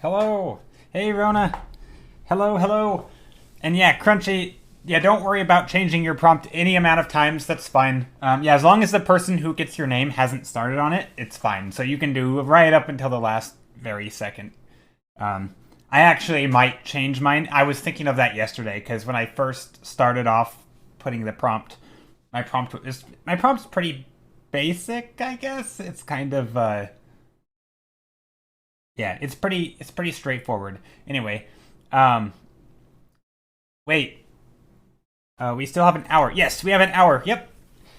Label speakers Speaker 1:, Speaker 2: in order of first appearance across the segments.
Speaker 1: Hello. Hey, Rona. Hello, hello. And yeah, Crunchy, yeah, don't worry about changing your prompt any amount of times. That's fine. Yeah, as long as the person who gets your name hasn't started on it, it's fine. So you can do right up until the last very second. I actually might change mine. I was thinking of that yesterday because when I first started off putting the prompt, my prompt's pretty basic, I guess. It's kind of yeah, it's pretty straightforward. Anyway, um, wait. We still have an hour. Yes, we have an hour. Yep.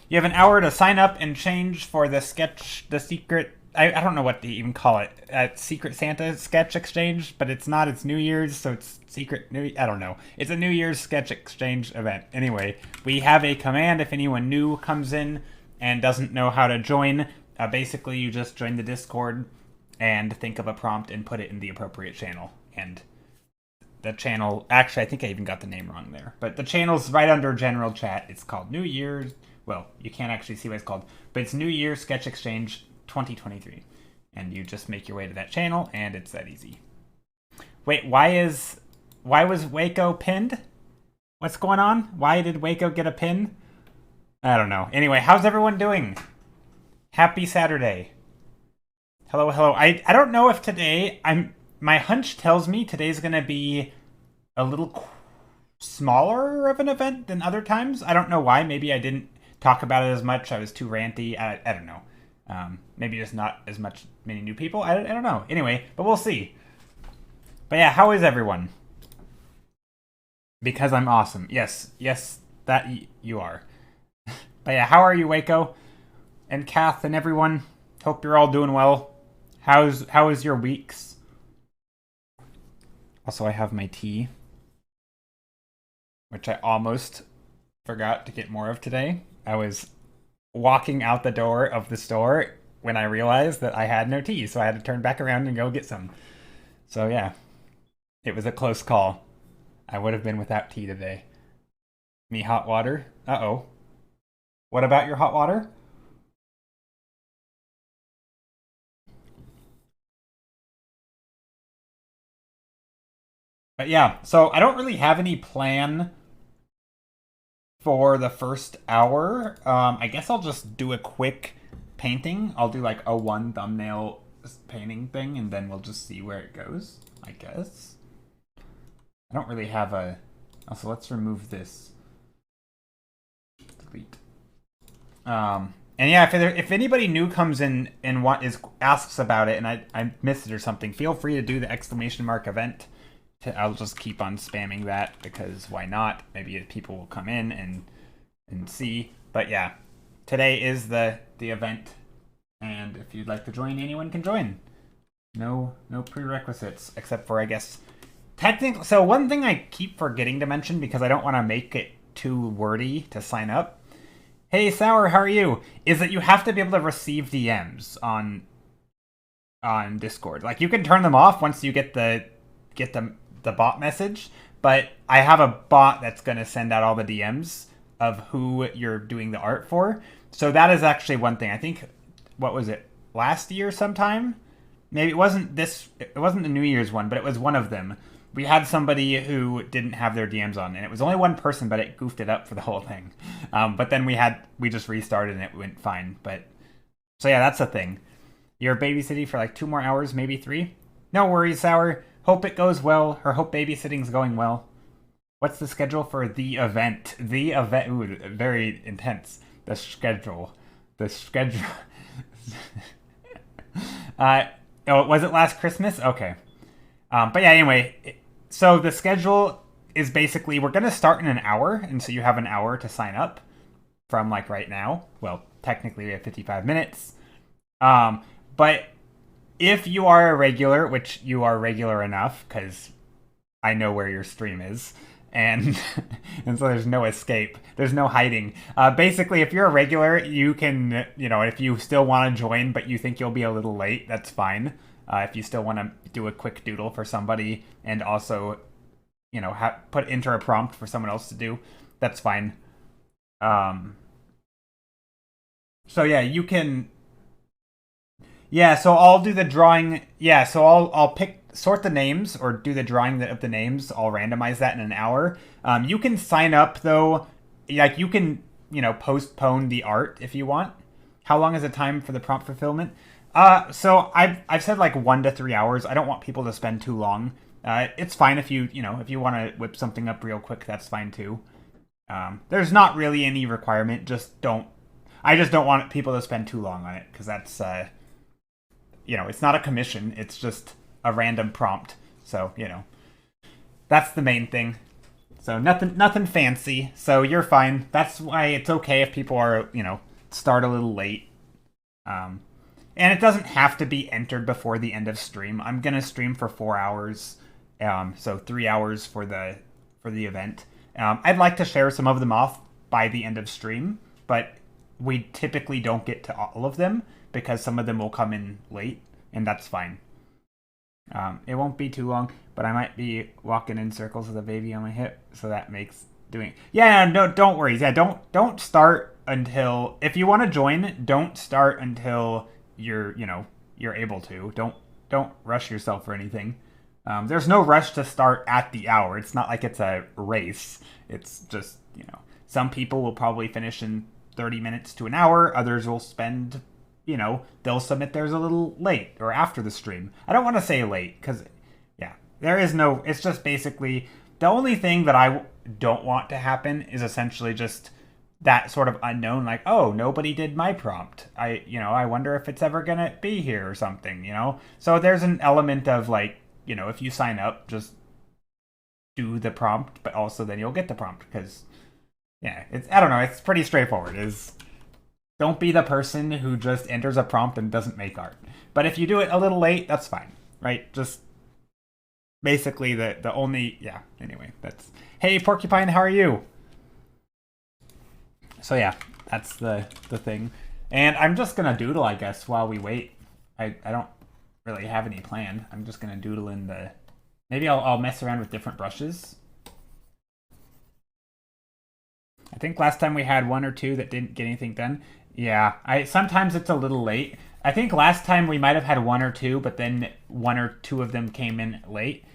Speaker 1: You have an hour to sign up and change for the secret. I don't know what to even call it. Secret Santa sketch exchange, but it's not. It's New Year's, so it's secret New. I don't know. It's a New Year's sketch exchange event. Anyway, we have a command if anyone new comes in and doesn't know how to join. Basically, you just join the Discord and think of a prompt and put it in the appropriate channel. And the channel, actually, I think I even got the name wrong there, but the channel's right under general chat. It's called New Year's. Well, you can't actually see what it's called, but it's New Year's Sketch Exchange 2023. And you just make your way to that channel, and it's that easy. Wait, why was Waco pinned? What's going on? Why did Waco get a pin? I don't know. Anyway, how's everyone doing? Happy Saturday. Hello, hello. I don't know if today my hunch tells me today's gonna be a little smaller of an event than other times. I don't know why. Maybe I didn't talk about it as much. I was too ranty. I don't know. Maybe just not as many new people. I don't know. Anyway, but we'll see. But yeah, how is everyone? Because I'm awesome. Yes, that you are. But yeah, how are you, Waco? And Kath and everyone? Hope you're all doing well. How is your weeks? Also, I have my tea, which I almost forgot to get more of today. I was walking out the door of the store when I realized that I had no tea, so I had to turn back around and go get some. So yeah, it was a close call. I would have been without tea today. Me hot water? Uh-oh. What about your hot water? But yeah, so I don't really have any plan for the first hour. I guess I'll just do a quick painting. I'll do like a one thumbnail painting thing, and then we'll just see where it goes, I guess. I don't really have a... Also, let's remove this. Delete. And yeah, if anybody new comes in and asks about it, and I missed it or something, feel free to do the exclamation mark event. I'll just keep on spamming that because why not? Maybe people will come in and see. But yeah, today is the event, and if you'd like to join, anyone can join. No prerequisites except for, I guess, technically. So one thing I keep forgetting to mention because I don't want to make it too wordy to sign up. Hey Sour, how are you? Is that you have to be able to receive DMs on Discord. Like you can turn them off once you get the bot message, but I have a bot that's going to send out all the DMs of who you're doing the art for. So that is actually one thing. I think, what was it, last year sometime? Maybe it wasn't the New Year's one, but it was one of them. We had somebody who didn't have their DMs on, and it was only one person, but it goofed it up for the whole thing. But then we just restarted and it went fine. But so yeah, that's the thing. You're babysitting for like 2 more hours, maybe 3. No worries, Sour. Hope it goes well, or hope babysitting's going well. What's the schedule for the event? The event, ooh, very intense. The schedule. Was it last Christmas? Okay. But yeah, anyway, so the schedule is basically, we're going to start in an hour, and so you have an hour to sign up from like right now. Well, technically we have 55 minutes. But if you are a regular, which you are regular enough, because I know where your stream is, and and so there's no escape, there's no hiding. Basically, if you're a regular, you can, if you still want to join, but you think you'll be a little late, that's fine. If you still want to do a quick doodle for somebody, and also, enter a prompt for someone else to do, that's fine. So yeah, you can. Yeah, so I'll do the drawing. Yeah, so I'll pick sort the names or do the drawing of the names, I'll randomize that in an hour. You can sign up though, like you can, postpone the art if you want. How long is the time for the prompt fulfillment? So I've said like 1 to 3 hours. I don't want people to spend too long. It's fine if if you want to whip something up real quick, that's fine too. There's not really any requirement. I just don't want people to spend too long on it because that's, it's not a commission. It's just a random prompt. So, that's the main thing. So nothing fancy. So you're fine. That's why it's okay if people are, start a little late. And it doesn't have to be entered before the end of stream. I'm gonna stream for 4 hours, so 3 hours for the event. I'd like to share some of them off by the end of stream, but we typically don't get to all of them because some of them will come in late, and that's fine. It won't be too long, but I might be walking in circles with a baby on my hip, so that makes doing. Yeah, no, don't worry. Yeah, don't start until, if you want to join, don't start until you're able to. Don't rush yourself or anything. There's no rush to start at the hour. It's not like it's a race. It's just, some people will probably finish in 30 minutes to an hour. Others will spend, they'll submit theirs a little late or after the stream. I don't want to say late because, it's just basically, the only thing that I don't want to happen is essentially just that sort of unknown, like, oh, nobody did my prompt. I wonder if it's ever going to be here or something, So there's an element of like, if you sign up, just do the prompt, but also then you'll get the prompt because, I don't know, it's pretty straightforward. Don't be the person who just enters a prompt and doesn't make art. But if you do it a little late, that's fine, right? Just basically the only, anyway, that's, hey, Porcupine, how are you? So yeah, that's the thing. And I'm just going to doodle, I guess, while we wait. I don't really have any plan. I'm just going to doodle in the... Maybe I'll mess around with different brushes. I think last time we had 1 or 2 that didn't get anything done. Yeah, sometimes it's a little late. I think last time we might have had 1 or 2, but then 1 or 2 of them came in late.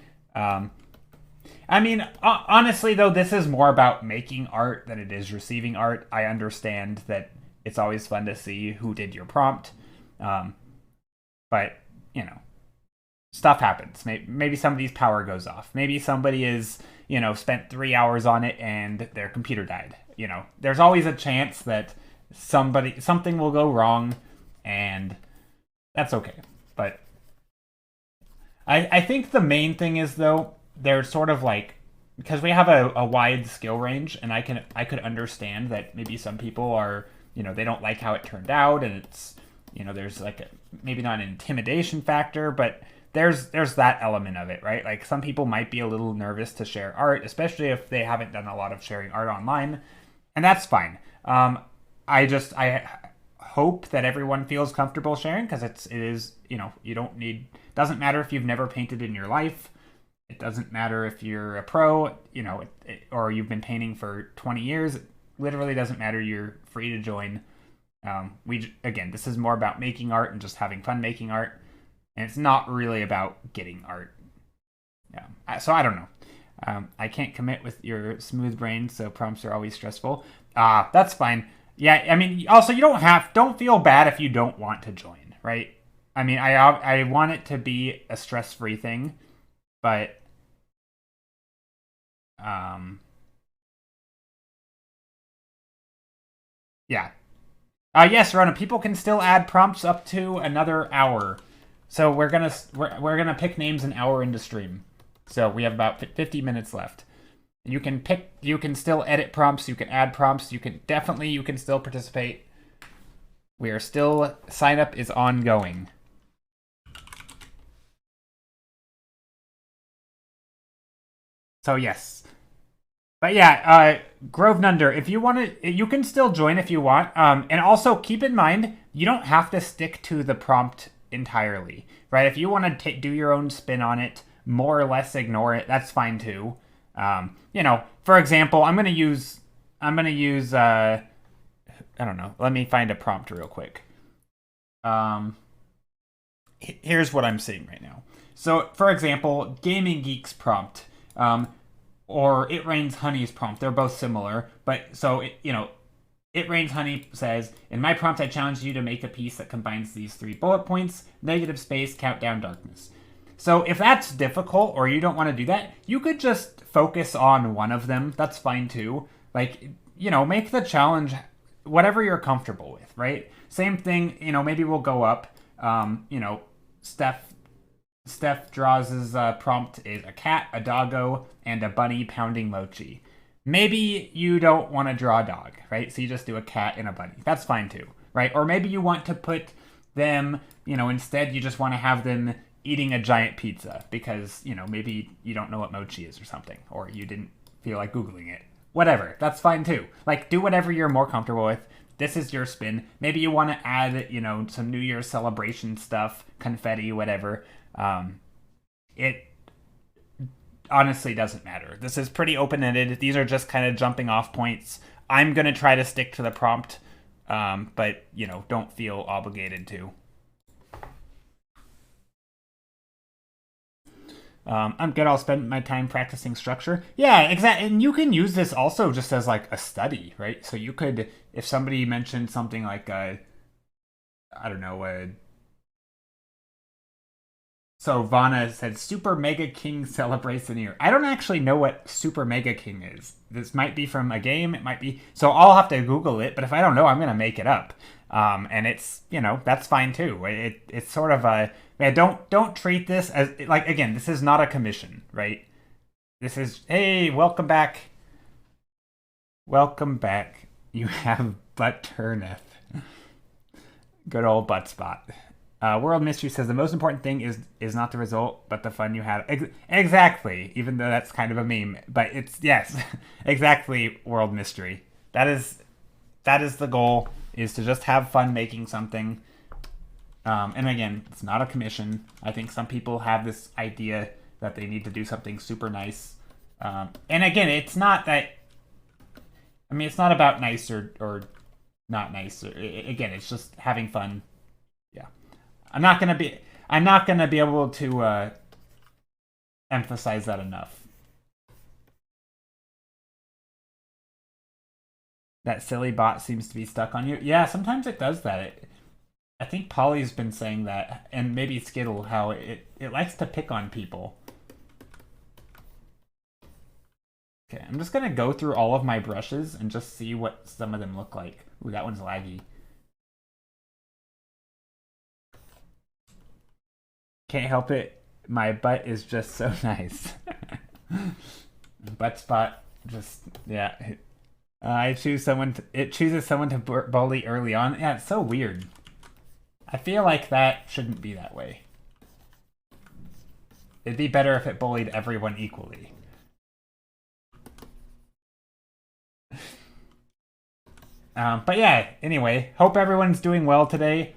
Speaker 1: Honestly, though, this is more about making art than it is receiving art. I understand that it's always fun to see who did your prompt. But, stuff happens. Maybe somebody's power goes off. Maybe somebody is, spent 3 hours on it and their computer died. There's always a chance that something will go wrong, and that's okay. But I think the main thing is, though, they're sort of like, because we have a wide skill range, and I could understand that maybe some people are, they don't like how it turned out, and it's, there's like maybe not an intimidation factor, but there's that element of it, right? Like some people might be a little nervous to share art, especially if they haven't done a lot of sharing art online, and that's fine. I hope that everyone feels comfortable sharing, because it is, you don't need, doesn't matter if you've never painted in your life. It doesn't matter if you're a pro, or you've been painting for 20 years. It literally doesn't matter. You're free to join. Again, this is more about making art and just having fun making art. And it's not really about getting art. Yeah. So I don't know. I can't commit with your smooth brain, so prompts are always stressful. That's fine. Yeah, also you don't feel bad if you don't want to join, right? I want it to be a stress-free thing, but yeah. Yes, Rona, people can still add prompts up to another hour. So we're gonna pick names an hour into stream. So we have about 50 minutes left. You can still edit prompts, you can add prompts, you can still participate. Sign up is ongoing. So yes. But yeah, Grove Nunder, if you want to, you can still join if you want. And also keep in mind, you don't have to stick to the prompt entirely, right? If you want to do your own spin on it, more or less ignore it, that's fine too. For example, I'm gonna use I don't know, let me find a prompt real quick. Here's what I'm seeing right now. So, for example, Gaming Geek's prompt, or It Rains Honey's prompt, they're both similar. But so, It Rains Honey says, in my prompt, I challenge you to make a piece that combines these 3 bullet points: negative space, countdown, darkness. So if that's difficult or you don't want to do that, you could just focus on one of them. That's fine too. Like, make the challenge whatever you're comfortable with, right? Same thing, maybe we'll go up. Steph draws' prompt is a cat, a doggo, and a bunny pounding mochi. Maybe you don't want to draw a dog, right? So you just do a cat and a bunny. That's fine too, right? Or maybe you want to put them, instead you just want to have them eating a giant pizza because, maybe you don't know what mochi is or something, or you didn't feel like Googling it. Whatever, that's fine too. Like, do whatever you're more comfortable with. This is your spin. Maybe you want to add, some New Year's celebration stuff, confetti, whatever. It honestly doesn't matter. This is pretty open-ended. These are just kind of jumping off points. I'm going to try to stick to the prompt, but, don't feel obligated to. I'm good. I'll spend my time practicing structure. Yeah, exactly. And you can use this also just as like a study, right? So you could, if somebody mentioned something like so Vana said Super Mega King celebrates the new year. I don't actually know what Super Mega King is. This might be from a game. It might be. So I'll have to Google it. But if I don't know, I'm going to make it up. And it's, that's fine too. It's sort of a, don't treat this as, like, again, this is not a commission, right? This is, hey, welcome back. Welcome back. You have butt turneth. Good old butt spot. World Mystery says the most important thing is not the result, but the fun you had. Exactly. Even though that's kind of a meme, but it's, yes, exactly. World Mystery. That is the goal, is to just have fun making something. And again, it's not a commission. I think some people have this idea that they need to do something super nice. And again, it's not that, it's not about nice or not nice. Again, it's just having fun. Yeah. I'm not gonna be able to emphasize that enough. That silly bot seems to be stuck on you. Yeah, sometimes it does that. I think Polly's been saying that, and maybe Skittle, how it likes to pick on people. Okay, I'm just gonna go through all of my brushes and just see what some of them look like. Ooh, that one's laggy. Can't help it. My butt is just so nice. Butt spot, just, yeah. It chooses someone to bully early on. Yeah, it's so weird. I feel like that shouldn't be that way. It'd be better if it bullied everyone equally. But yeah, anyway, hope everyone's doing well today.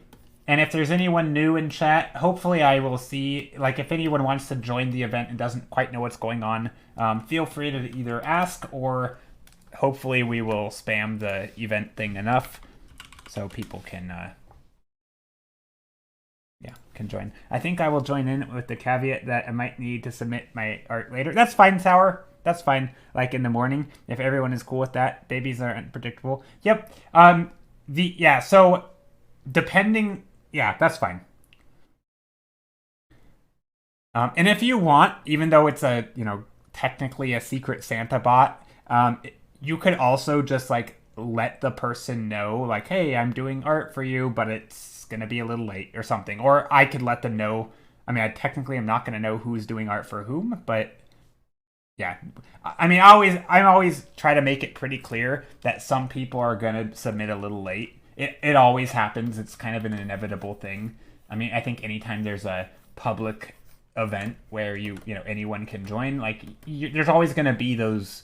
Speaker 1: And if there's anyone new in chat, hopefully I will see, like, if anyone wants to join the event and doesn't quite know what's going on, feel free to either ask, or hopefully we will spam the event thing enough so people can, can join. I think I will join in with the caveat that I might need to submit my art later. That's fine, Sour. That's fine. Like in the morning, if everyone is cool with that. Babies are unpredictable. Yep. So depending, that's fine. And if you want, even though it's a, technically a secret Santa bot, you could also just like let the person know, like, hey, I'm doing art for you, but it's gonna be a little late or something. Or I could let them know. I technically am not gonna know who's doing art for whom, but yeah. I always try to make it pretty clear that some people are gonna submit a little late. It always happens. It's kind of an inevitable thing. I think anytime there's a public event where anyone can join, like, there's always gonna be those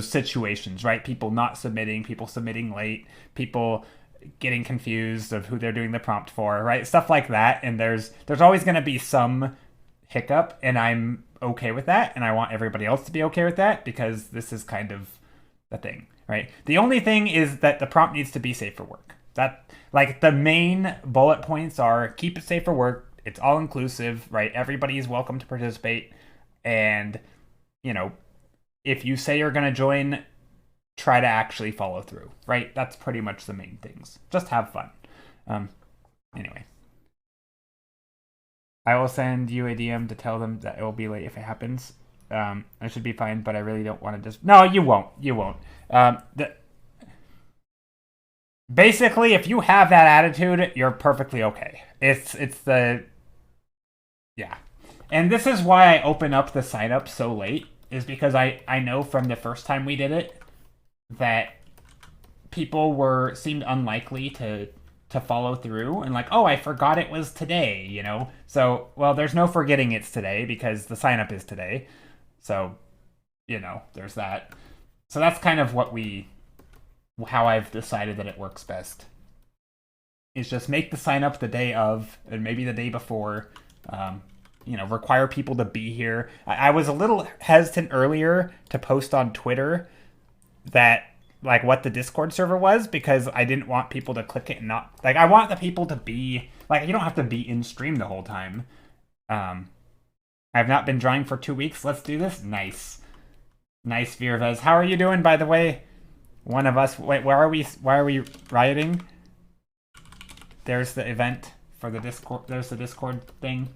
Speaker 1: situations, right? People not submitting, people submitting late, people getting confused of who they're doing the prompt for, right? Stuff like that. And there's always going to be some hiccup, and I'm okay with that. And I want everybody else to be okay with that, because this is kind of the thing, right? The only thing is that the prompt needs to be safe for work. That, like, the main bullet points are keep it safe for work, It's all inclusive, right? Everybody is welcome to participate. And, you know, if you say you're going to join, try to actually follow through, right? That's pretty much the main things. Just have fun. Anyway. I will send you a DM to tell them that it will be late if it happens. I should be fine, but I really don't want to just... No, you won't. You won't. Basically, if you have that attitude, you're perfectly okay. It's the... Yeah. And this is why I open up the sign up so late, is because I know from the first time we did it that people seemed unlikely to follow through and like, oh, I forgot it was today, you know? So, well, there's no forgetting it's today because the sign up is today. So, you know, there's that. So that's kind of how I've decided that it works best. Is just make the sign up the day of, and maybe the day before, you know, require people to be here. I was a little hesitant earlier to post on Twitter that, like, what the Discord server was, because I didn't want people to click it and not... Like, I want the people to be... Like, you don't have to be in stream the whole time. I've not been drawing for 2 weeks. Let's do this. Nice. Nice, Virvez. How are you doing, by the way? One of us... Wait, where are we? Why are we rioting? There's the event for the Discord. There's the Discord thing.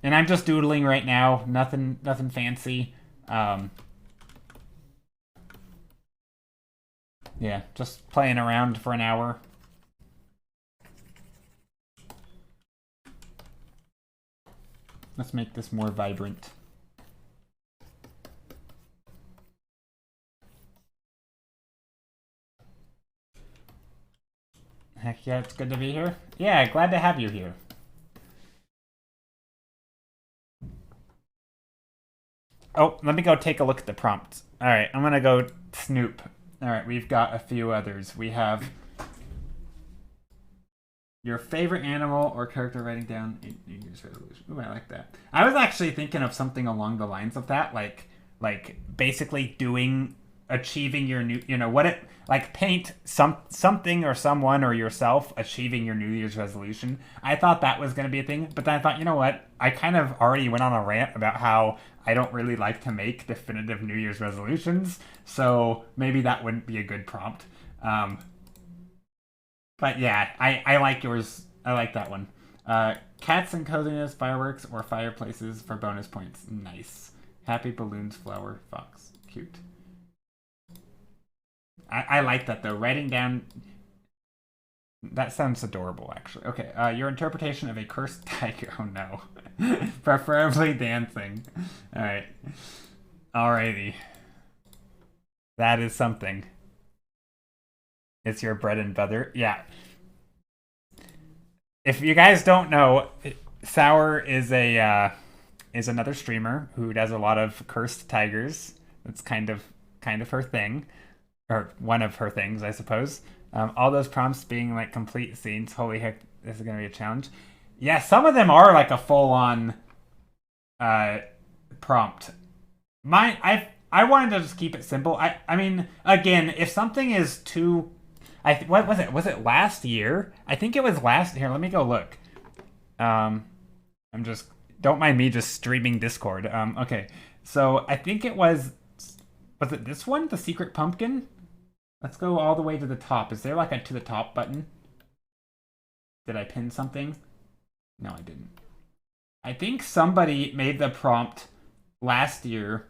Speaker 1: And I'm just doodling right now. Nothing fancy. Yeah, just playing around for an hour. Let's make this more vibrant. Heck yeah, it's good to be here. Yeah, glad to have you here. Oh, let me go take a look at the prompts. All right, I'm going to go snoop. All right, we've got a few others. We have your favorite animal or character writing down a New Year's resolution. Ooh, I like that. I was actually thinking of something along the lines of that, like basically achieving your new, you know, paint something or someone or yourself achieving your New Year's resolution. I thought that was going to be a thing, but then I thought, you know what? I kind of already went on a rant about how I don't really like to make definitive New Year's resolutions, so maybe that wouldn't be a good prompt. But yeah, I like yours. I like that one. Cats and coziness, fireworks, or fireplaces for bonus points. Nice. Happy balloons, flower, fox. Cute. I like that, though. Writing down... That sounds adorable, actually. Okay, your interpretation of a cursed tiger. Oh, no. Preferably dancing. Alright. Alrighty. That is something. It's your bread and butter. Yeah. If you guys don't know, Sour is another streamer who does a lot of cursed tigers. That's kind of her thing. Or one of her things, I suppose. All those prompts being like complete scenes. Holy heck, this is gonna be a challenge. Yeah, some of them are like a full-on prompt. I wanted to just keep it simple. I mean, again, if something is too... what was it? Was it last year? I think it was last... Here, let me go look. I'm just... Don't mind me just streaming Discord. Okay, so I think it was... Was it this one? The Secret Pumpkin? Let's go all the way to the top. Is there like a to the top button? Did I pin something? No, I didn't. I think somebody made the prompt last year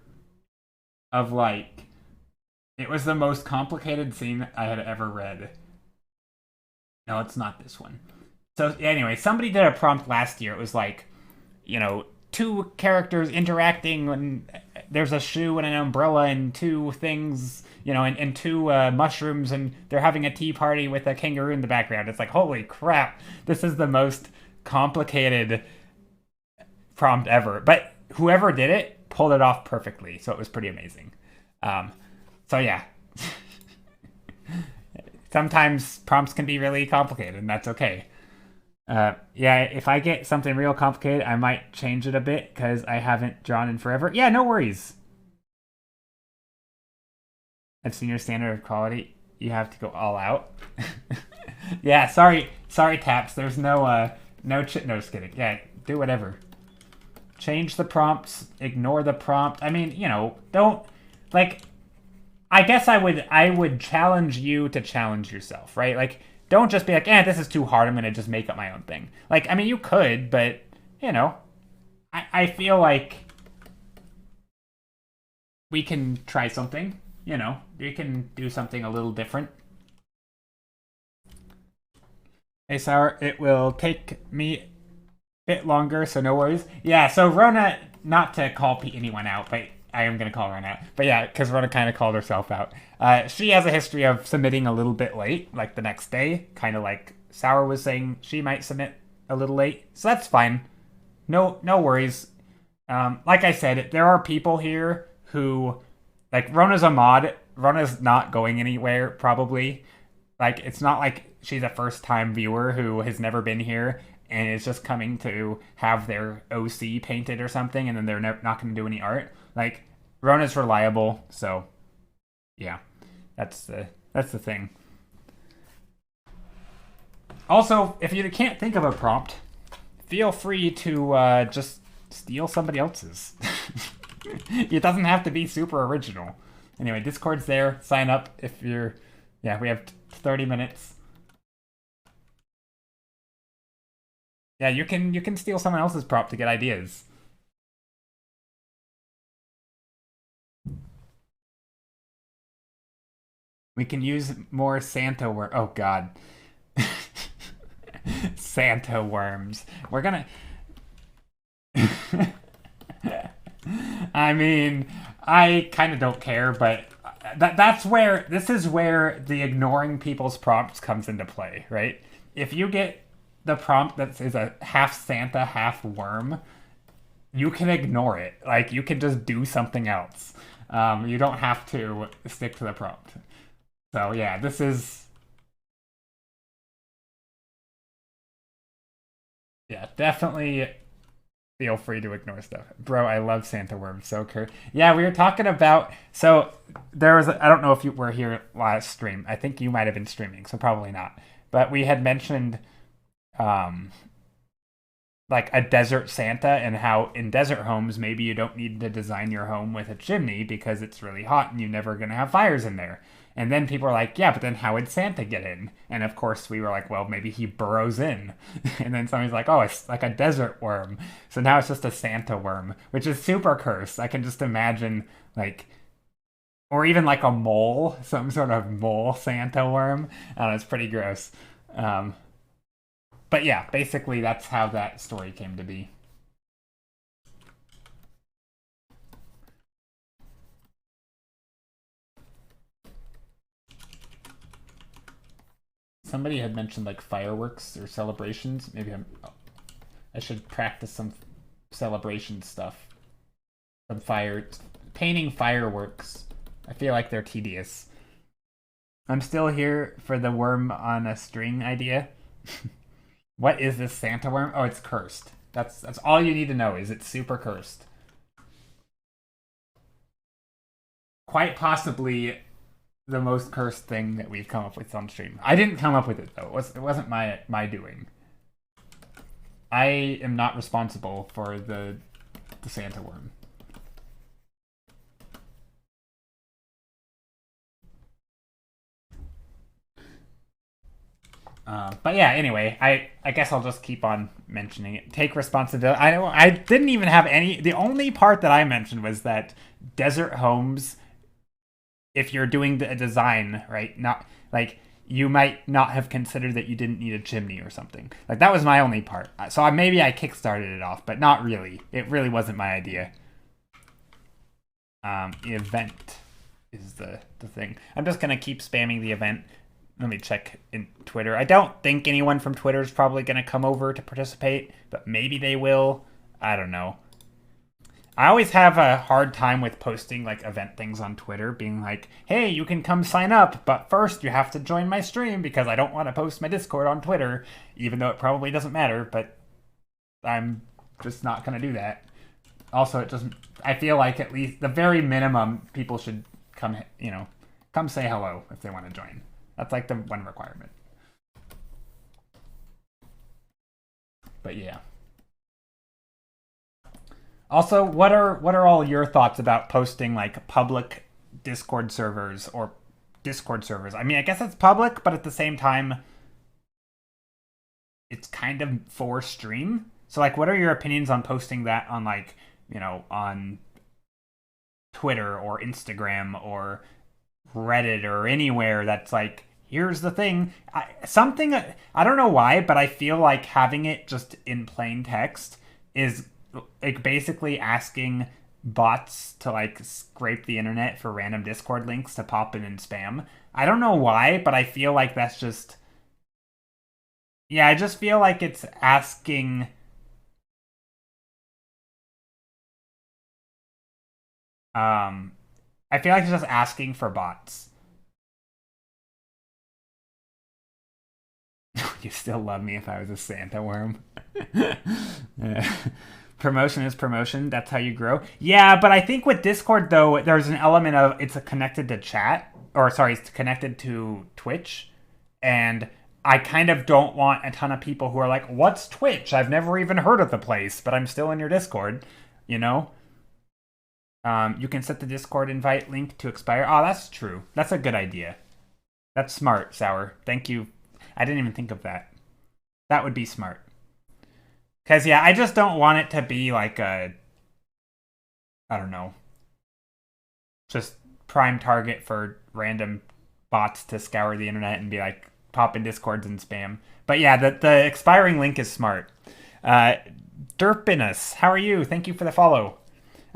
Speaker 1: of like... It was the most complicated scene I had ever read. No, it's not this one. So anyway, somebody did a prompt last year. It was like, you know, 2 characters interacting and there's a shoe and an umbrella and 2 things, you know, and 2 mushrooms, and they're having a tea party with a kangaroo in the background. It's like, holy crap, this is the most complicated prompt ever. But whoever did it pulled it off perfectly, so it was pretty amazing. So yeah. Sometimes prompts can be really complicated, and that's okay. Yeah, if I get something real complicated, I might change it a bit because I haven't drawn in forever. Yeah, no worries. I've seen your standard of quality. You have to go all out. Yeah, sorry, Taps. There's no no just kidding. Yeah, do whatever. Change the prompts, ignore the prompt. I mean, you know, don't like. I guess I would challenge you to challenge yourself, right? Like, don't just be like, this is too hard. I'm gonna just make up my own thing. Like, I mean, you could, but you know, I feel like we can try something. You know, we can do something a little different. Hey, Sour, it will take me a bit longer, so no worries. Yeah, so Rona, not to call anyone out, but I am going to call Rona out. But yeah, because Rona kind of called herself out. She has a history of submitting a little bit late, like the next day, kind of like Sour was saying she might submit a little late. So that's fine. No worries. Like I said, there are people here who, like, Rona's a mod. Rona's not going anywhere, probably. Like, it's not like she's a first-time viewer who has never been here and is just coming to have their OC painted or something, and then they're not going to do any art. Like, Rona's reliable, so yeah, that's the thing. Also, if you can't think of a prompt, feel free to just steal somebody else's. It doesn't have to be super original. Anyway, Discord's there. Sign up if you're... Yeah, we have 30 minutes. Yeah, you can steal someone else's prompt to get ideas. We can use more Santa worm. Oh God, Santa worms. We're gonna. I mean, I kind of don't care, but this is where the ignoring people's prompts comes into play, right? If you get the prompt that is a half Santa, half worm, you can ignore it. Like, you can just do something else. You don't have to stick to the prompt. So yeah, this is... Yeah, definitely feel free to ignore stuff. Bro, I love Santa worms. So cool. Yeah, we were talking about... So there was... I don't know if you were here last stream. I think you might have been streaming, so probably not. But we had mentioned... like a desert Santa, and how in desert homes maybe you don't need to design your home with a chimney because it's really hot and you're never going to have fires in there. And then people are like, yeah, but then how would Santa get in? And of course we were like, well, maybe he burrows in. And then somebody's like, oh, it's like a desert worm. So now it's just a Santa worm, which is super cursed. I can just imagine, like, or even like a mole, some sort of mole Santa worm. I don't know, it's pretty gross. But yeah, basically that's how that story came to be. Somebody had mentioned like fireworks or celebrations. Maybe I should practice some celebration stuff. Some painting fireworks. I feel like they're tedious. I'm still here for the worm on a string idea. What is this Santa worm? Oh, it's cursed. That's all you need to know, is it's super cursed. Quite possibly the most cursed thing that we've come up with on stream. I didn't come up with it though. It wasn't my doing. I am not responsible for the Santa worm. But yeah, anyway, I guess I'll just keep on mentioning it. Take responsibility. I didn't even have any... The only part that I mentioned was that desert homes, if you're doing a design, right, not like, you might not have considered that you didn't need a chimney or something. Like, that was my only part. So maybe I kickstarted it off, but not really. It really wasn't my idea. Event is the thing. I'm just gonna keep spamming the event. Let me check in Twitter. I don't think anyone from Twitter is probably going to come over to participate, but maybe they will. I don't know. I always have a hard time with posting like event things on Twitter, being like, hey, you can come sign up, but first you have to join my stream, because I don't want to post my Discord on Twitter, even though it probably doesn't matter, but I'm just not going to do that. Also, it doesn't... I feel like at least the very minimum, people should come, come say hello if they want to join. That's like the one requirement. But yeah. Also, what are all your thoughts about posting like public Discord servers or Discord servers? I mean, I guess it's public, but at the same time, it's kind of for stream. So like, what are your opinions on posting that on like, on Twitter or Instagram or Reddit or anywhere that's like, here's the thing. I don't know why, but I feel like having it just in plain text is like basically asking bots to like scrape the internet for random Discord links to pop in and spam. I don't know why, but I feel like that's just, yeah, I just feel like it's asking I feel like it's just asking for bots. You still love me if I was a Santa worm. Yeah. Promotion is promotion. That's how you grow. Yeah, but I think with Discord though, there's an element of it's connected to chat, or sorry, it's connected to Twitch, and I kind of don't want a ton of people who are like, "What's Twitch? I've never even heard of the place, but I'm still in your Discord." You know. You can set the Discord invite link to expire. Oh, that's true. That's a good idea. That's smart, Sour. Thank you. I didn't even think of that. That would be smart. Because, yeah, I just don't want it to be like a, I don't know, just prime target for random bots to scour the internet and be like, pop in Discords and spam. But yeah, the expiring link is smart. Derpinus, how are you? Thank you for the follow.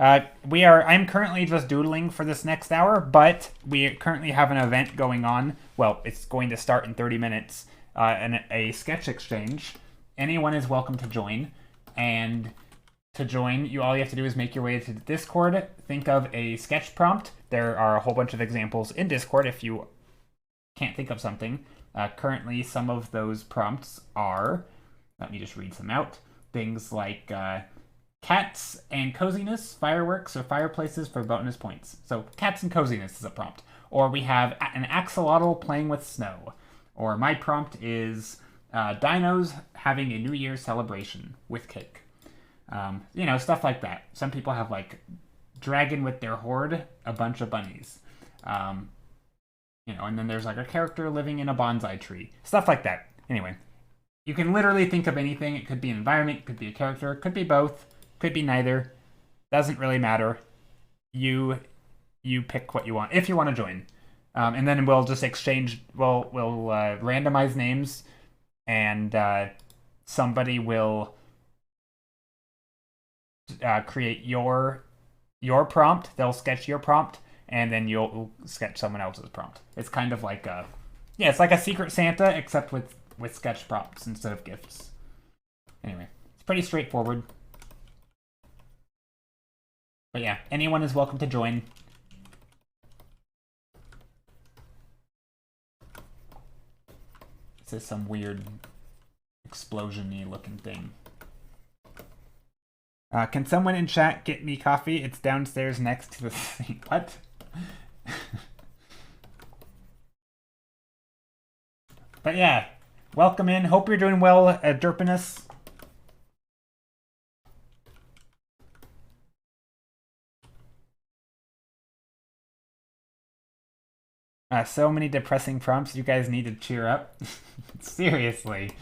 Speaker 1: I'm currently just doodling for this next hour, but we currently have an event going on. Well, it's going to start in 30 minutes, a sketch exchange. Anyone is welcome to join, and to join, all you have to do is make your way to the Discord, think of a sketch prompt. There are a whole bunch of examples in Discord if you can't think of something. Currently, some of those prompts are, let me just read some out, things like cats and coziness, fireworks, or fireplaces for bonus points. So cats and coziness is a prompt. Or we have an axolotl playing with snow. Or my prompt is dinos having a New Year's celebration with cake. Stuff like that. Some people have like dragon with their horde, a bunch of bunnies. And then there's like a character living in a bonsai tree. Stuff like that. Anyway, you can literally think of anything. It could be an environment, it could be a character, it could be both. Could be neither. Doesn't really matter. You pick what you want if you want to join, and then we'll just exchange. We'll randomize names, and somebody will create your prompt. They'll sketch your prompt, and then you'll sketch someone else's prompt. It's kind of like it's like a Secret Santa except with sketch prompts instead of gifts. Anyway, it's pretty straightforward. But yeah, anyone is welcome to join. This is some weird explosion-y looking thing. Can someone in chat get me coffee? It's downstairs next to the sink. What? But yeah, welcome in. Hope you're doing well, Derpinus. So many depressing prompts. You guys need to cheer up. Seriously.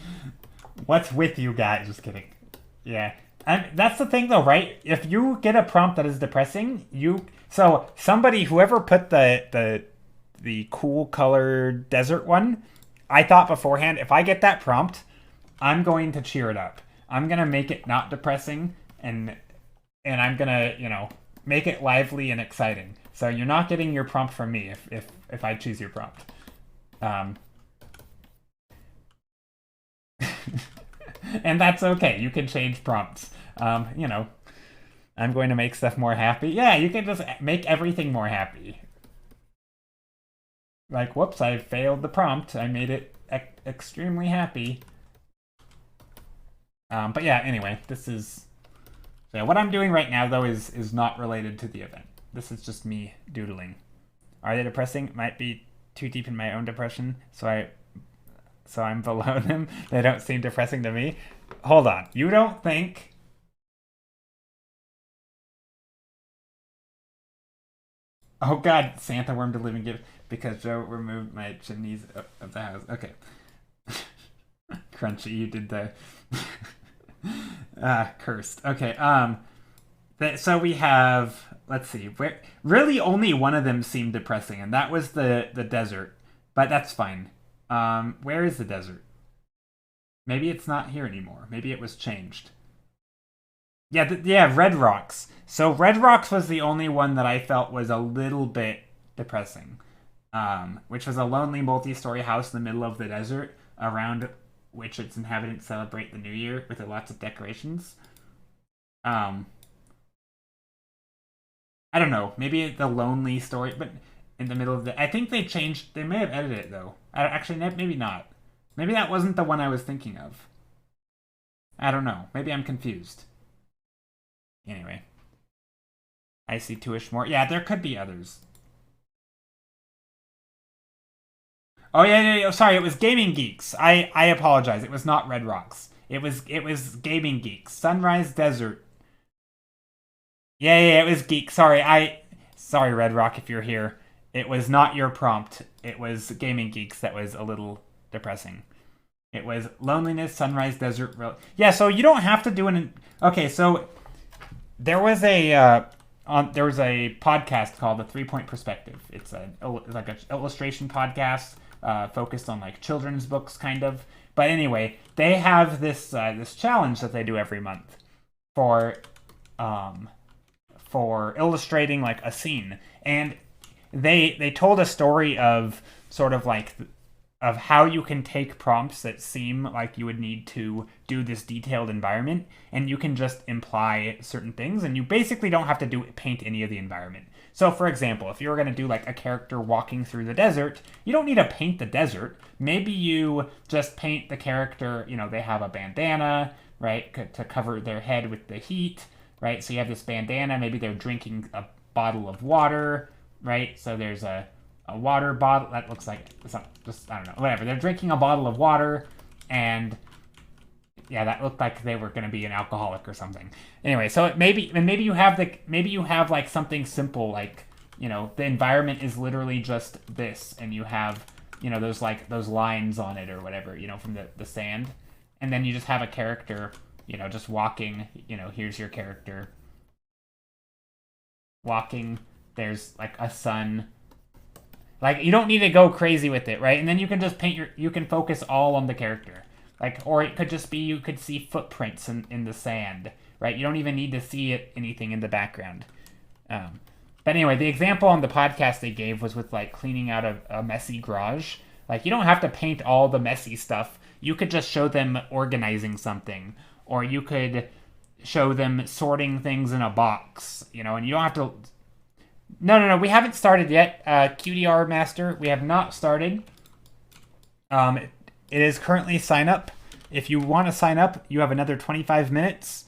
Speaker 1: What's with you guys? Just kidding. Yeah. That's the thing though, right? If you get a prompt that is depressing, so somebody, whoever put the cool colored desert one, I thought beforehand, if I get that prompt, I'm going to cheer it up. I'm going to make it not depressing and I'm going to, make it lively and exciting. So you're not getting your prompt from me if I choose your prompt. And that's okay. You can change prompts. I'm going to make stuff more happy. Yeah, you can just make everything more happy. Like, whoops, I failed the prompt. I made it extremely happy. But yeah, anyway, this is... So what I'm doing right now, though, is not related to the event. This is just me doodling. Are they depressing? Might be too deep in my own depression, so I'm below them. They don't seem depressing to me. hold on. You don't think... Oh god, Santa worm delivering gift because Joe removed my chimneys of the house. Okay. Crunchy, you did the cursed. Okay, so we have, let's see, where really only one of them seemed depressing, and that was the desert. But that's fine. Where is the desert? Maybe it's not here anymore. Maybe it was changed. Yeah, yeah, Red Rocks. So Red Rocks was the only one that I felt was a little bit depressing. Which was a lonely multi-story house in the middle of the desert, around which its inhabitants celebrate the new year with lots of decorations. Um, I don't know, maybe the lonely story, but in the middle of the, I think they changed. They may have edited it though. Actually, maybe not. Maybe that wasn't the one I was thinking of. I don't know. Maybe I'm confused. Anyway, I see two-ish more. Yeah, there could be others. Oh yeah. Sorry, it was Gaming Geeks. I apologize. It was not Red Rocks. It was Gaming Geeks. Sunrise Desert. Yeah. It was Geek. Sorry, Red Rock, if you're here. It was not your prompt. It was Gaming Geeks that was a little depressing. It was Loneliness, Sunrise Desert. Yeah. So you don't have to do an. Okay. So there was a podcast called The 3-Point Perspective. It's like an illustration podcast focused on like children's books, kind of. But anyway, they have this challenge that they do every month for illustrating like a scene, and they told a story of sort of like of how you can take prompts that seem like you would need to do this detailed environment, and you can just imply certain things, and you basically don't have to paint any of the environment. So for example, if you were going to do like a character walking through the desert, you don't need to paint the desert. Maybe you just paint the character, they have a bandana, right, to cover their head with the heat, right? So you have this bandana, maybe they're drinking a bottle of water, right? So there's a water bottle that looks like just, I don't know, whatever. They're drinking a bottle of water, and yeah, that looked like they were going to be an alcoholic or something. Anyway, so maybe you have like something simple, like the environment is literally just this, and you have those lines on it or whatever, from the sand, and then you just have a character just walking. Here's your character walking. There's like a sun. Like, you don't need to go crazy with it, right? And then you can just you can focus all on the character. Like, or it could just be you could see footprints in the sand, right? You don't even need to see anything in the background. But anyway, the example on the podcast they gave was with like cleaning out a messy garage. Like, you don't have to paint all the messy stuff. You could just show them organizing something, or you could show them sorting things in a box, and you don't have to. No, we haven't started yet. QDR Master, we have not started. It is currently sign up. If you want to sign up, you have another 25 minutes.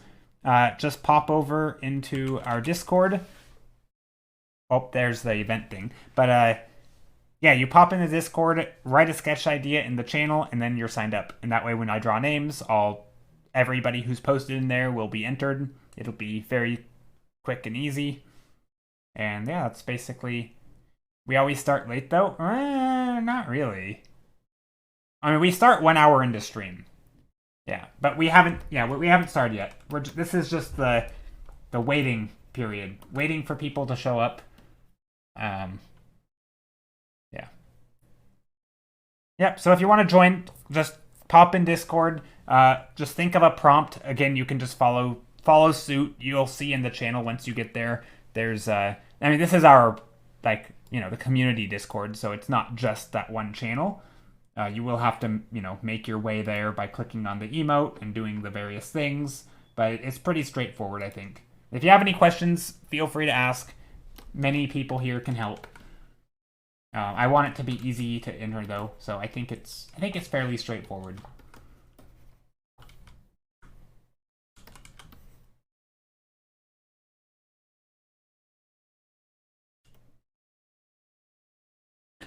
Speaker 1: Just pop over into our Discord. Oh, there's the event thing. But yeah, you pop in the Discord, write a sketch idea in the channel, and then you're signed up. And that way, when I draw names, everybody who's posted in there will be entered. It'll be very quick and easy. And yeah, that's basically. We always start late though. Not really. I mean, we start 1 hour into stream. Yeah, but we haven't. Yeah, we haven't started yet. This is just the waiting period, waiting for people to show up. Yeah. Yep. So if you want to join, just pop in Discord. Just think of a prompt. Again, you can just follow suit. You'll see in the channel once you get there. There's this is our the community Discord, so it's not just that one channel. You will have to make your way there by clicking on the emote and doing the various things, but it's pretty straightforward, I think. If you have any questions, feel free to ask. Many people here can help. I want it to be easy to enter though, so I think it's fairly straightforward.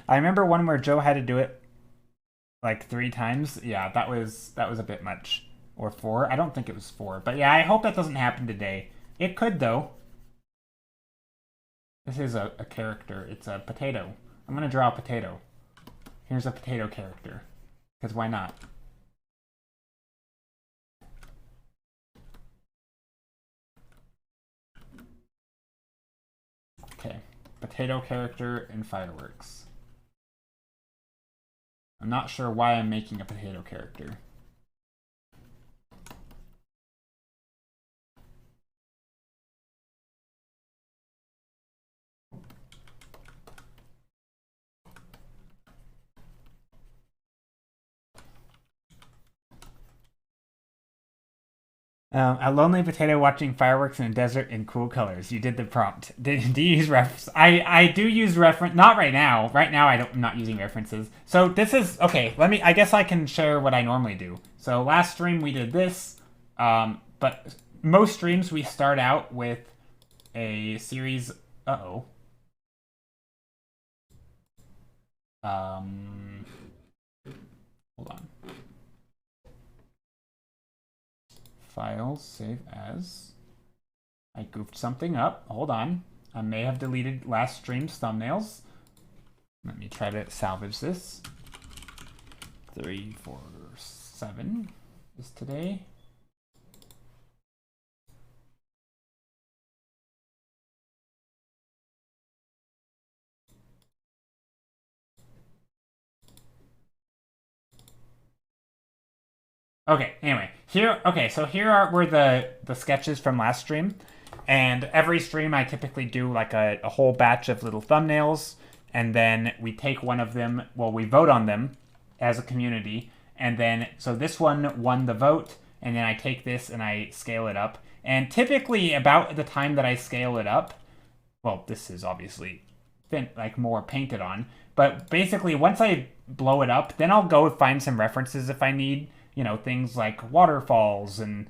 Speaker 1: I remember one where Joe had to do it like 3 times. Yeah, that was a bit much. or 4. I don't think it was 4. But yeah, I hope that doesn't happen today. It could, though. This is a character. It's a potato. I'm going to draw a potato. Here's a potato character. Because why not? Okay. Potato character and fireworks. I'm not sure why I'm making a potato character. A lonely potato watching fireworks in a desert in cool colors. You did the prompt. Do you use reference? I do use reference. Not right now. Right now I'm not using references. So this is okay. I guess I can share what I normally do. So last stream we did this, but most streams we start out with a series. Hold on. Files, save as. I goofed something up. Hold on. I may have deleted last stream's thumbnails. Let me try to salvage this. 3, 4, 7 is today. Okay, anyway, so here were the sketches from last stream, and every stream I typically do like a whole batch of little thumbnails, and then we take one of them, we vote on them as a community, and then, so this one won the vote, and then I take this and I scale it up, and typically about the time that I scale it up, this is obviously more painted on, but basically once I blow it up, then I'll go find some references if I need, things like waterfalls and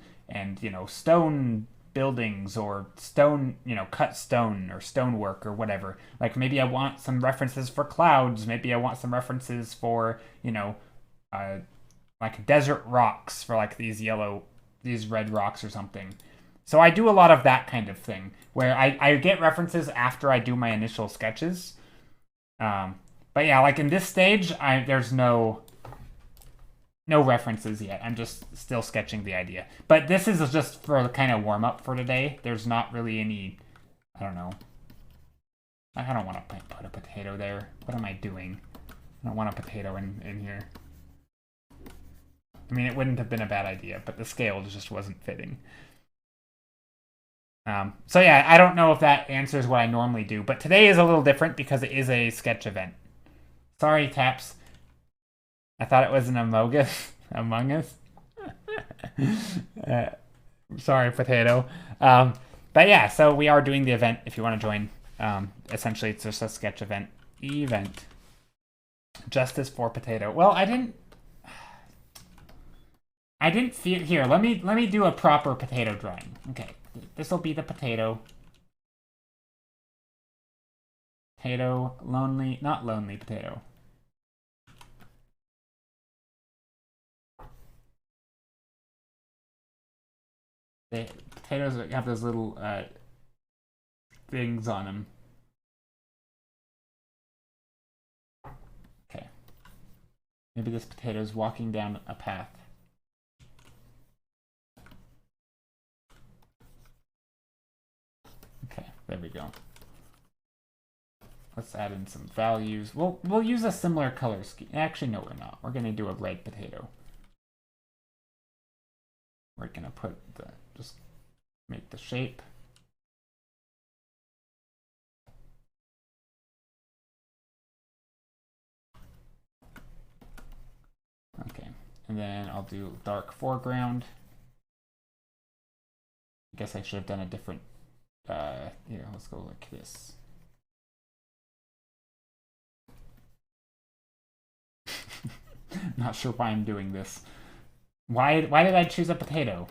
Speaker 1: stone buildings or stone, cut stone or stonework or whatever. Like maybe I want some references for clouds. Maybe I want some references for, like desert rocks for like these red rocks or something. So I do a lot of that kind of thing where I get references after I do my initial sketches. But yeah, like in this stage, there's no references yet. I'm just still sketching the idea. But this is just for the kind of warm up for today. There's not really any, I don't know. I don't want to put a potato there. What am I doing? I don't want a potato in here. I mean, it wouldn't have been a bad idea, but the scale just wasn't fitting. So yeah, I don't know if that answers what I normally do, but today is a little different because it is a sketch event. Sorry, Taps. I thought it was an Among Us. Sorry, Potato. But yeah, so we are doing the event if you want to join. Essentially, it's just a sketch event. Justice for Potato. Well, I didn't feel here. Let me do a proper potato drawing. Okay, this will be the potato. Potato, lonely, not lonely potato. The potatoes have those little things on them. Okay. Maybe this potato's walking down a path. Okay, there we go. Let's add in some values. We'll use a similar color scheme. Actually, no, we're not. We're gonna do a red potato. We're gonna put just make the shape. Okay, and then I'll do dark foreground. I guess I should have done a different, here, let's go like this. Not sure why I'm doing this. Why did I choose a potato?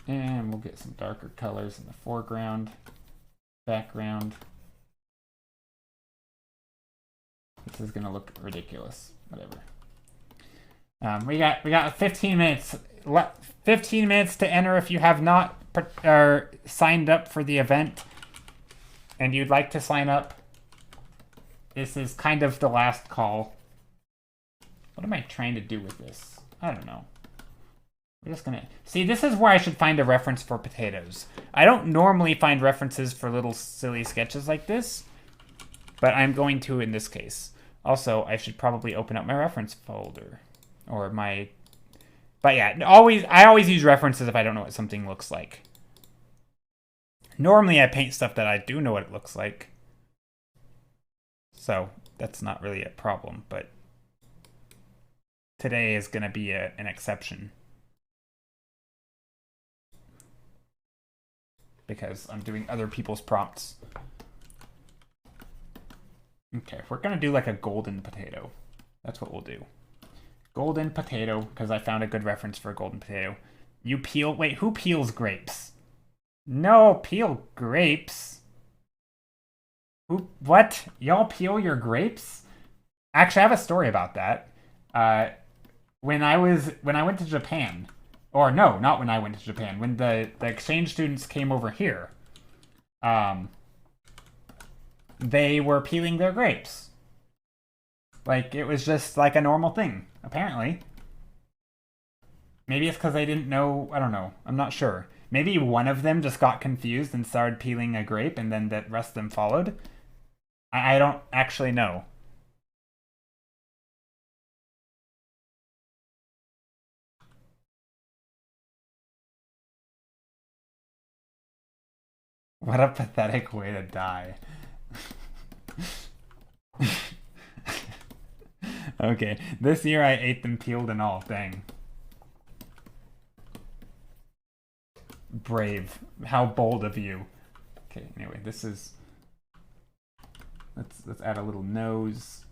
Speaker 1: And we'll get some darker colors in the foreground, background. This is gonna look ridiculous, whatever. We got 15 minutes. 15 minutes to enter if you have not signed up for the event and you'd like to sign up. This is kind of the last call. What am I trying to do with this? I don't know. We're just gonna... See, this is where I should find a reference for potatoes. I don't normally find references for little silly sketches like this, but I'm going to in this case. Also, I should probably open up my reference folder. Or my... But yeah, I always use references if I don't know what something looks like. Normally I paint stuff that I do know what it looks like. So, that's not really a problem, but... Today is going to be an exception. Because I'm doing other people's prompts. Okay, we're going to do like a golden potato. That's what we'll do. Golden potato, because I found a good reference for a golden potato. You peel... Wait, who peels grapes? No, peel grapes? Who... What? Y'all peel your grapes? Actually, I have a story about that. When I went to Japan... Or no, not when I went to Japan. When the exchange students came over here, they were peeling their grapes. Like, it was just like a normal thing, apparently. Maybe it's because they didn't know, I don't know, I'm not sure. Maybe one of them just got confused and started peeling a grape and then the rest of them followed. I don't actually know. What a pathetic way to die. Okay, this year I ate them peeled and all, dang. Brave. How bold of you. Okay, anyway, this is... Let's add a little nose.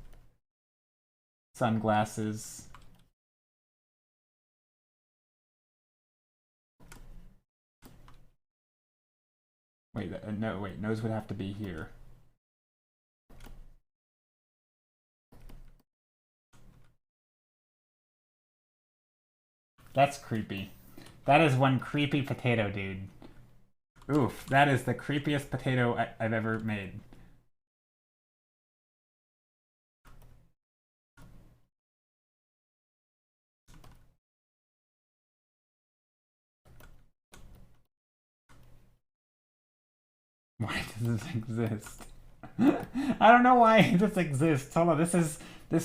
Speaker 1: Sunglasses. Wait, no, wait, nose would have to be here. That's creepy. That is one creepy potato, dude. Oof, that is the creepiest potato I've ever made. Why does this exist? I don't know why this exists. Hold on, this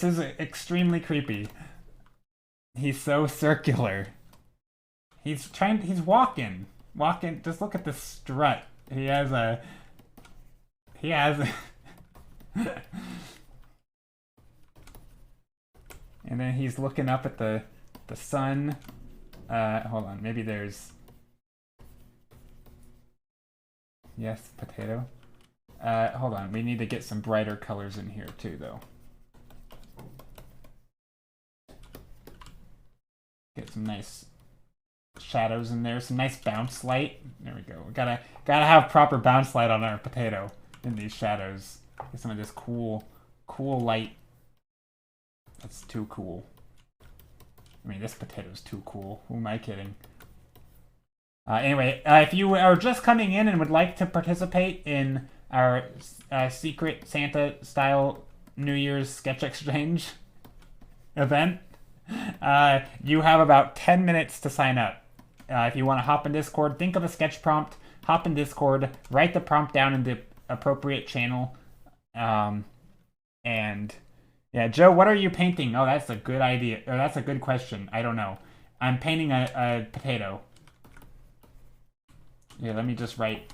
Speaker 1: is extremely creepy. He's so circular. He's walking. Walking, just look at the strut. He has and then he's looking up at the sun. Hold on, maybe there's... Yes, potato. Hold on, we need to get some brighter colors in here too, though. Get some nice shadows in there, some nice bounce light. There we go. We gotta have proper bounce light on our potato in these shadows. Get some of this cool light. That's too cool. I mean, this potato's too cool. Who am I kidding? Anyway, if you are just coming in and would like to participate in our secret Santa-style New Year's sketch exchange event, you have about 10 minutes to sign up. If you want to hop in Discord, think of a sketch prompt, hop in Discord, write the prompt down in the appropriate channel. And yeah, Joe, what are you painting? Oh, that's a good idea. Or that's a good question. I don't know. I'm painting a potato. Yeah, let me just write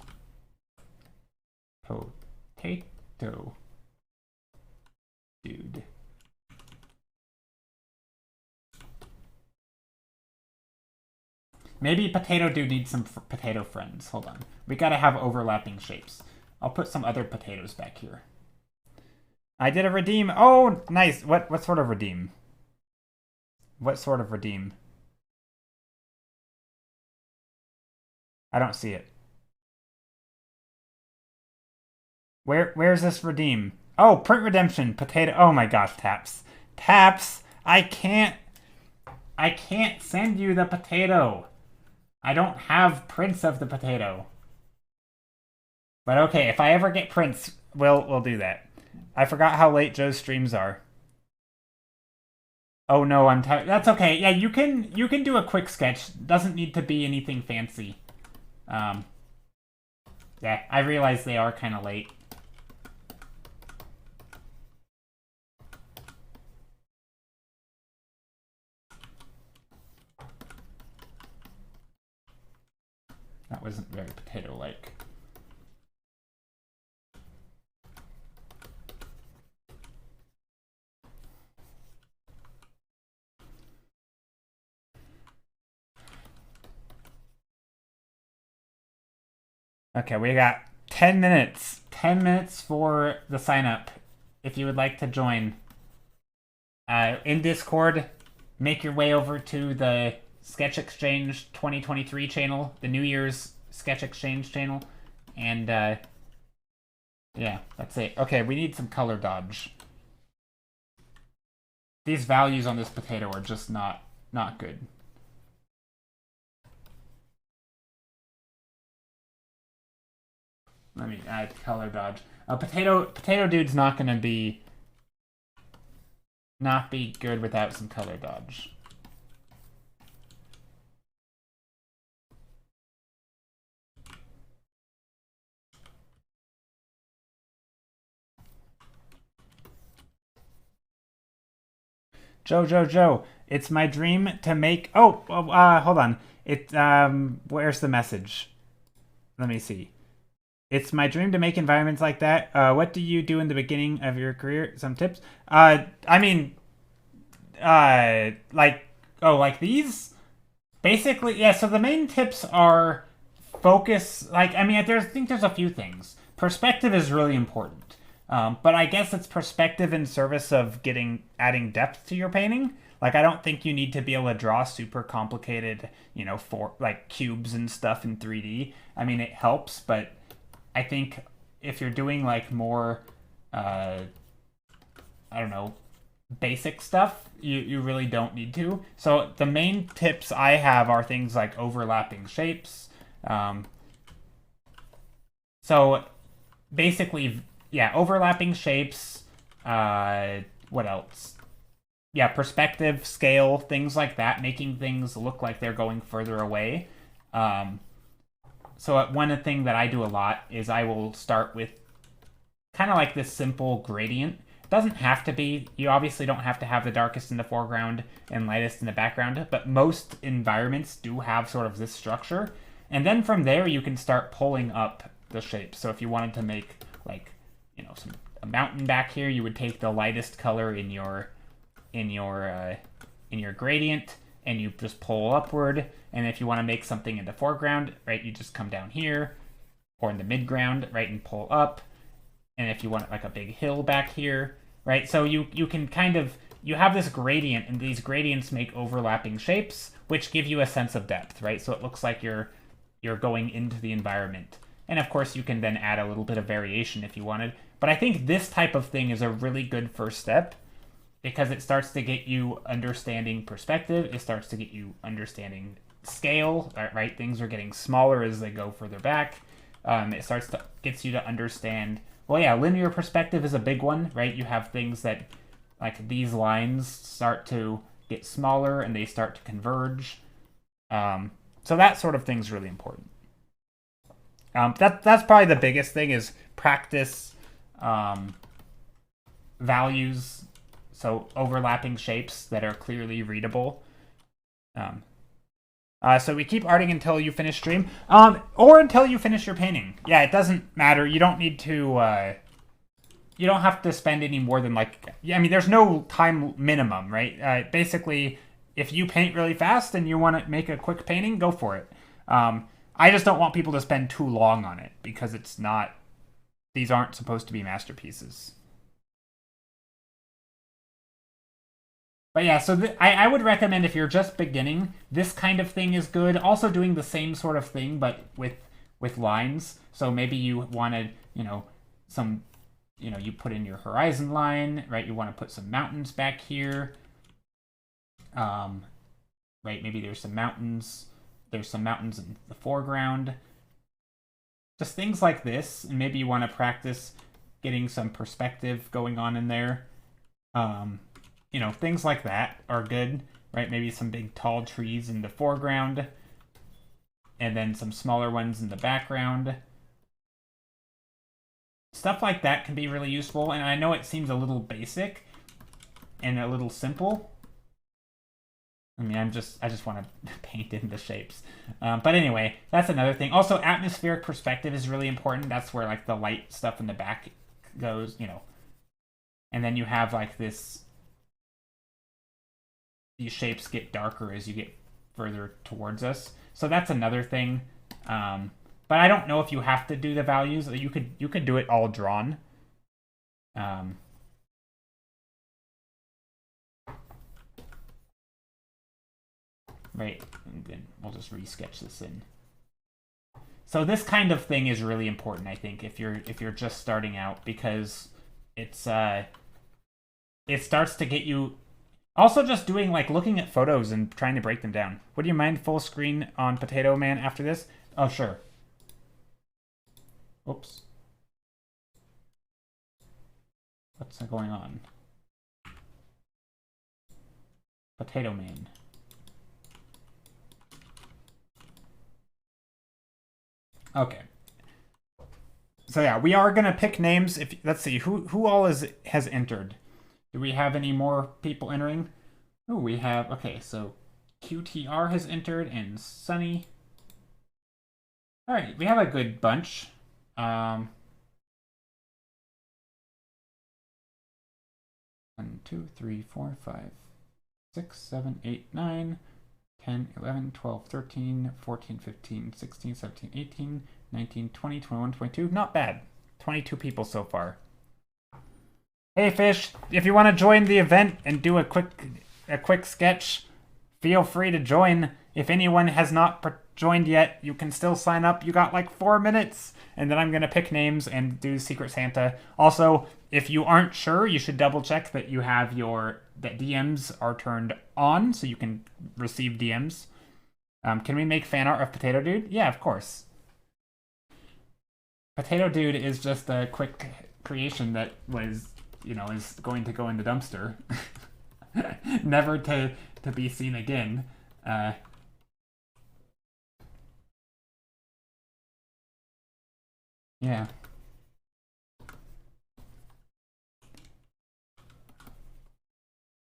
Speaker 1: potato, dude. Maybe Potato Dude needs some potato friends. Hold on. We gotta have overlapping shapes. I'll put some other potatoes back here. I did a redeem. Oh, nice. What sort of redeem? What sort of redeem? I don't see it. Where's this redeem? Oh, print redemption, potato. Oh my gosh, Taps. Taps, I can't. I can't send you the potato. I don't have prints of the potato. But okay, if I ever get prints, we'll do that. I forgot how late Joe's streams are. Oh no, I'm tired. That's okay. Yeah, you can do a quick sketch. Doesn't need to be anything fancy. Yeah, I realize they are kind of late. That wasn't very potato-like. Okay, we got 10 minutes. 10 minutes for the sign up. If you would like to join. In Discord, make your way over to the Sketch Exchange 2023 channel, the New Year's Sketch Exchange channel. And, yeah, that's it. Okay, we need some color dodge. These values on this potato are just not good. Let me add color dodge. Potato dude's not gonna be good without some color dodge. Joe, it's my dream to make. Hold on. Where's the message? Let me see. It's my dream to make environments like that. What do you do in the beginning of your career? Some tips? Like these? Basically, yeah, so the main tips are focus. I think there's a few things. Perspective is really important. But I guess it's perspective in service of adding depth to your painting. Like, I don't think you need to be able to draw super complicated, for like cubes and stuff in 3D. I mean, it helps, but I think if you're doing like more, I don't know, basic stuff, you really don't need to. So the main tips I have are things like overlapping shapes. So basically, yeah, overlapping shapes. What else? Yeah, perspective, scale, things like that, making things look like they're going further away. So one thing that I do a lot is I will start with kind of like this simple gradient. It doesn't have to be, you obviously don't have to have the darkest in the foreground and lightest in the background, but most environments do have sort of this structure. And then from there, you can start pulling up the shapes. So if you wanted to make like, a mountain back here, you would take the lightest color in your gradient, and you just pull upward. And if you want to make something in the foreground, right, you just come down here, or in the midground, right, and pull up. And if you want like a big hill back here, right, so you can you have this gradient, and these gradients make overlapping shapes, which give you a sense of depth, right? So it looks like you're going into the environment. And of course, you can then add a little bit of variation if you wanted. But I think this type of thing is a really good first step, because it starts to get you understanding perspective. It starts to get you understanding scale, right? Things are getting smaller as they go further back. It gets you to understand, well, yeah, linear perspective is a big one, right? You have things that, like, these lines start to get smaller and they start to converge. So that sort of thing is really important. That's probably the biggest thing, is practice values. So overlapping shapes that are clearly readable. So we keep arting until you finish stream, or until you finish your painting. Yeah, it doesn't matter. You don't need to. You don't have to spend any more than there's no time minimum, right? Basically, if you paint really fast and you want to make a quick painting, go for it. I just don't want people to spend too long on it, because it's not. These aren't supposed to be masterpieces. But yeah, so I would recommend, if you're just beginning, this kind of thing is good. Also doing the same sort of thing, but with lines. So maybe you wanted, you put in your horizon line, right? You want to put some mountains back here. right? Maybe there's some mountains. There's some mountains in the foreground. Just things like this, and maybe you want to practice getting some perspective going on in there. You know, things like that are good, right? Maybe some big tall trees in the foreground, and then some smaller ones in the background. Stuff like that can be really useful, and I know it seems a little basic and a little simple. I mean, I just want to paint in the shapes. But anyway, that's another thing. Also, atmospheric perspective is really important. That's where, like, the light stuff in the back goes, you know. And then you have, like, this... These shapes get darker as you get further towards us. So that's another thing. But I don't know if you have to do the values. You could do it all drawn. Right, and then we'll just resketch this in. So this kind of thing is really important, I think, if you're just starting out, because it's it starts to get you. Also, just doing, like, looking at photos and trying to break them down. Would you mind full screen on Potato Man after this? Oh, sure. Oops. What's going on? Potato Man. Okay. So yeah, we are gonna pick names. If let's see, who all has entered. Do we have any more people entering? Oh, we have. Okay, so QTR has entered and Sunny. All right, we have a good bunch. 1, 2, 3, 4, 5, 6, 7, 8, 9, 10, 11, 12, 13, 14, 15, 16, 17, 18, 19, 20, 21, 22. Not bad. 22 people so far. Hey, Fish, if you want to join the event and do a quick sketch, feel free to join. If anyone has not joined yet, you can still sign up. You got like 4 minutes, and then I'm going to pick names and do Secret Santa. Also, if you aren't sure, you should double check that you have that DMs are turned on so you can receive DMs. Can we make fan art of Potato Dude? Yeah, of course. Potato Dude is just a quick creation that was, you know, is going to go in the dumpster. Never to be seen again. Yeah.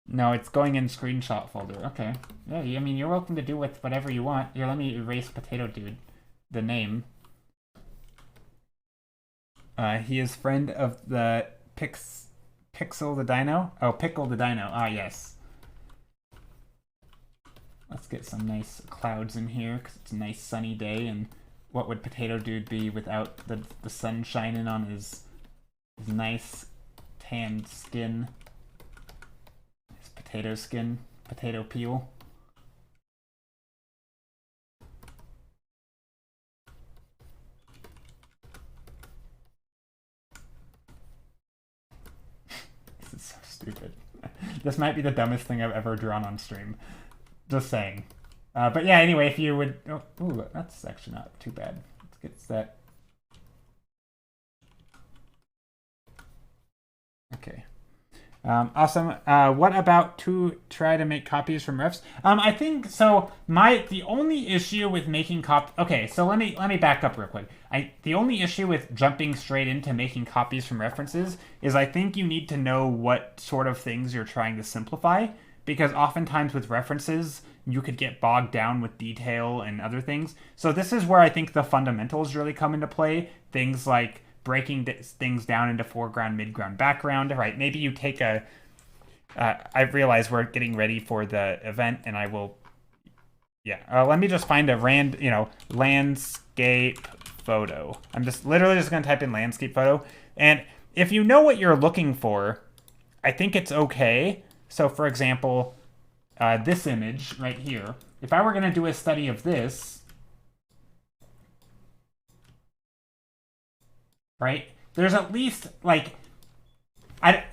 Speaker 1: No, it's going in screenshot folder. Okay. Yeah, I mean, you're welcome to do with whatever you want. Here, let me erase Potato Dude, the name. He is friend of the Pixel the Dino. Oh, Pickle the Dino. Ah, yes. Let's get some nice clouds in here, because it's a nice sunny day, and what would Potato Dude be without the sun shining on his nice tanned skin? His potato skin, potato peel. This is so stupid. This might be the dumbest thing I've ever drawn on stream. Just saying. But yeah, anyway, if you would... Oh, ooh, that's actually not too bad. Let's get that. Okay. Awesome. What about to try to make copies from refs? I think so. The only issue with making okay, so let me back up real quick. The only issue with jumping straight into making copies from references is I think you need to know what sort of things you're trying to simplify, because oftentimes with references you could get bogged down with detail and other things. So this is where I think the fundamentals really come into play. Things like breaking things down into foreground, midground, background, right? Maybe you take I realize we're getting ready for the event, and I will, yeah. Let me just find a landscape photo. I'm just literally just going to type in landscape photo. And if you know what you're looking for, I think it's okay. So for example, this image right here, if I were going to do a study of this, right, there's at least, like,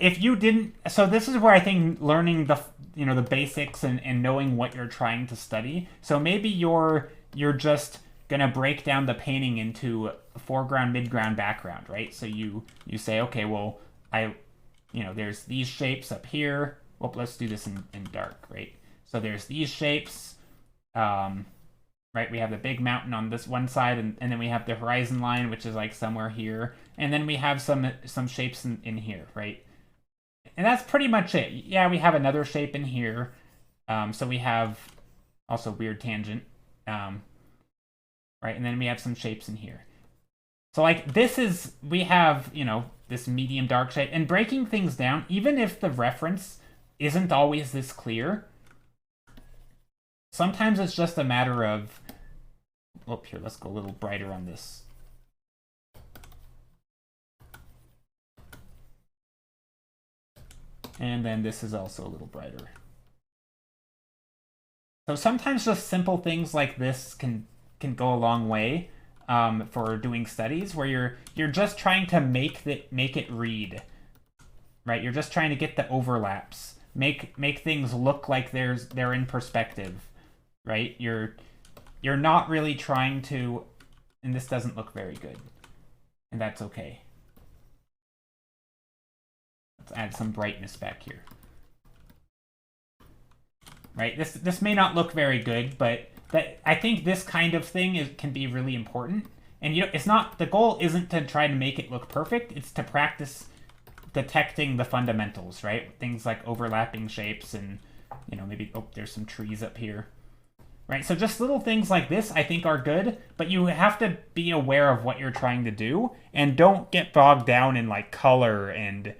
Speaker 1: if you didn't, so this is where I think learning the basics and knowing what you're trying to study. So maybe you're just gonna break down the painting into foreground, midground, background, right? So you say, okay, well, there's these shapes up here. Well, let's do this in dark, right? So there's these shapes, right? We have the big mountain on this one side, and then we have the horizon line, which is like somewhere here, and then we have some shapes in here, right? And that's pretty much it. Yeah, we have another shape in here. So we have also weird tangent, right? And then we have some shapes in here. So like we have, this medium dark shape, and breaking things down, even if the reference isn't always this clear, sometimes it's just a matter of, here, let's go a little brighter on this. And then this is also a little brighter. So sometimes just simple things like this can go a long way for doing studies, where you're just trying to make it read, right? You're just trying to get the overlaps, make things look like they're in perspective, right? You're not really trying to, and this doesn't look very good, and that's okay. Let's add some brightness back here. Right, this may not look very good, but I think this kind of thing can be really important. And it's not, the goal isn't to try to make it look perfect. It's to practice detecting the fundamentals, right? Things like overlapping shapes and maybe there's some trees up here, right? So just little things like this I think are good, but you have to be aware of what you're trying to do, and don't get bogged down in like color and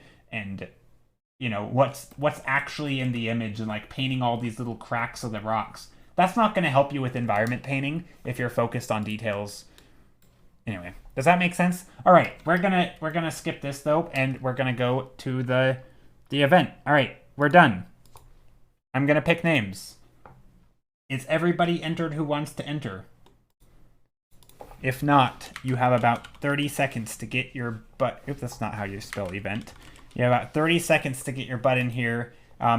Speaker 1: what's actually in the image, and like painting all these little cracks of the rocks. That's not going to help you with environment painting if you're focused on details. Anyway, does that make sense? All right, we're gonna skip this though, and we're gonna go to the event. All right, we're done. I'm gonna pick names. Is everybody entered who wants to enter? If not, you have about 30 seconds to get your butt. Oops, that's not how you spell event. You have about 30 seconds to get your butt in here.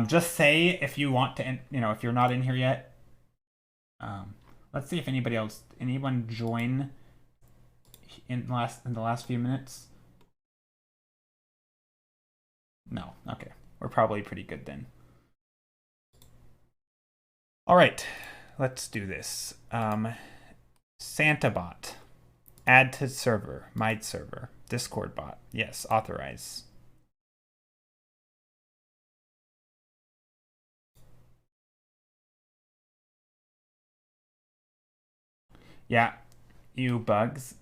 Speaker 1: Just say if you want to, if you're not in here yet. Let's see if anyone join in the last few minutes. No, okay, we're probably pretty good then. All right, let's do this. Santa bot, add to server, my server, Discord bot. Yes, authorize. Yeah, you bugs.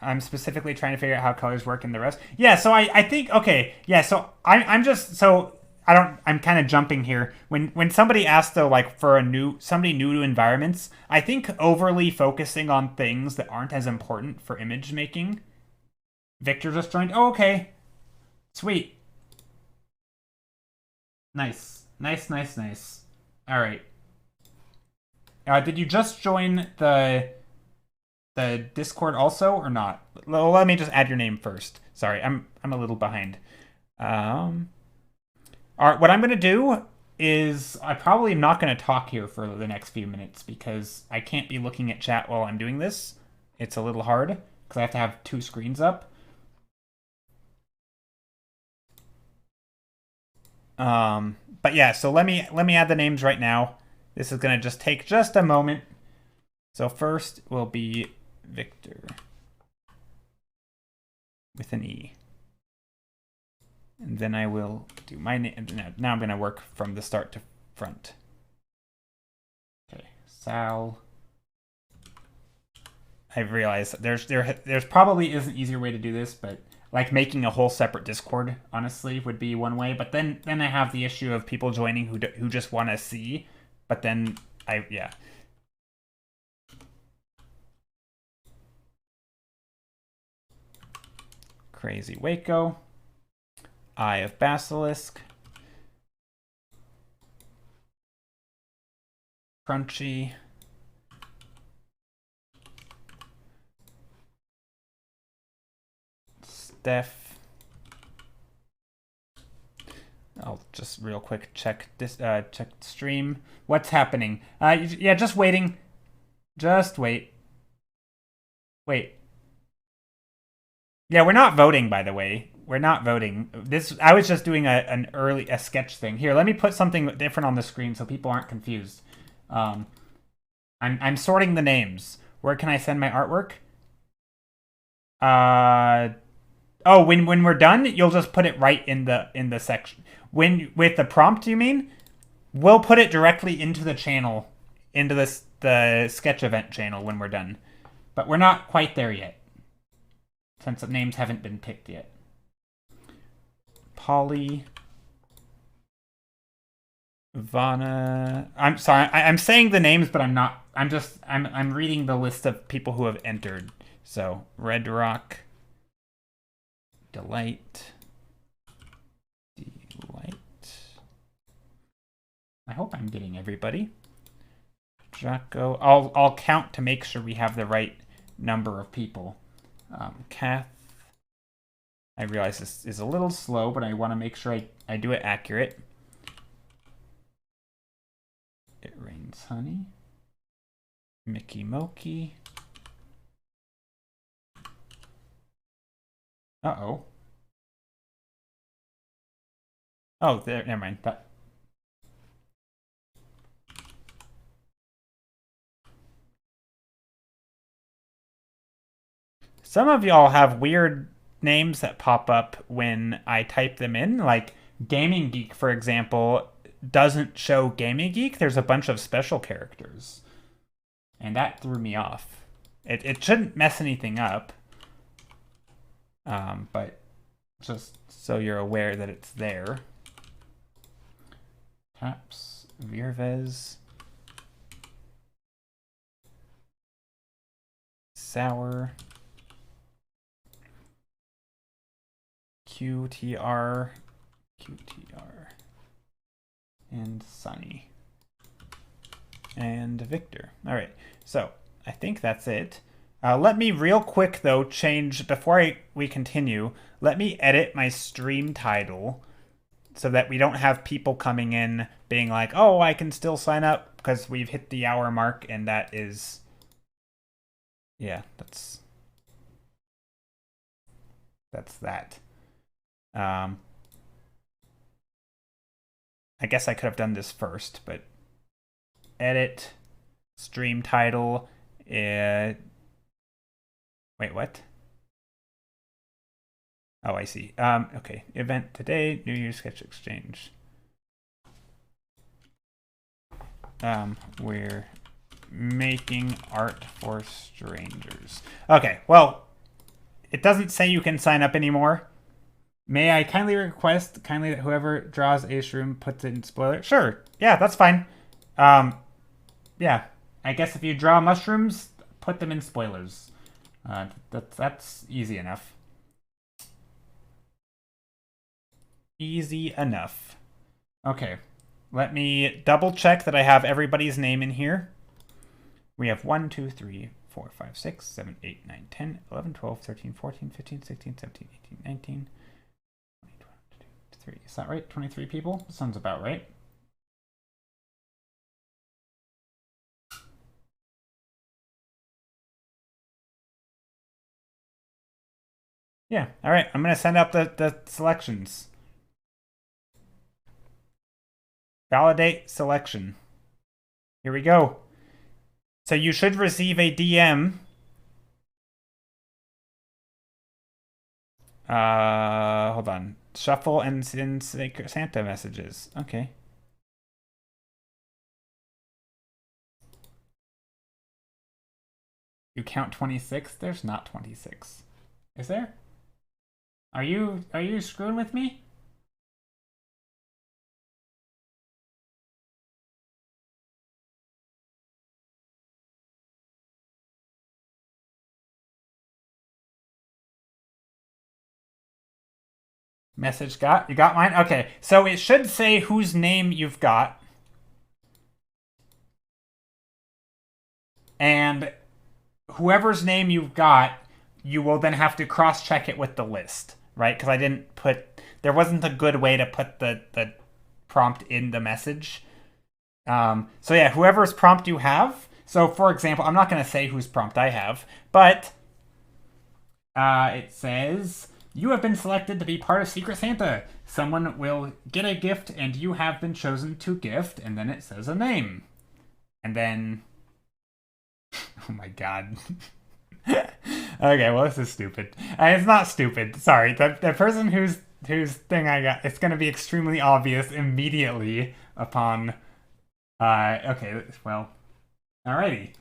Speaker 1: I'm specifically trying to figure out how colors work in the rest. Yeah, so I think, okay, yeah, so I'm just, so I'm kind of jumping here. When somebody asks though, like for somebody new to environments, I think overly focusing on things that aren't as important for image making. Victor just joined. Oh, okay. Sweet. Nice. Nice. All right. Did you just join the Discord also or not? Well, let me just add your name first. Sorry, I'm a little behind. All right, what I'm gonna do is I probably am not gonna talk here for the next few minutes because I can't be looking at chat while I'm doing this. It's a little hard because I have to have two screens up. But yeah, so let me add the names right now. This is gonna just take just a moment. So first will be Victor with an E. And then I will do my name. Now I'm gonna work from the start to front. Okay, Sal. I've realized there's probably is an easier way to do this, but like making a whole separate Discord, honestly, would be one way. But then I have the issue of people joining who just want to see. But then yeah. Crazy Waco. Eye of Basilisk. Crunchy. def. I'll just real quick check this. Check stream. What's happening? Yeah, just waiting. Just wait. Wait. Yeah, we're not voting, by the way. We're not voting. I was just doing a sketch thing. Here, let me put something different on the screen so people aren't confused. I'm sorting the names. Where can I send my artwork? Oh, when we're done, you'll just put it right in the section. With the prompt, you mean? We'll put it directly into the channel, into the sketch event channel when we're done. But we're not quite there yet, since the names haven't been picked yet. Polly, Vana. I'm sorry. I'm saying the names, but I'm not. I'm reading the list of people who have entered. So Red Rock, Delight. I hope I'm getting everybody. Jocko. I'll count to make sure we have the right number of people. Kath. I realize this is a little slow, but I want to make sure I do it accurate. It Rains Honey. Mickey Moki. Uh-oh. Oh, there. Never mind. Some of y'all have weird names that pop up when I type them in. Like Gaming Geek, for example, doesn't show Gaming Geek. There's a bunch of special characters. And that threw me off. It shouldn't mess anything up. But just so you're aware that it's there. Taps, Virvez. Sour. QTR, and Sunny, and Victor. All right, so I think that's it. Let me real quick, though, change, before we continue, let me edit my stream title so that we don't have people coming in being like, oh, I can still sign up because we've hit the hour mark, and that is, yeah, that's that. I guess I could have done this first, but edit, stream title, wait, what? Oh, I see. Okay, event today, New Year's Sketch Exchange. We're making art for strangers. Okay, well, it doesn't say you can sign up anymore. May I kindly request that whoever draws a shroom puts it in spoiler? Sure. Yeah, that's fine. Yeah. I guess if you draw mushrooms, put them in spoilers. That's easy enough. Easy enough. Okay. Let me double check that I have everybody's name in here. We have 1, 2, 3, 4, 5, 6, 7, 8, 9, 10, 11, 12, 13, 14, 15, 16, 17, 18, 19... 3. Is that right? 23 people? Sounds about right. Yeah. All right. I'm going to send out the selections. Validate selection. Here we go. So you should receive a DM. Hold on. Shuffle and send Santa messages. Okay. You count 26? There's not 26. Is there? Are you screwing with me? Message got? You got mine? Okay. So it should say whose name you've got. And whoever's name you've got, you will then have to cross-check it with the list. right? Because I didn't put, there wasn't a good way to put the prompt in the message. So yeah, whoever's prompt you have. So for example, I'm not going to say whose prompt I have, but it says, you have been selected to be part of Secret Santa. Someone will get a gift and you have been chosen to gift. And then it says a name. And then, oh my God. Okay, well, this is stupid. It's not stupid. Sorry. The person whose thing I got, it's going to be extremely obvious immediately upon, okay, well, alrighty.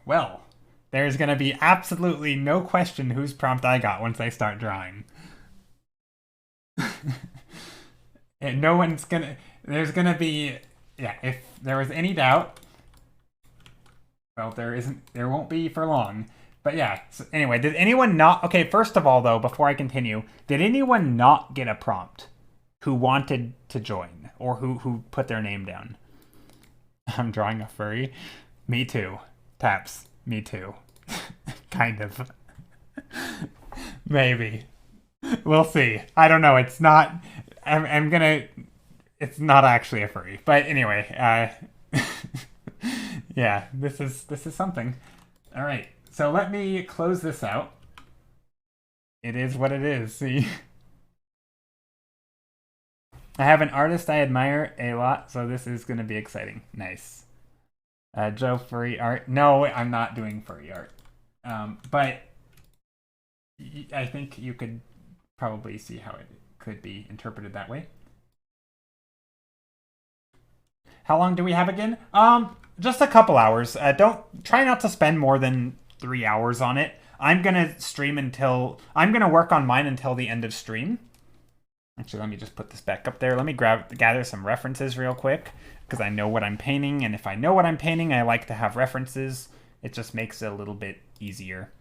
Speaker 1: Well, there's going to be absolutely no question whose prompt I got once I start drawing. And no one's going to... There's going to be... Yeah, if there was any doubt... Well, there won't be for long. But yeah, so anyway, did anyone not... Okay, first of all, though, before I continue, did anyone not get a prompt who wanted to join? Or who put their name down? I'm drawing a furry. Me too. Taps. Me too. Kind of. Maybe. We'll see. I don't know. It's not... I'm gonna... It's not actually a furry. But anyway, yeah, this is something. All right. So let me close this out. It is what it is. See? I have an artist I admire a lot, so this is going to be exciting. Nice. Joe, furry art. No, I'm not doing furry art. But I think you could probably see how it could be interpreted that way. How long do we have again? Just a couple hours. Try not to spend more than 3 hours on it. I'm gonna work on mine until the end of stream. Actually, let me just put this back up there. Let me gather some references real quick, because I know what I'm painting, and if I know what I'm painting, I like to have references. It just makes it a little bit easier.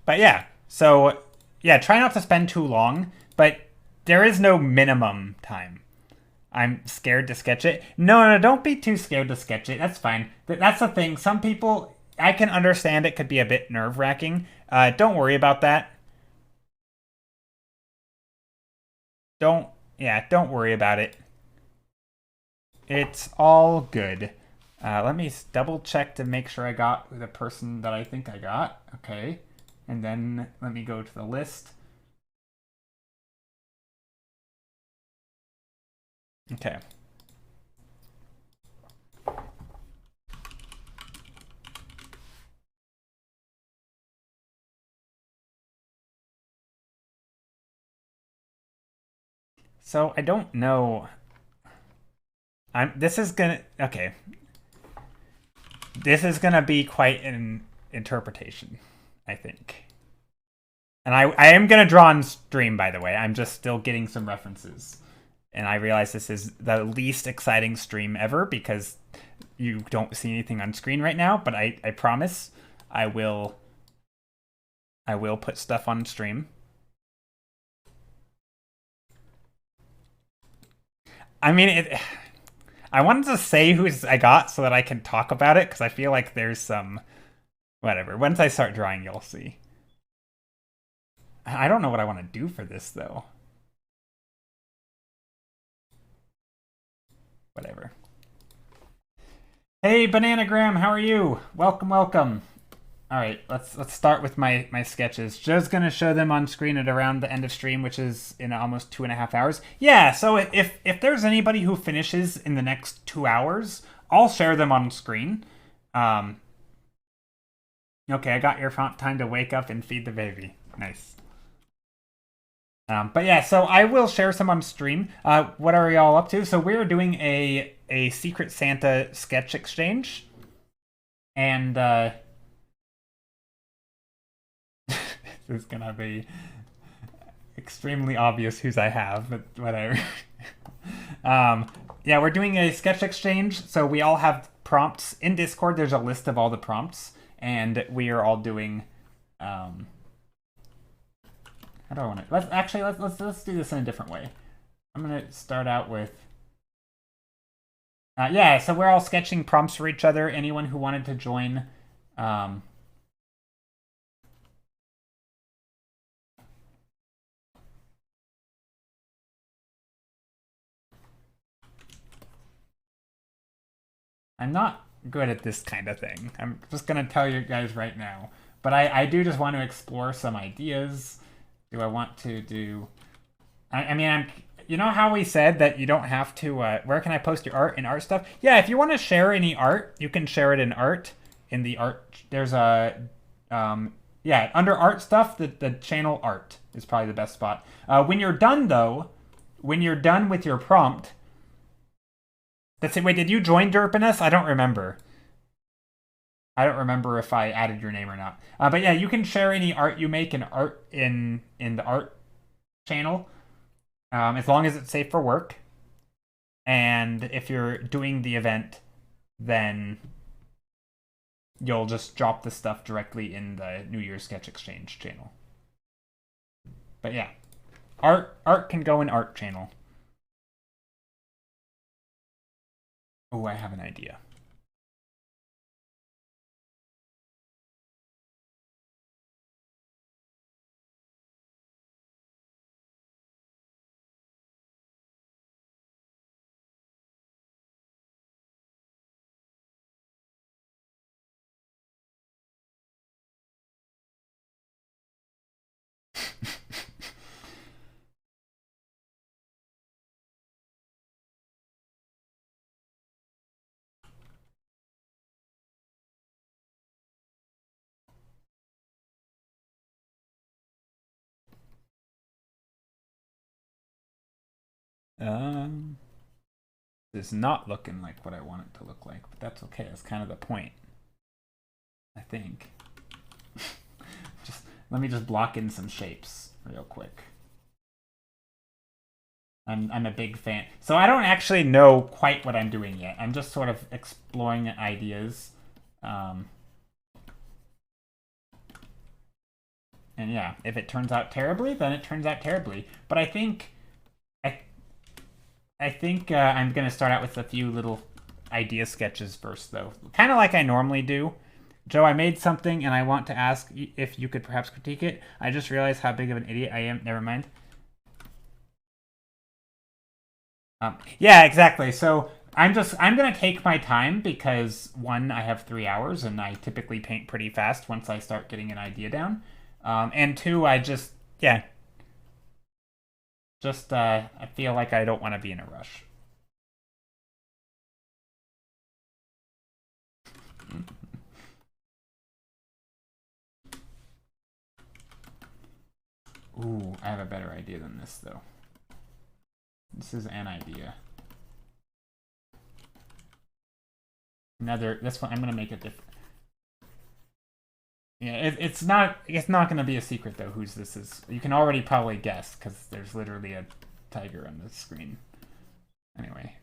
Speaker 1: But yeah, so yeah, try not to spend too long, but there is no minimum time. I'm scared to sketch it. No, don't be too scared to sketch it. That's fine. That's the thing. Some people, I can understand it could be a bit nerve-wracking. Don't worry about that. Don't worry about it. It's all good. Let me double check to make sure I got the person that I think I got. Okay. And then let me go to the list. Okay. So I don't know. This is gonna be quite an interpretation, I think. And I am gonna draw on stream, by the way. I'm just still getting some references. And I realize this is the least exciting stream ever because you don't see anything on screen right now, but I promise I will put stuff on stream. I mean, I wanted to say who I got so that I can talk about it, because I feel like there's some... Whatever. Once I start drawing, you'll see. I don't know what I want to do for this, though. Whatever. Hey, Bananagram, how are you? Welcome, welcome. All right, let's start with my sketches. Joe's gonna show them on screen at around the end of stream, which is in almost 2.5 hours. Yeah, so if there's anybody who finishes in the next 2 hours, I'll share them on screen. Okay, I got your time to wake up and feed the baby. Nice. But yeah, so I will share some on stream. What are y'all up to? So we're doing a Secret Santa sketch exchange. And this is gonna be extremely obvious whose I have, but whatever. Yeah, we're doing a sketch exchange. So we all have prompts in Discord. There's a list of all the prompts, and we are all doing how do I want to... Let's do this in a different way. I'm gonna start out with... yeah, so we're all sketching prompts for each other. Anyone who wanted to join I'm not good at this kind of thing. I'm just gonna tell you guys right now. But I do just want to explore some ideas. Do I want to do... I mean, you know how we said that you don't have to... where can I post your art in art stuff? Yeah, if you want to share any art, you can share it in art. In the art... There's a... yeah, under art stuff, the channel art is probably the best spot. When you're done, though, when you're done with your prompt... That's it. Wait, did you join Derpinus? I don't remember. I don't remember if I added your name or not. But yeah, you can share any art you make in the art channel, as long as it's safe for work. And if you're doing the event, then you'll just drop the stuff directly in the New Year's Sketch Exchange channel. But yeah, art can go in art channel. Oh, I have an idea. It's not looking like what I want it to look like, but that's okay. That's kind of the point, I think. Just let me just block in some shapes real quick. I'm a big fan. So I don't actually know quite what I'm doing yet. I'm just sort of exploring ideas. And yeah, if it turns out terribly, then it turns out terribly. But I think I'm going to start out with a few little idea sketches first, though. Kind of like I normally do. Joe, I made something, and I want to ask if you could perhaps critique it. I just realized how big of an idiot I am. Never mind. Yeah, exactly. So I'm going to take my time because, one, I have 3 hours, and I typically paint pretty fast once I start getting an idea down. And two, I feel like I don't want to be in a rush. Ooh, I have a better idea than this, though. This is an idea. This one, I'm going to make it different. Yeah, it's not going to be a secret, though, whose this is. You can already probably guess, because there's literally a tiger on the screen. Anyway,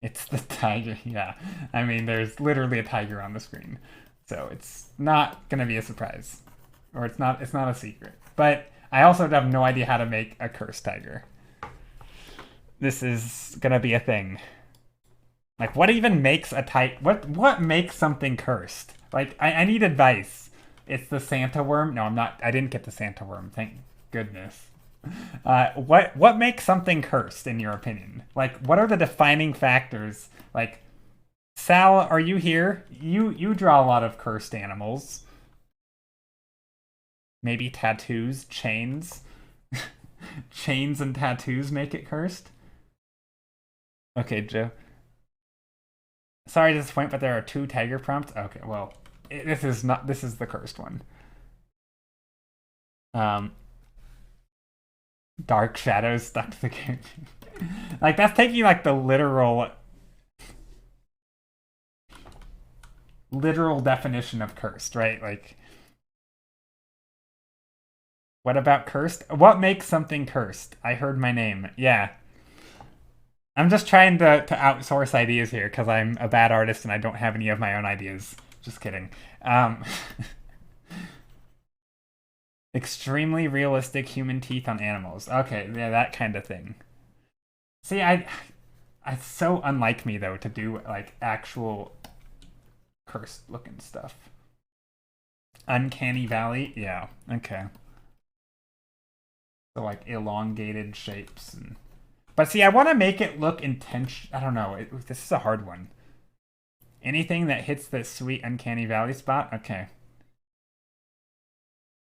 Speaker 1: it's the tiger, yeah. I mean, there's literally a tiger on the screen. So it's not going to be a surprise. Or it's not a secret. But I also have no idea how to make a cursed tiger. This is going to be a thing. Like, what even makes a tiger? What makes something cursed? Like, I need advice. It's the Santa worm? No, I'm not. I didn't get the Santa worm. Thank goodness. What makes something cursed, in your opinion? Like, what are the defining factors? Like, Sal, are you here? You draw a lot of cursed animals. Maybe tattoos, chains. Chains and tattoos make it cursed? Okay, Joe. Sorry to disappoint, but there are 2 tiger prompts. Okay, well, this is the cursed one. Dark shadows stuck to the character. Like, that's taking like the literal definition of cursed, right? Like, what about cursed? What makes something cursed? I heard my name. Yeah. I'm just trying to outsource ideas here because I'm a bad artist and I don't have any of my own ideas. Just kidding. Extremely realistic human teeth on animals. Okay, yeah, that kind of thing. See, it's so unlike me, though, to do, like, actual cursed-looking stuff. Uncanny Valley? Yeah, okay. So, like, elongated shapes and... But see, I want to make it look intense. I don't know. This is a hard one. Anything that hits the sweet uncanny valley spot? Okay.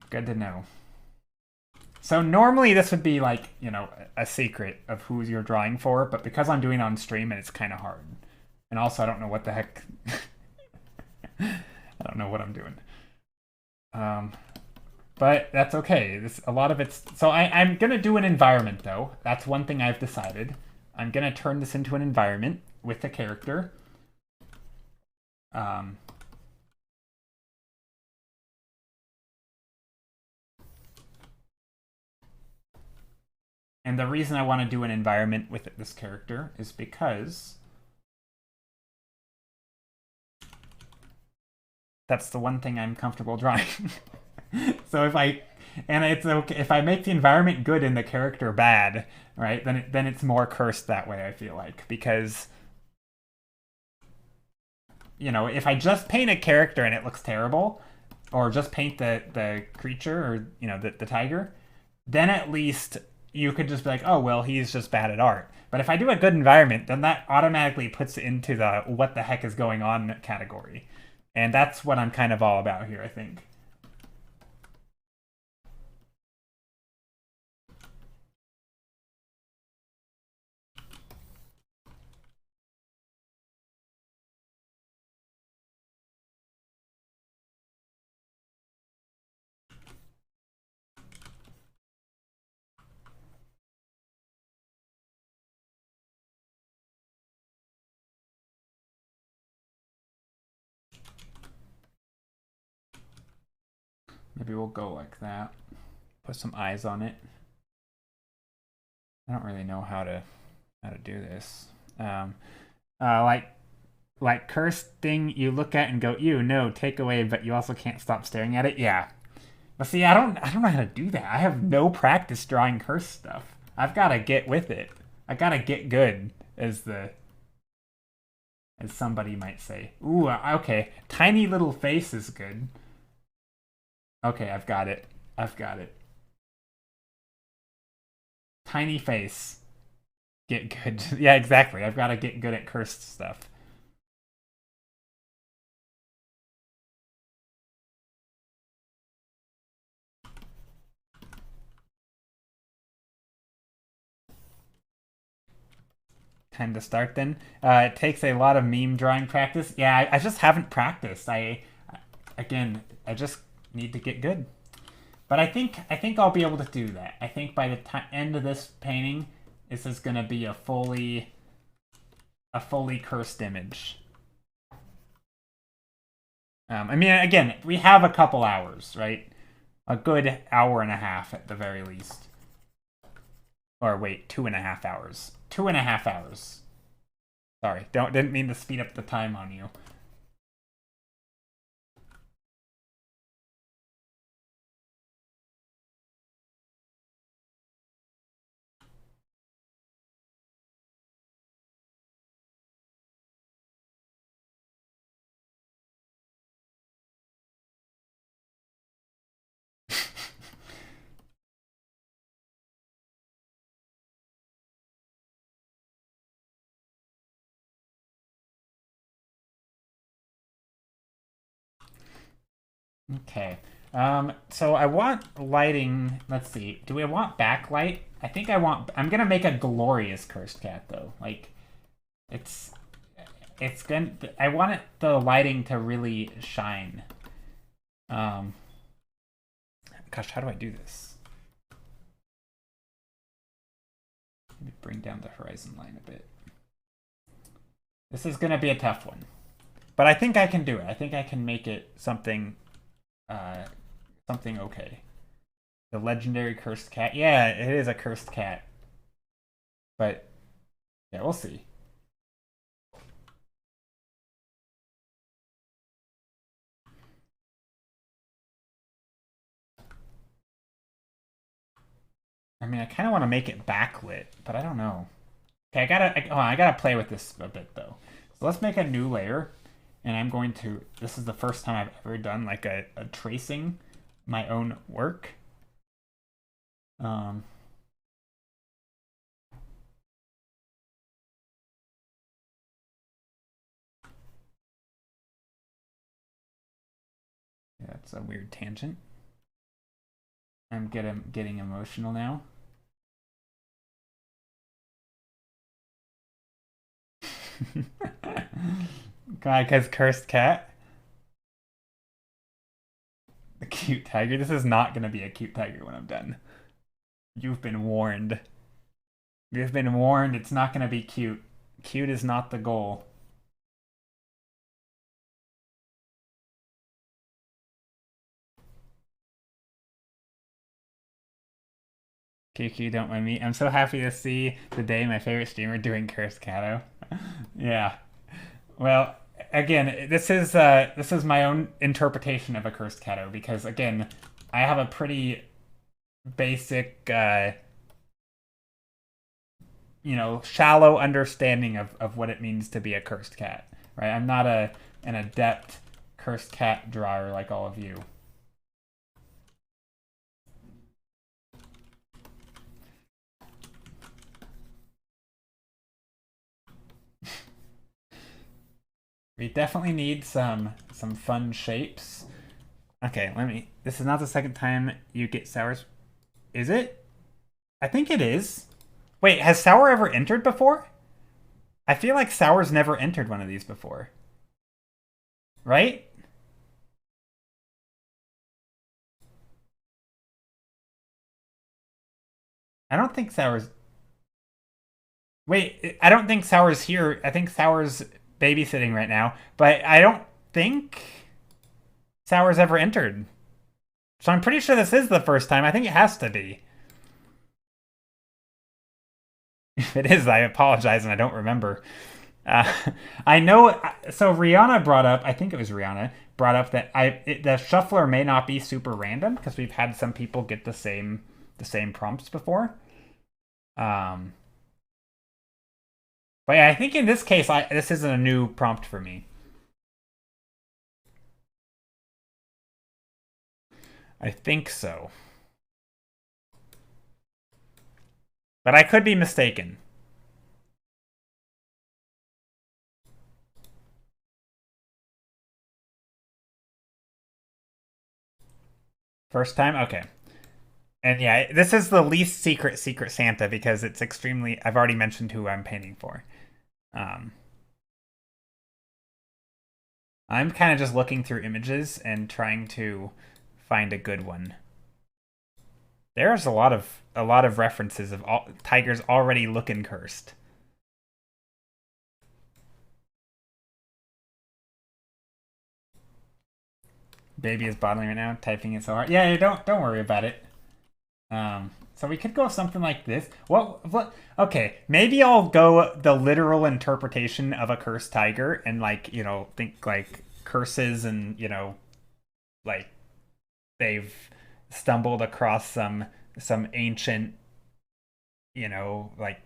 Speaker 1: Good to know. So normally this would be like, you know, a secret of who you're drawing for, but because I'm doing it on stream and it's kind of hard. And also I don't know what the heck. I don't know what I'm doing. But that's okay. A lot of it's... So I'm going to do an environment, though. That's one thing I've decided. I'm going to turn this into an environment with a character. And the reason I want to do an environment with this character is because that's the one thing I'm comfortable drawing. So it's okay if I make the environment good and the character bad, right? Then it's more cursed that way, I feel like, because you know, if I just paint a character and it looks terrible, or just paint the creature or you know the tiger, then at least you could just be like, oh well, he's just bad at art. But if I do a good environment, then that automatically puts it into the what the heck is going on category. And that's what I'm kind of all about here, I think. Maybe we'll go like that. Put some eyes on it. I don't really know how to do this. Like cursed thing you look at and go, ew, no, take away, but you also can't stop staring at it. Yeah. But see, I don't know how to do that. I have no practice drawing cursed stuff. I've got to get with it. I got to get good, as somebody might say. Ooh, okay. Tiny little face is good. Okay, I've got it. I've got it. Tiny face. Get good. Yeah, exactly. I've got to get good at cursed stuff. Time to start then. It takes a lot of meme drawing practice. Yeah, I just haven't practiced. Again, I just need to get good. But I think I'll be able to do that. I think by the end of this painting, this is gonna be a fully cursed image. I mean, again, we have a couple hours, right? A good hour and a half at the very least. Or wait, 2.5 hours. 2.5 hours. Sorry, didn't mean to speed up the time on you. Okay. So I want lighting. Let's see. Do we want backlight? I think I'm gonna make a glorious cursed cat though. Like, it's gonna. I want the lighting to really shine. Gosh, how do I do this? Let me bring down the horizon line a bit. This is gonna be a tough one, but I think I can do it. I think I can make it something okay. The legendary cursed cat. Yeah, it is a cursed cat. But yeah, we'll see. I mean, I kind of want to make it backlit, but I don't know. Okay, I gotta play with this a bit though. So let's make a new layer, and I'm going to. This is the first time I've ever done like a tracing my own work. That's a weird tangent. I'm getting emotional now. God, because cursed cat. A cute tiger. This is not going to be a cute tiger when I'm done. You've been warned. You've been warned it's not going to be cute. Cute is not the goal. QQ, don't mind me. I'm so happy to see today my favorite streamer doing Cursed Cato. Yeah. Well, again, this is my own interpretation of a Cursed Cato because again, I have a pretty basic shallow understanding of what it means to be a cursed cat. Right? I'm not an adept cursed cat drawer like all of you. We definitely need some fun shapes. Okay, this is not the second time you get sours. Is it? I think it is. Wait, has sour ever entered before? I feel like sour's never entered one of these before. Right? I don't think sour's... Wait, I don't think sour's here. I think sour's babysitting right now, but I don't think sour's ever entered. So I'm pretty sure this is the first time. I think it has to be. If it is, I apologize and I don't remember. I know. So Rihanna brought up, I think it was Rihanna, brought up that the shuffler may not be super random because we've had some people get the same prompts before. But yeah, I think in this case, this isn't a new prompt for me. I think so. But I could be mistaken. First time? Okay. And yeah, this is the least secret Santa because it's extremely... I've already mentioned who I'm painting for. I'm kind of just looking through images and trying to find a good one. There's a lot of references of tigers already looking cursed. Baby is bottling right now, typing it so hard. Yeah, don't worry about it. So we could go something like this. What? Okay, maybe I'll go the literal interpretation of a cursed tiger and think like curses and like they've stumbled across some ancient like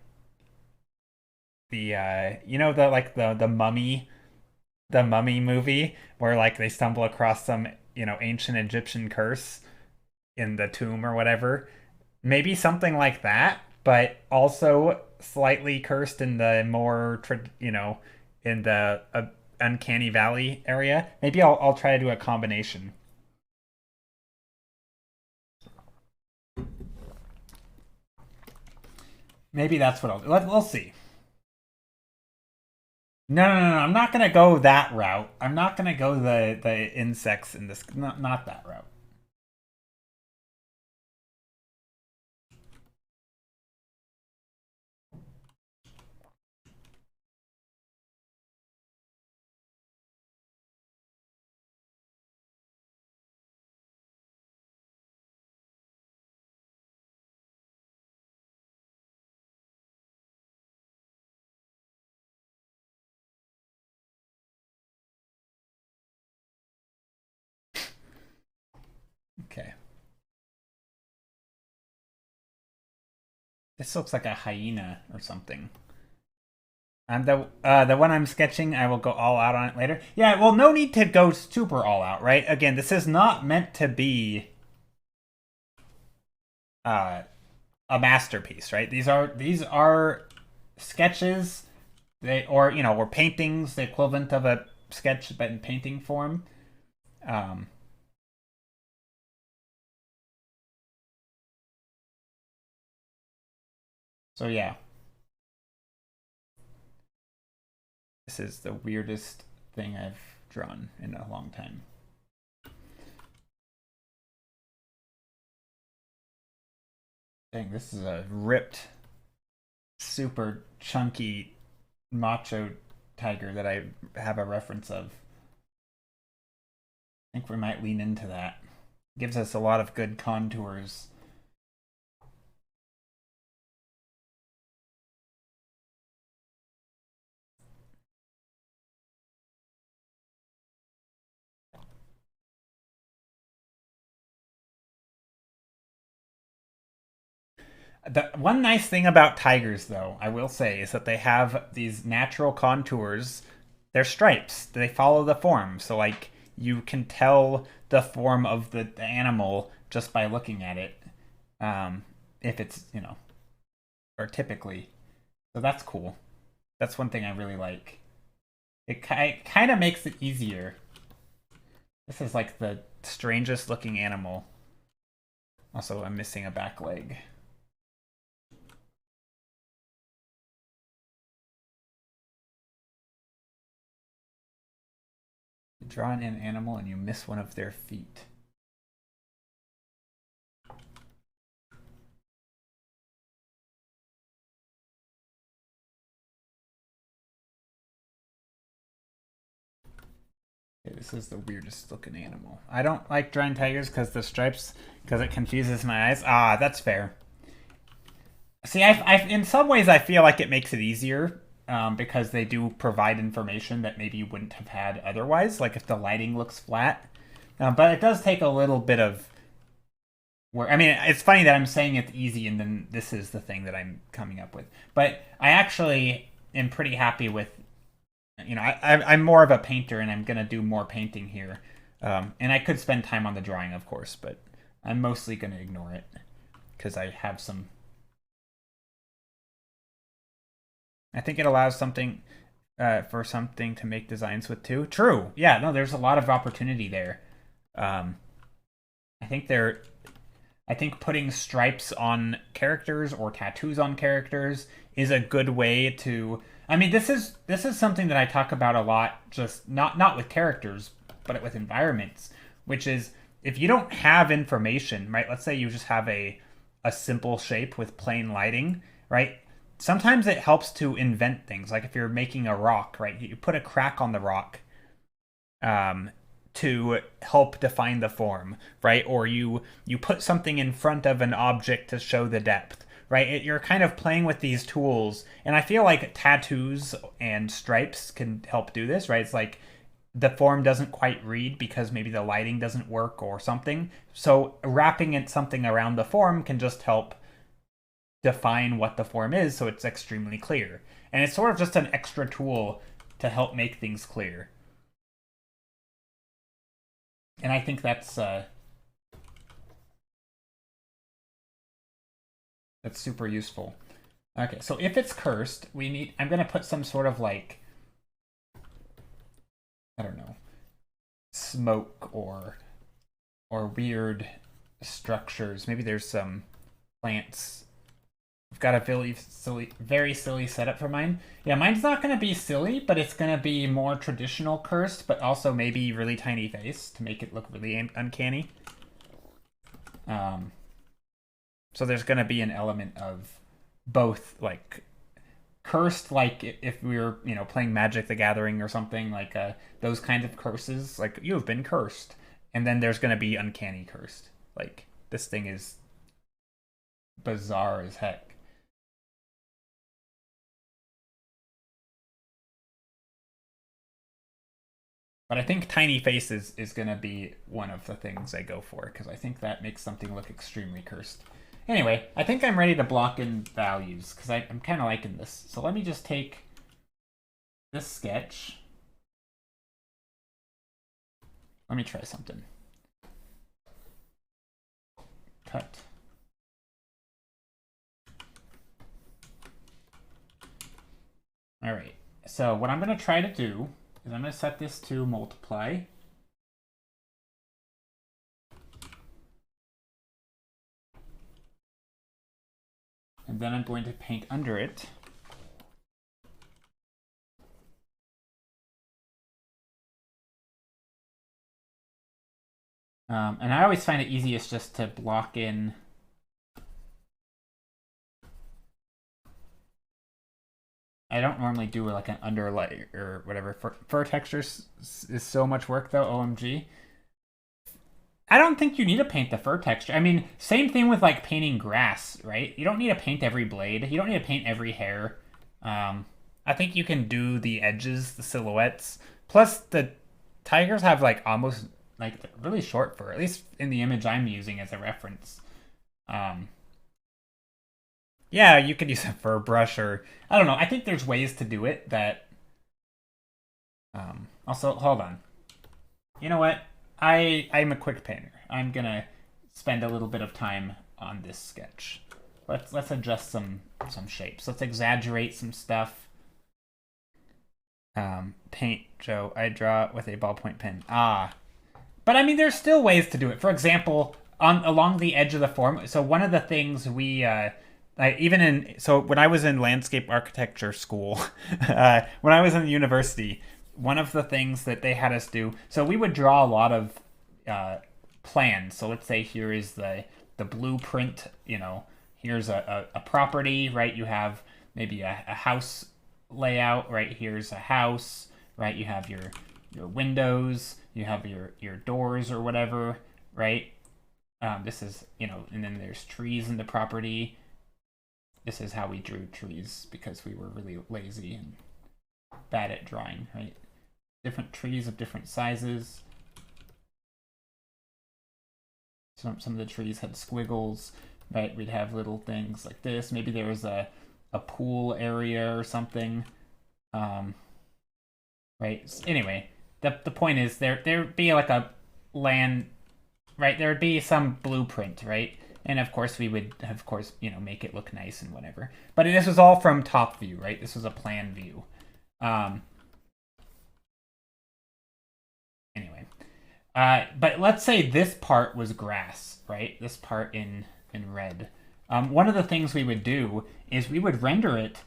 Speaker 1: the mummy movie where like they stumble across some ancient Egyptian curse in the tomb or whatever. Maybe something like that, but also slightly cursed in the more in the uncanny valley area. Maybe I'll try to do a combination. Maybe that's what I'll do. We'll see. No, I'm not gonna go that route. I'm not gonna go the insects in this. Not that route. Okay. This looks like a hyena or something. And the one I'm sketching, I will go all out on it later. Yeah, well, no need to go super all out, right? Again, this is not meant to be a masterpiece, right? These are sketches, or paintings, the equivalent of a sketch but in painting form. So yeah. This is the weirdest thing I've drawn in a long time. Dang, this is a ripped, super chunky macho tiger that I have a reference of. I think we might lean into that. Gives us a lot of good contours. The one nice thing about tigers, though, I will say, is that they have these natural contours. They're stripes. They follow the form. So, like, you can tell the form of the animal just by looking at it. If it's, or typically. So that's cool. That's one thing I really like. It kind of makes it easier. This is like the strangest looking animal. Also, I'm missing a back leg. You draw an animal and you miss one of their feet. Okay, this is the weirdest looking animal. I don't like drawing tigers because the stripes, because it confuses my eyes. Ah, that's fair. See, in some ways, I feel like it makes it easier because they do provide information that maybe you wouldn't have had otherwise, like if the lighting looks flat. But it does take a little bit of work. I mean, it's funny that I'm saying it's easy and then this is the thing that I'm coming up with. But I actually am pretty happy with, I'm more of a painter and I'm going to do more painting here. And I could spend time on the drawing, of course, but I'm mostly going to ignore it because I have some. I think it allows something for something to make designs with too. True. Yeah, no, there's a lot of opportunity there. Um, I think putting stripes on characters or tattoos on characters is a good way to. I mean, this is something that I talk about a lot, just not with characters, but with environments, which is if you don't have information, right? Let's say you just have a simple shape with plain lighting, right? Sometimes it helps to invent things. Like if you're making a rock, right? You put a crack on the rock, um, to help define the form, right? Or you put something in front of an object to show the depth, right? You're kind of playing with these tools, and I feel like tattoos and stripes can help do this, right? It's like the form doesn't quite read because maybe the lighting doesn't work or something. So wrapping it something around the form can just help define what the form is so it's extremely clear. And it's sort of just an extra tool to help make things clear. And I think that's super useful. Okay, so if it's cursed, I'm gonna put some sort of like, I don't know, smoke or weird structures. Maybe there's some plants. I've got a very silly setup for mine. Yeah, mine's not gonna be silly, but it's gonna be more traditional cursed, but also maybe really tiny face to make it look really uncanny. So there's gonna be an element of both, like cursed, like if we were playing Magic the Gathering or something, like those kinds of curses, like you have been cursed, and then there's gonna be uncanny cursed, like this thing is bizarre as heck. But I think tiny faces is gonna be one of the things I go for because I think that makes something look extremely cursed. Anyway, I think I'm ready to block in values because I'm kind of liking this. So let me just take this sketch. Let me try something. Cut. All right. So what I'm going to try to do is I'm going to set this to multiply. And then I'm going to paint under it. And I always find it easiest just to block in. I don't normally do like an underlay or whatever. Fur textures is so much work though, OMG. I don't think you need to paint the fur texture. I mean, same thing with like painting grass, right? You don't need to paint every blade. You don't need to paint every hair. I think you can do the edges, the silhouettes. Plus, the tigers have like almost like really short fur, at least in the image I'm using as a reference. Yeah, you could use a fur brush or I don't know. I think there's ways to do it that. Also, hold on. You know what? I'm a quick painter. I'm gonna spend a little bit of time on this sketch. Let's adjust some shapes. Let's exaggerate some stuff. Paint, Joe. I draw with a ballpoint pen. But I mean, there's still ways to do it. For example, along the edge of the form. So one of the things we when I was in landscape architecture school, when I was in university, one of the things that they had us do, so we would draw a lot of plans. So let's say here is the blueprint, here's a property, right? You have maybe a house layout, right? Here's a house, right? You have your windows, you have your doors or whatever, right? This is, and then there's trees in the property. This is how we drew trees because we were really lazy and bad at drawing, right? Different trees of different sizes. Some of the trees had squiggles, right? We'd have little things like this. Maybe there was a pool area or something. Right? Anyway, the point is there'd be like a land, right? There would be some blueprint, right? And of course we would, make it look nice and whatever. But this was all from top view, right? This was a plan view. Anyway, but let's say this part was grass, right? This part in red. One of the things we would do is we would render it.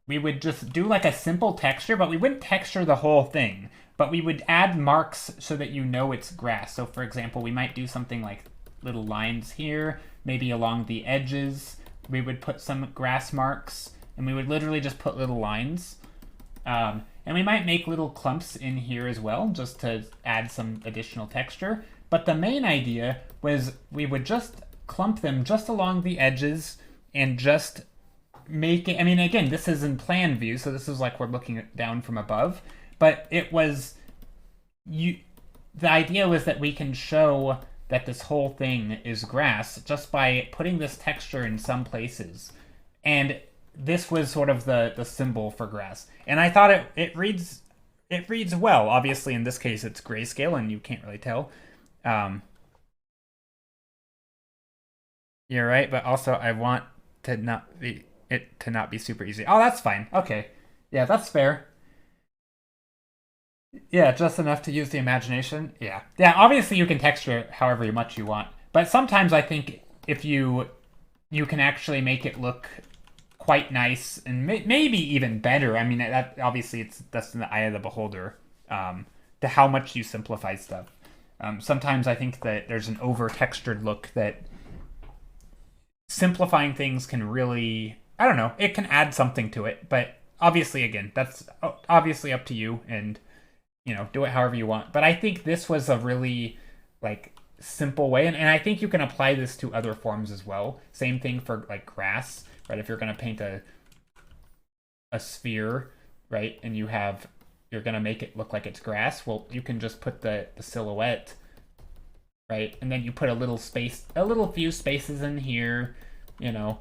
Speaker 1: We would just do like a simple texture, but we wouldn't texture the whole thing. But we would add marks so that it's grass. So for example, we might do something like little lines here, maybe along the edges. We would put some grass marks, and we would literally just put little lines. And we might make little clumps in here as well, just to add some additional texture. But the main idea was we would just clump them just along the edges and just make it. I mean, again, this is in plan view, so this is like we're looking down from above. But it was the idea was that we can show that this whole thing is grass just by putting this texture in some places. And this was sort of the symbol for grass. And I thought it reads well. Obviously, in this case, it's grayscale, and you can't really tell. You're right, but also I want it to not be super easy. Oh, that's fine. Okay. Yeah, that's fair. Yeah, just enough to use the imagination. Yeah. Yeah, obviously you can texture it however much you want. But sometimes I think if you can actually make it look quite nice and maybe even better. I mean, that obviously that's in the eye of the beholder, to how much you simplify stuff. Sometimes I think that there's an over-textured look that simplifying things can really, I don't know, it can add something to it. But obviously, again, that's obviously up to you, and do it however you want. But I think this was a really simple way, and I think you can apply this to other forms as well. Same thing for grass, right? If you're going to paint a sphere, right, and you're going to make it look like it's grass, well, you can just put the silhouette, right, and then you put a little few spaces in here, get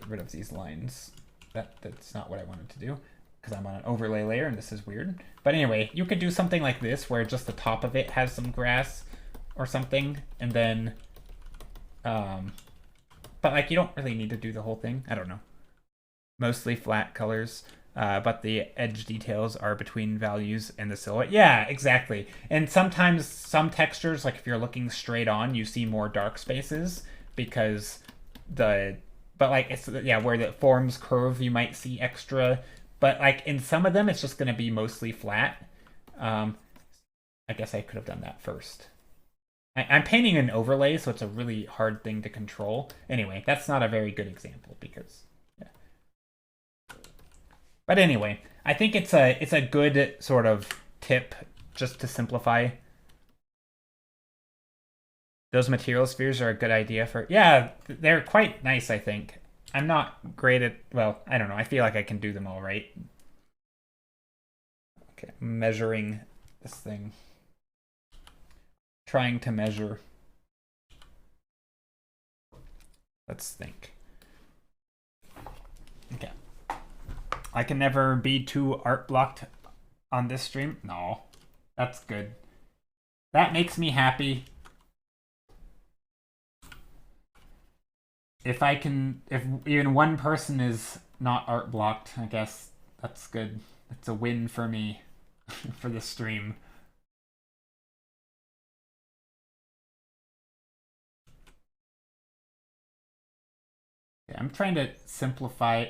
Speaker 1: rid of these lines. That's not what I wanted to do, because I'm on an overlay layer and this is weird. But anyway, you could do something like this where just the top of it has some grass or something, and then but you don't really need to do the whole thing. I don't know. Mostly flat colors, but the edge details are between values and the silhouette. Yeah, exactly. And sometimes some textures, like if you're looking straight on, you see more dark spaces because the but like it's where the forms curve, you might see extra. But like in some of them, it's just gonna be mostly flat. I guess I could have done that first. I'm painting an overlay, so it's a really hard thing to control. Anyway, that's not a very good example because, yeah. But anyway, I think it's a good sort of tip just to simplify. Those material spheres are a good idea for, yeah, they're quite nice, I think. I'm not great at, well, I don't know. I feel like I can do them all right. Okay, measuring this thing. Trying to measure. Let's think. Okay. I can never be too art blocked on this stream. No, that's good. That makes me happy. If even one person is not art blocked, I guess that's good. It's a win for me for the stream. I'm trying to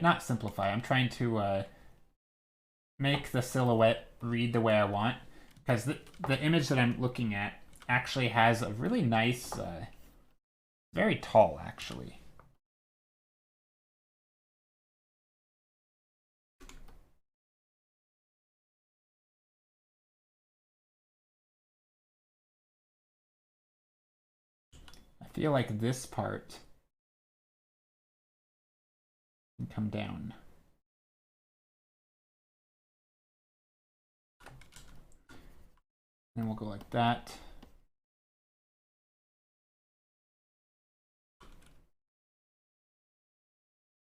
Speaker 1: not simplify, I'm trying to make the silhouette read the way I want, because the image that I'm looking at actually has a really nice, very tall actually. I feel like this part can come down. And we'll go like that.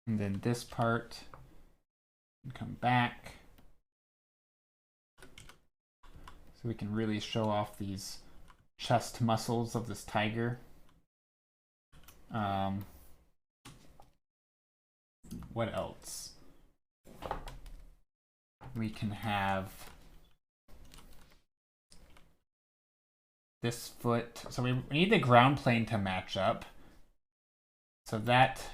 Speaker 1: And then this part can come back. So we can really show off these chest muscles of this tiger. What else? We can have this foot. So we need the ground plane to match up. So that...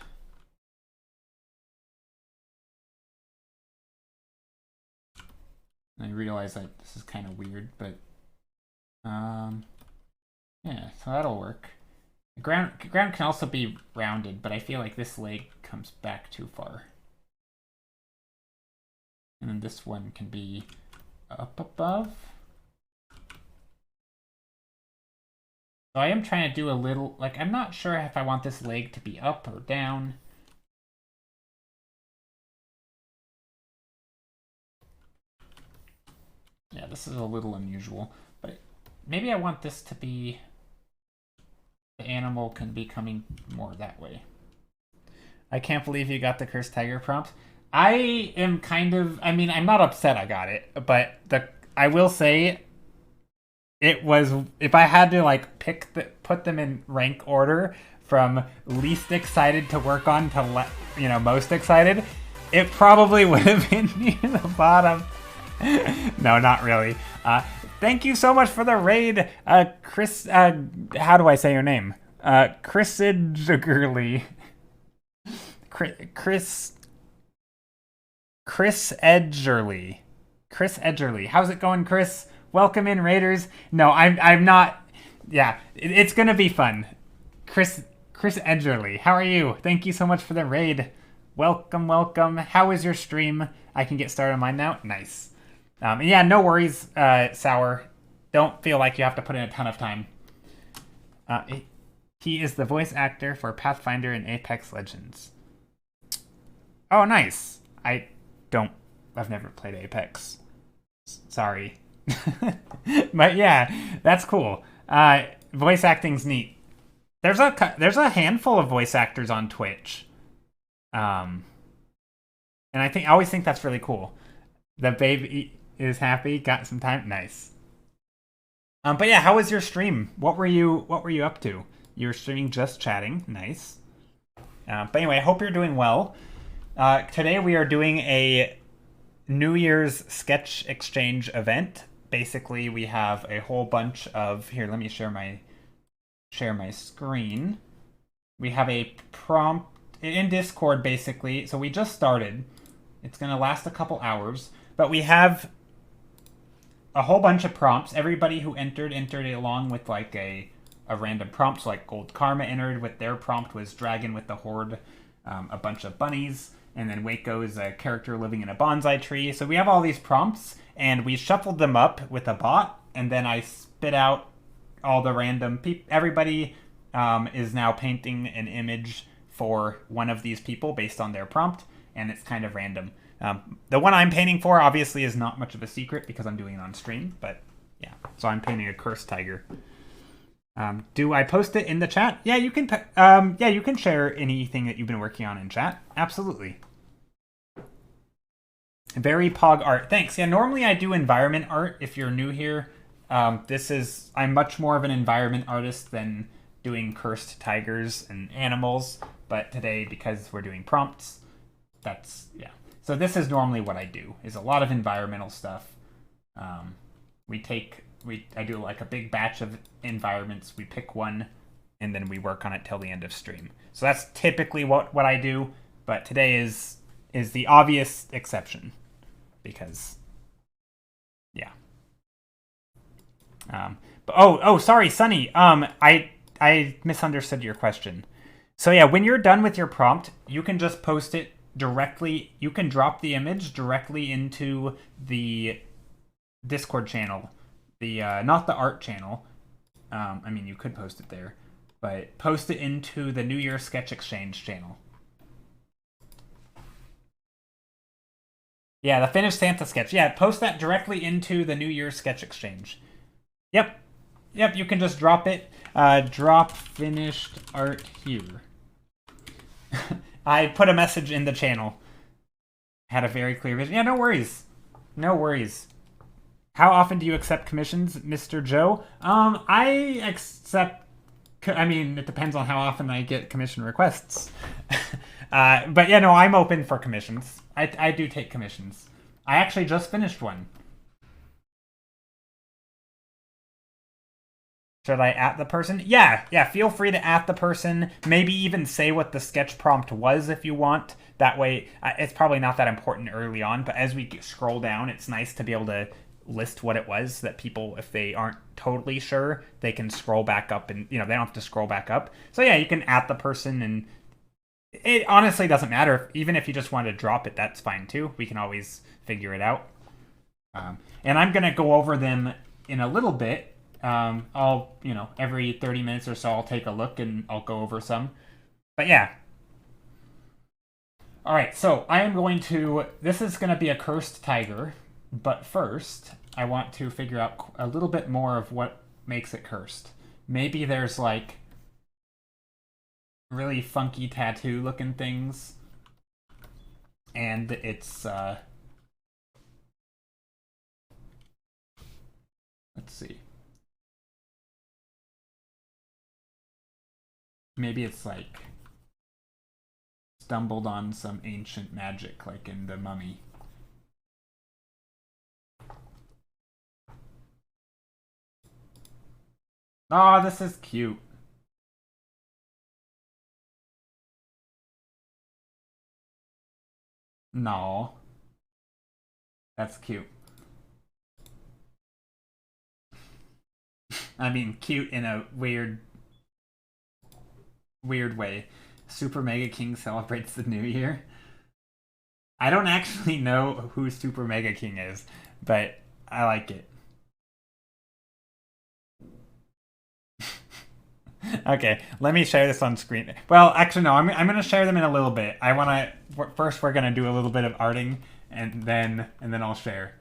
Speaker 1: I realize that this is kind of weird, but yeah, so that'll work. The ground can also be rounded, but I feel like this leg comes back too far. And then this one can be up above. So I am trying to do a little, like, I'm not sure if I want this leg to be up or down. Yeah, this is a little unusual, but maybe I want this to be, the animal can be coming more that way. I can't believe you got the Cursed Tiger prompt. I am kind of, I mean, I'm not upset I got it, but I will say it was, if I had to like put them in rank order from least excited to work on to most excited, it probably would have been near the bottom. No, not really. Thank you so much for the raid, Chris. How do I say your name? Chris Edgerly. Chris Edgerly. Chris Edgerly. How's it going, Chris? Welcome in, Raiders. No, I'm not. Yeah, it's gonna be fun. Chris Edgerly. How are you? Thank you so much for the raid. Welcome. How is your stream? I can get started on mine now. Nice. Yeah, no worries, Sour. Don't feel like you have to put in a ton of time. He is the voice actor for Pathfinder and Apex Legends. Oh, nice. I've never played Apex. Sorry. But yeah, that's cool. Voice acting's neat. There's a handful of voice actors on Twitch. And I always think that's really cool. The baby is happy, got some time. Nice. But yeah, how was your stream? What were you up to? You were streaming just chatting. Nice. But anyway, I hope you're doing well. Today we are doing a New Year's sketch exchange event. Basically, we have a whole bunch of, here, let me share my screen. We have a prompt in Discord, basically. So we just started. It's going to last a couple hours. But we have a whole bunch of prompts. Everybody who entered it along with like a random prompt. So like Gold Karma entered with their prompt was Dragon with the Horde, a bunch of bunnies. And then Waco is a character living in a bonsai tree. So we have all these prompts, and we shuffled them up with a bot. And then I spit out all the random people. Everybody is now painting an image for one of these people based on their prompt, and it's kind of random. The one I'm painting for obviously is not much of a secret because I'm doing it on stream, but yeah. So I'm painting a cursed tiger. Do I post it in the chat? Yeah, you can. Yeah, you can share anything that you've been working on in chat. Absolutely. Very pog art. Thanks. Yeah, normally I do environment art. If you're new here, I'm much more of an environment artist than doing cursed tigers and animals. But today, because we're doing prompts, yeah. So this is normally what I do, is a lot of environmental stuff. I do like a big batch of environments. We pick one, and then we work on it till the end of stream. So that's typically what I do. But today is the obvious exception, because, yeah. But sorry, Sunny. I misunderstood your question. So yeah, when you're done with your prompt, you can just post it directly. You can drop the image directly into the Discord channel, not the art channel. I mean, you could post it there, but post it into the New Year Sketch Exchange channel. Yeah, the finished Santa sketch. Yeah, post that directly into the New Year Sketch Exchange. Yep, you can just drop it. Drop finished art here. I put a message in the channel. Had a very clear vision. Yeah, no worries. No worries. How often do you accept commissions, Mr. Joe? I accept... I mean, it depends on how often I get commission requests. But yeah, no, I'm open for commissions. I do take commissions. I actually just finished one. Should I at the person? Yeah, feel free to at the person. Maybe even say what the sketch prompt was if you want. That way, it's probably not that important early on, but as we scroll down, it's nice to be able to list what it was, so that people, if they aren't totally sure, they can scroll back up, and they don't have to scroll back up. So yeah, you can at the person, and it honestly doesn't matter. Even if you just want to drop it, that's fine too. We can always figure it out. And I'm gonna go over them in a little bit. I'll, every 30 minutes or so, I'll take a look and I'll go over some. But yeah. All right, so I am going to, this is going to be a cursed tiger, but first I want to figure out a little bit more of what makes it cursed. Maybe there's like really funky tattoo looking things, and it's, let's see. Maybe it's like stumbled on some ancient magic, like in The Mummy. Oh, this is cute. No. That's cute. I mean, cute in a weird way. Super Mega King celebrates the new year. I don't actually know who Super Mega King is, but I like it. Okay, let me share this on screen. Well, actually, no, I'm going to share them in a little bit. First we're going to do a little bit of arting, and then I'll share.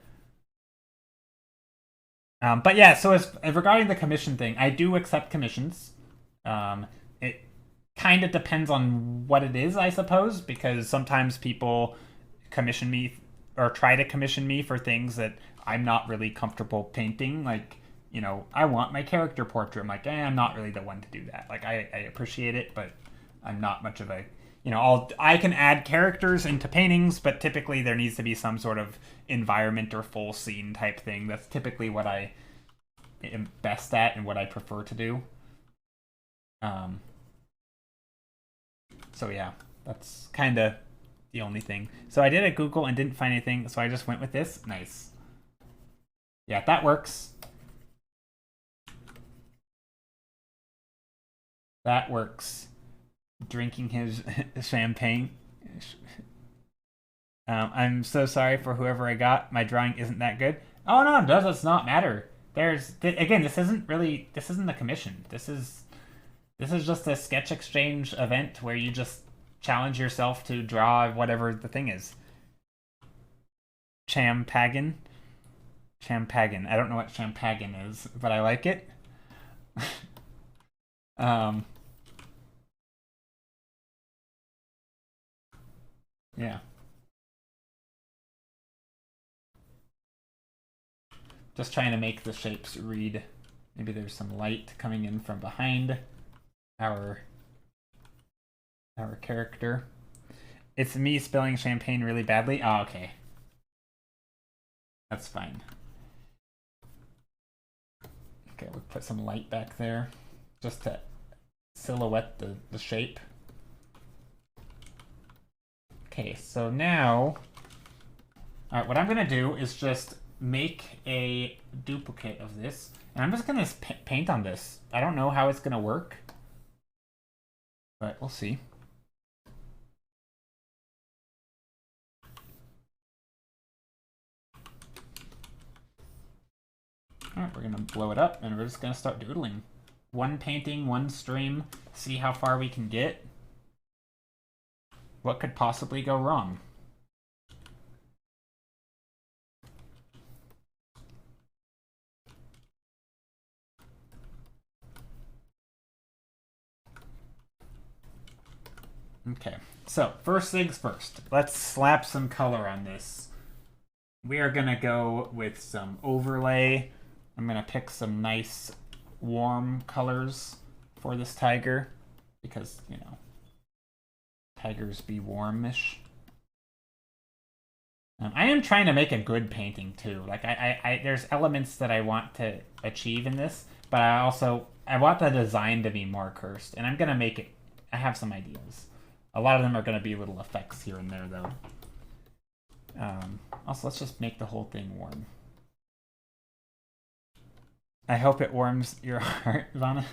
Speaker 1: But yeah, so as regarding the commission thing, I do accept commissions. It kind of depends on what it is, I suppose, because sometimes people commission me or try to commission me for things that I'm not really comfortable painting. Like, I want my character portrait. I'm like, I'm not really the one to do that. Like, I appreciate it, but I'm not much of a, I can add characters into paintings, but typically there needs to be some sort of environment or full scene type thing. That's typically what I am best at and what I prefer to do. So yeah, That's kind of the only thing. So I did a Google and didn't find anything, so I just went with this. Nice. Yeah, that works. That works. Drinking his champagne. I'm so sorry for whoever I got. My drawing isn't that good. Oh no, it does not matter. Again, this isn't a commission. This is just a sketch exchange event where you just challenge yourself to draw whatever the thing is. Champagan. Champagan. I don't know what champagan is, but I like it. Yeah. Just trying to make the shapes read. Maybe there's some light coming in from behind our character. It's me spilling champagne really badly. Oh, okay. That's fine. Okay, we'll put some light back there just to silhouette the shape. Okay, so now, all right, what I'm gonna do is just make a duplicate of this, and I'm just gonna paint on this. I don't know how it's gonna work, but we'll see. All right, we're gonna blow it up, and we're just gonna start doodling. One painting, one stream, see how far we can get. What could possibly go wrong? Okay, so first things first. Let's slap some color on this. We are gonna go with some overlay. I'm gonna pick some nice warm colors for this tiger because, you know, tigers be warmish. I am trying to make a good painting too. Like I there's elements that I want to achieve in this, but I want the design to be more cursed, and I'm gonna make it. I have some ideas. A lot of them are gonna be little effects here and there, though. Also, let's just make the whole thing warm. I hope it warms your heart, Ivana.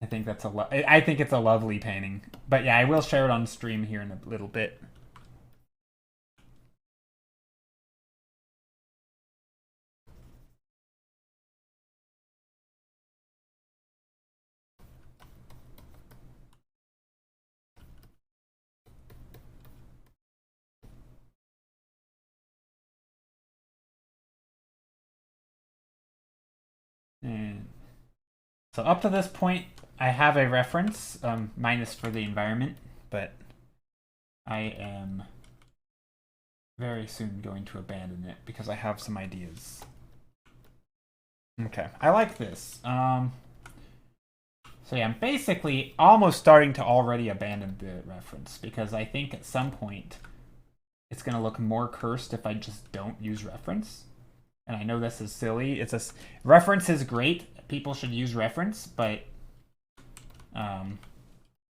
Speaker 1: I think that's I think it's a lovely painting. But yeah, I will share it on stream here in a little bit. And so up to this point, I have a reference, minus for the environment, but I am very soon going to abandon it because I have some ideas. Okay, I like this. So yeah, I'm basically almost starting to already abandon the reference because I think at some point it's going to look more cursed if I just don't use reference. And I know this is silly. Reference is great. People should use reference, but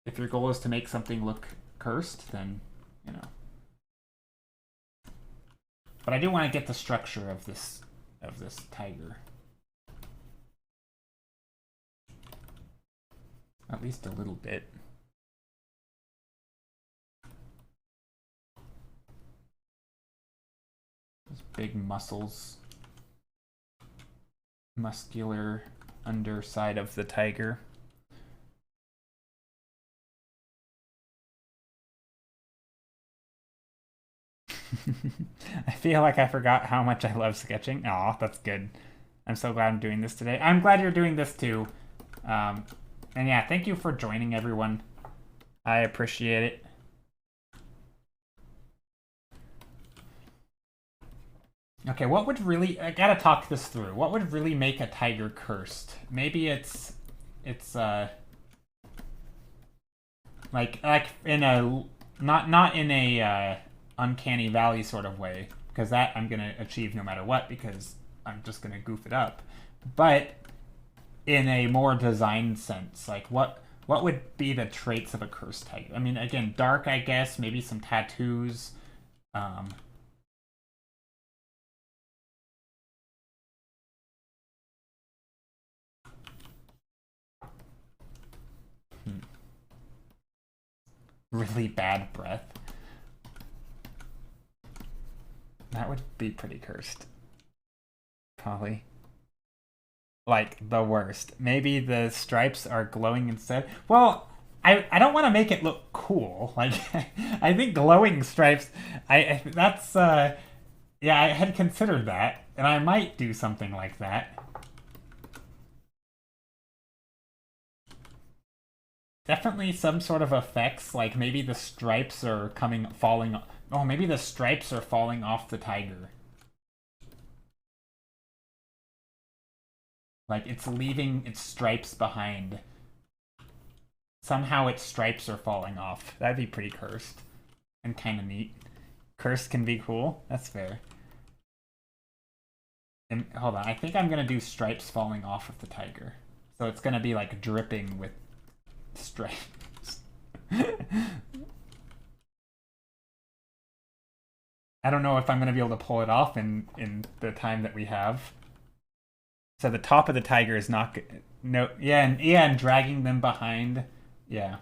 Speaker 1: if your goal is to make something look cursed, then, you know. But I do want to get the structure of this tiger. At least a little bit. Those big muscles. Muscular underside of the tiger. I feel like I forgot how much I love sketching. Aw, that's good. I'm so glad I'm doing this today. I'm glad you're doing this too. And yeah, thank you for joining, everyone. I appreciate it. Okay, what would really... I gotta talk this through. What would really make a tiger cursed? Maybe it's like in a... Not in a uncanny valley sort of way, because that I'm gonna achieve no matter what, because I'm just gonna goof it up. But in a more designed sense, like what What would be the traits of a cursed tiger? I mean, again, dark, I guess. Maybe some tattoos. Um, really bad breath. That would be pretty cursed. Probably. Like, the worst. Maybe the stripes are glowing instead. Well, I don't want to make it look cool. Like, I think glowing stripes, that's, yeah, I had considered that, and I might do something like that. Definitely some sort of effects, like maybe the stripes are falling. Oh, maybe the stripes are falling off the tiger. Like it's leaving its stripes behind. Somehow its stripes are falling off. That'd be pretty cursed and kind of neat. Cursed can be cool. That's fair. And hold on, I think I'm gonna do stripes falling off of the tiger. So it's gonna be like dripping with stripes. I don't know if I'm going to be able to pull it off in the time that we have. So the top of the tiger is not no and dragging them behind, yeah,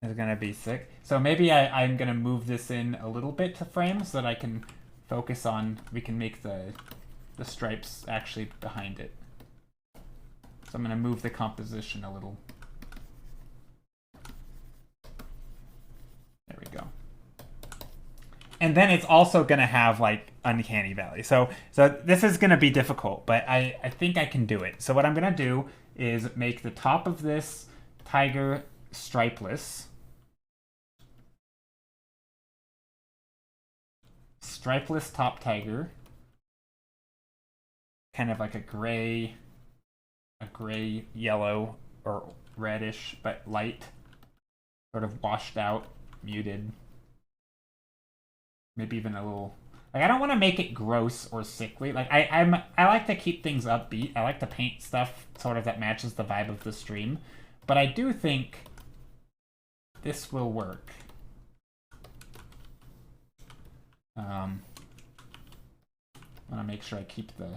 Speaker 1: is going to be sick. So maybe I'm going to move this in a little bit to frame so that I can focus on, we can make the stripes actually behind it. So I'm going to move the composition a little. There we go. And then it's also going to have like uncanny valley. So this is going to be difficult, but I think I can do it. So what I'm going to do is make the top of this tiger stripeless. Stripeless top tiger. Kind of like a gray, yellow, or reddish, but light. Sort of washed out, muted. Maybe even a little, like, I don't want to make it gross or sickly. Like I like to keep things upbeat. I like to paint stuff sort of that matches the vibe of the stream, but I do think this will work. I want to make sure I keep the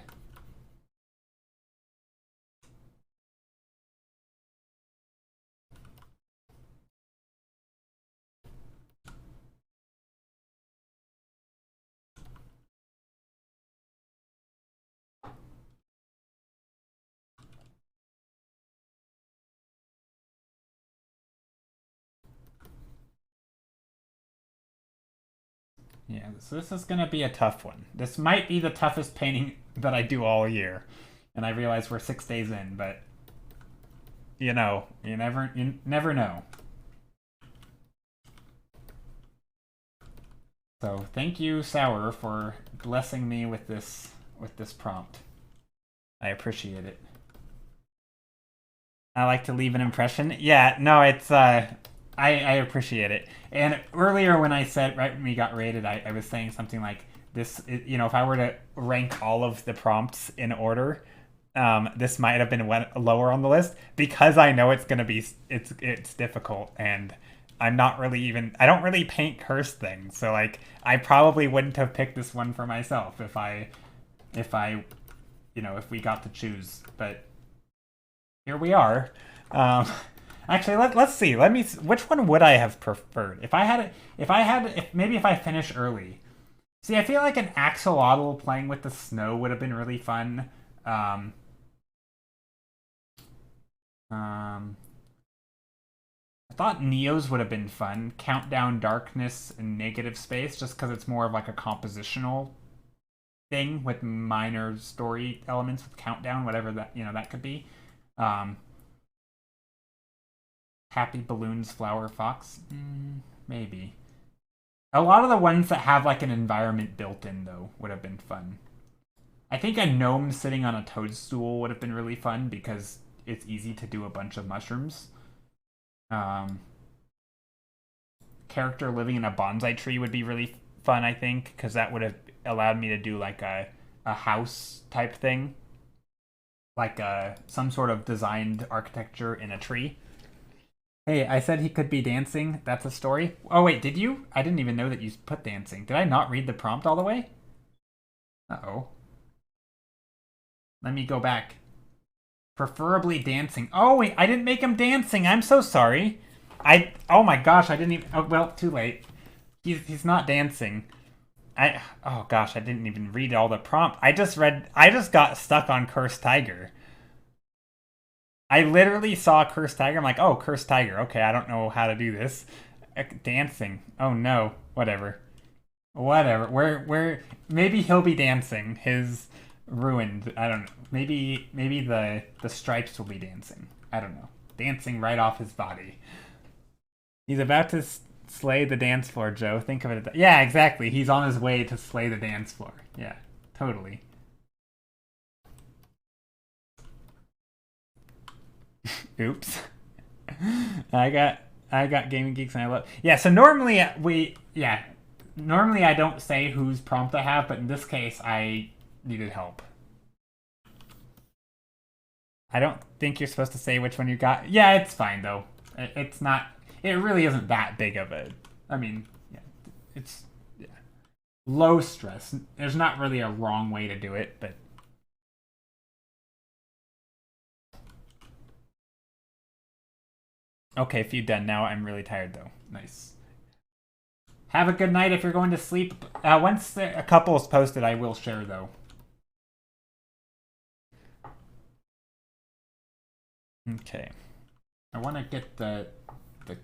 Speaker 1: yeah, so this is going to be a tough one. This might be the toughest painting that I do all year. And I realize we're 6 days in, but you know, you never know. So thank you, Sour, for blessing me with this prompt. I appreciate it. I like to leave an impression. Yeah, no, it's I appreciate it. And earlier when I said, right when we got rated, I was saying something like this, you know, if I were to rank all of the prompts in order, this might have been lower on the list because I know it's going to be, it's difficult, and I'm not really even, I don't really paint cursed things. So like, I probably wouldn't have picked this one for myself if I, you know, if we got to choose, but here we are. Actually, let's see. Which one would I have preferred? If maybe if I finish early. See, I feel like an axolotl playing with the snow would have been really fun. I thought Neo's would have been fun. Countdown, darkness, and negative space, just because it's more of like a compositional thing with minor story elements with countdown, whatever that, you know, that could be. Happy Balloons, Flower Fox, maybe. A lot of the ones that have like an environment built in, though, would have been fun. I think a gnome sitting on a toadstool would have been really fun because it's easy to do a bunch of mushrooms. Character living in a bonsai tree would be really fun, I think, because that would have allowed me to do like a house type thing. like some sort of designed architecture in a tree. Hey, I said he could be dancing. That's a story. Oh wait, did you? I didn't even know that you put dancing. Did I not read the prompt all the way? Uh-oh. Let me go back. Preferably dancing. Oh wait, I didn't make him dancing. I'm so sorry. Oh my gosh, I didn't even. Oh well, too late. He's not dancing. Oh gosh, I didn't even read all the prompt. I just got stuck on Cursed Tiger. I literally saw Cursed Tiger. I'm like, oh, Cursed Tiger. Okay, I don't know how to do this. Dancing. Oh no. Whatever. Whatever. Maybe he'll be dancing. His ruined. I don't know. Maybe the stripes will be dancing. I don't know. Dancing right off his body. He's about to slay the dance floor, Joe. Think of it. Yeah, exactly. He's on his way to slay the dance floor. Yeah, totally. Oops. I got Gaming Geeks and I love. Yeah, so normally normally I don't say whose prompt I have, but in this case I needed help. I don't think you're supposed to say which one you got. Yeah, it's fine though. It's not. It really isn't that big of a. I mean, yeah, it's low stress. There's not really a wrong way to do it, but. Okay, if you're done now, I'm really tired though. Nice. Have a good night if you're going to sleep. Once a couple is posted, I will share though. Okay. I want to get the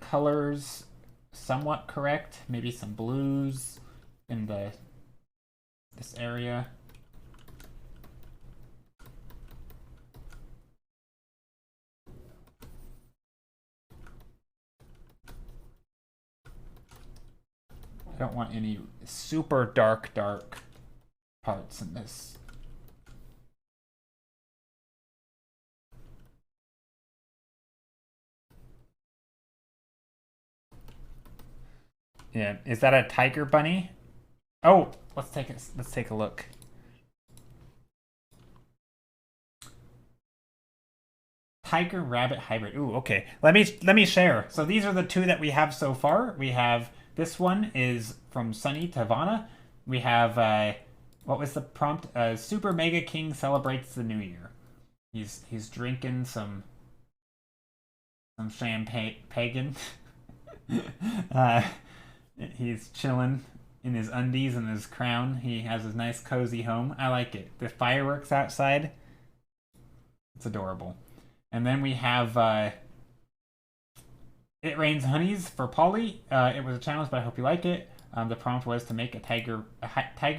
Speaker 1: colors somewhat correct. Maybe some blues in this area. I don't want any super dark parts in this. Yeah, is that a tiger bunny? Oh, let's take a look. Tiger rabbit hybrid. Ooh, okay. Let me share. So these are the two that we have so far. We have this one is from Sunny Tavana. We have what was the prompt? Super Mega King celebrates the new year. He's drinking some champagne pagan. He's chilling in his undies and his crown. He has his nice cozy home. I like it. The fireworks outside. It's adorable. And then we have It Rains Honeys for Polly. It was a challenge, but I hope you like it. The prompt was to make a tiger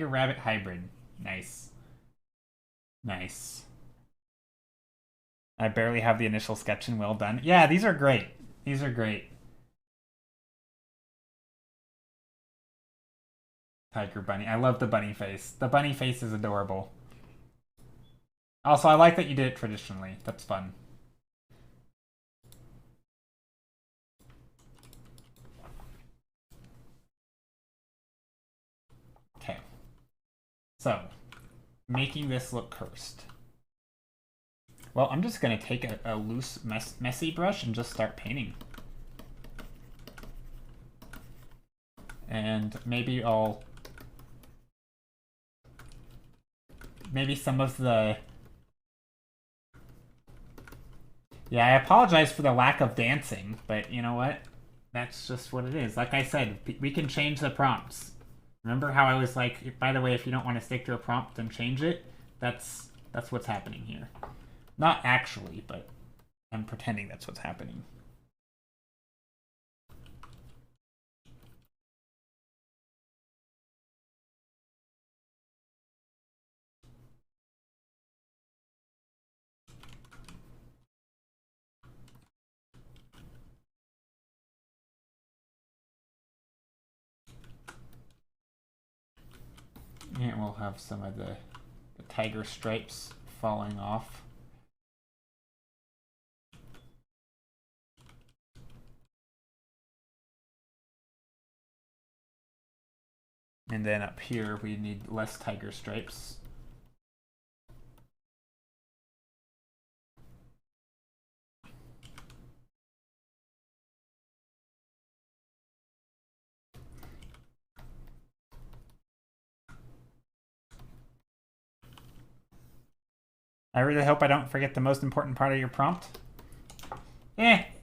Speaker 1: rabbit hybrid. Nice. Nice. I barely have the initial sketch and well done. Yeah, these are great. These are great. Tiger bunny. I love the bunny face. The bunny face is adorable. Also, I like that you did it traditionally. That's fun. Okay. So, making this look cursed. Well, I'm just going to take a loose, messy brush and just start painting. And maybe maybe some of the... Yeah, I apologize for the lack of dancing, but you know what? That's just what it is. Like I said, we can change the prompts. Remember how I was like, by the way, if you don't want to stick to a prompt, then change it? That's what's happening here. Not actually, but I'm pretending that's what's happening. And we'll have some of the tiger stripes falling off. And then up here, we need less tiger stripes. I really hope I don't forget the most important part of your prompt.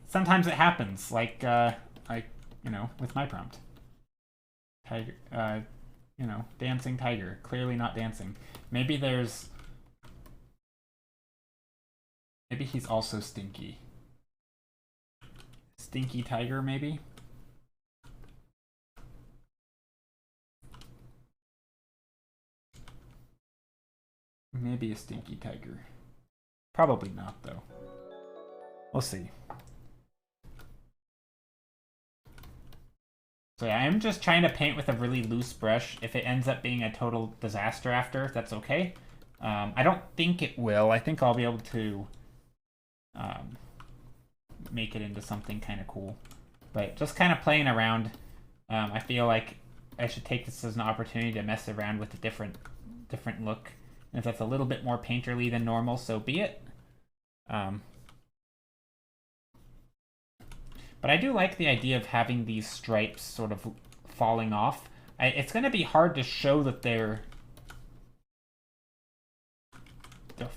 Speaker 1: Sometimes it happens, like, you know, with my prompt. Tiger, you know, dancing tiger. Clearly not dancing. Maybe there's... Maybe he's also stinky. Stinky tiger, maybe? Maybe a stinky tiger. Probably not, though. We'll see. So yeah, I'm just trying to paint with a really loose brush. If it ends up being a total disaster after, that's okay. I don't think it will. I think I'll be able to make it into something kind of cool. But just kind of playing around. I feel like I should take this as an opportunity to mess around with a different look. And if that's a little bit more painterly than normal, so be it. But I do like the idea of having these stripes sort of falling off. It's going to be hard to show that they're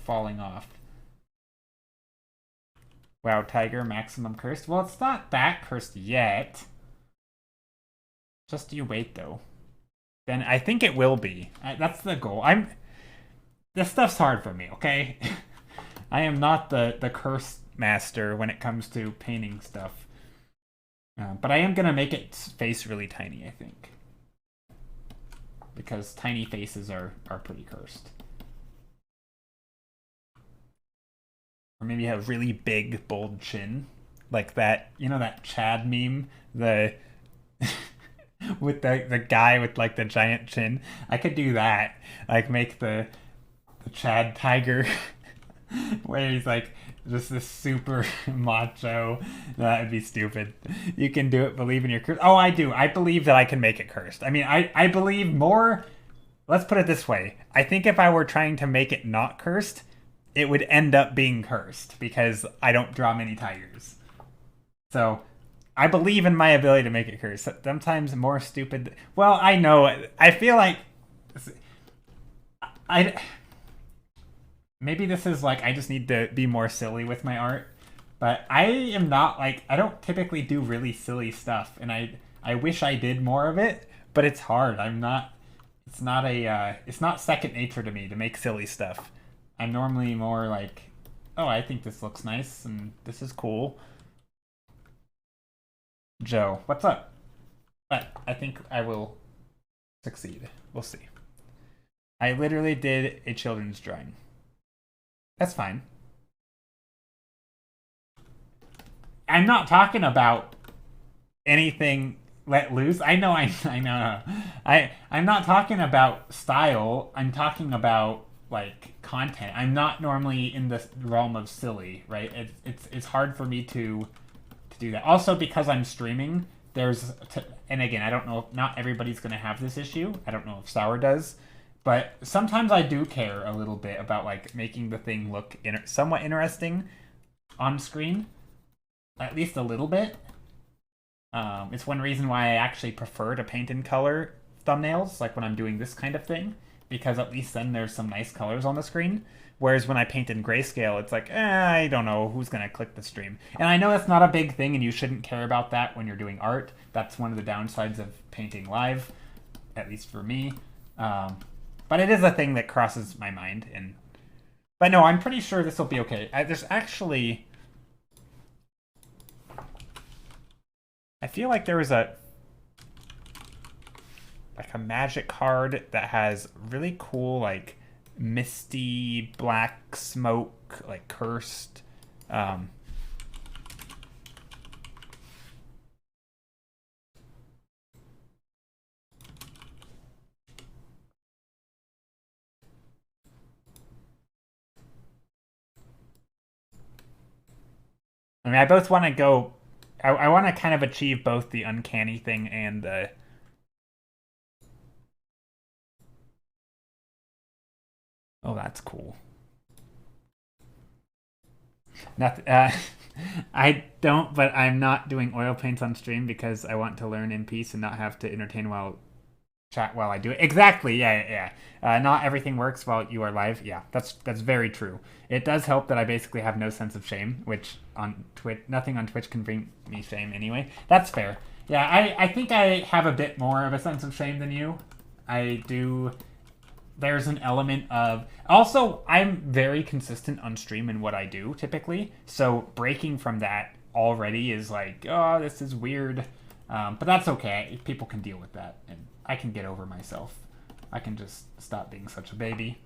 Speaker 1: falling off. Wow, tiger, maximum cursed. Well, it's not that cursed yet. Just you wait, though. Then I think it will be. That's the goal. This stuff's hard for me, okay? I am not the curse master when it comes to painting stuff. But I am going to make its face really tiny, I think. Because tiny faces are pretty cursed. Or maybe a really big, bold chin. Like that, you know that Chad meme? The... with the guy with, like, the giant chin. I could do that. Like, make the Chad tiger... where he's like just this super macho. That would be stupid. You can do it. Believe in your curse. Oh, I do. I believe that I can make it cursed. I mean, I believe more. Let's put it this way. I think if I were trying to make it not cursed, it would end up being cursed because I don't draw many tigers. So I believe in my ability to make it cursed. Sometimes more stupid. Well, I know. I feel like maybe this is like I just need to be more silly with my art, but I am not like I don't typically do really silly stuff, and I wish I did more of it, but it's hard. It's not second nature to me to make silly stuff. I'm normally more like, oh, I think this looks nice and this is cool. Joe, what's up? But I think I will succeed. We'll see. I literally did a children's drawing. That's fine. I'm not talking about anything let loose. I know. I'm not talking about style. I'm talking about like content. I'm not normally in the realm of silly, right? It's hard for me to do that. Also because I'm streaming, and again, I don't know. Not everybody's gonna have this issue. I don't know if Sour does. But sometimes I do care a little bit about like making the thing look somewhat interesting on screen, at least a little bit. It's one reason why I actually prefer to paint in color thumbnails, like when I'm doing this kind of thing, because at least then there's some nice colors on the screen. Whereas when I paint in grayscale, it's like, I don't know who's gonna click the stream. And I know that's not a big thing, and you shouldn't care about that when you're doing art. That's one of the downsides of painting live, at least for me. But it is a thing that crosses my mind, but no, I'm pretty sure this will be okay. There's actually, I feel like there was a magic card that has really cool like misty black smoke, like cursed. I mean, I both want to go. I want to kind of achieve both the uncanny thing and the. Oh, that's cool. Nothing. I don't, but I'm not doing oil paints on stream because I want to learn in peace and not have to entertain while chat while I do it. Exactly. Yeah. Not everything works while you are live. Yeah, that's very true. It does help that I basically have no sense of shame, which on Twitch, nothing on Twitch can bring me shame anyway. That's fair. Yeah, I think I have a bit more of a sense of shame than you. I do. There's an element of... Also, I'm very consistent on stream in what I do, typically. So breaking from that already is like, oh, this is weird. But that's okay. People can deal with that. And I can get over myself. I can just stop being such a baby.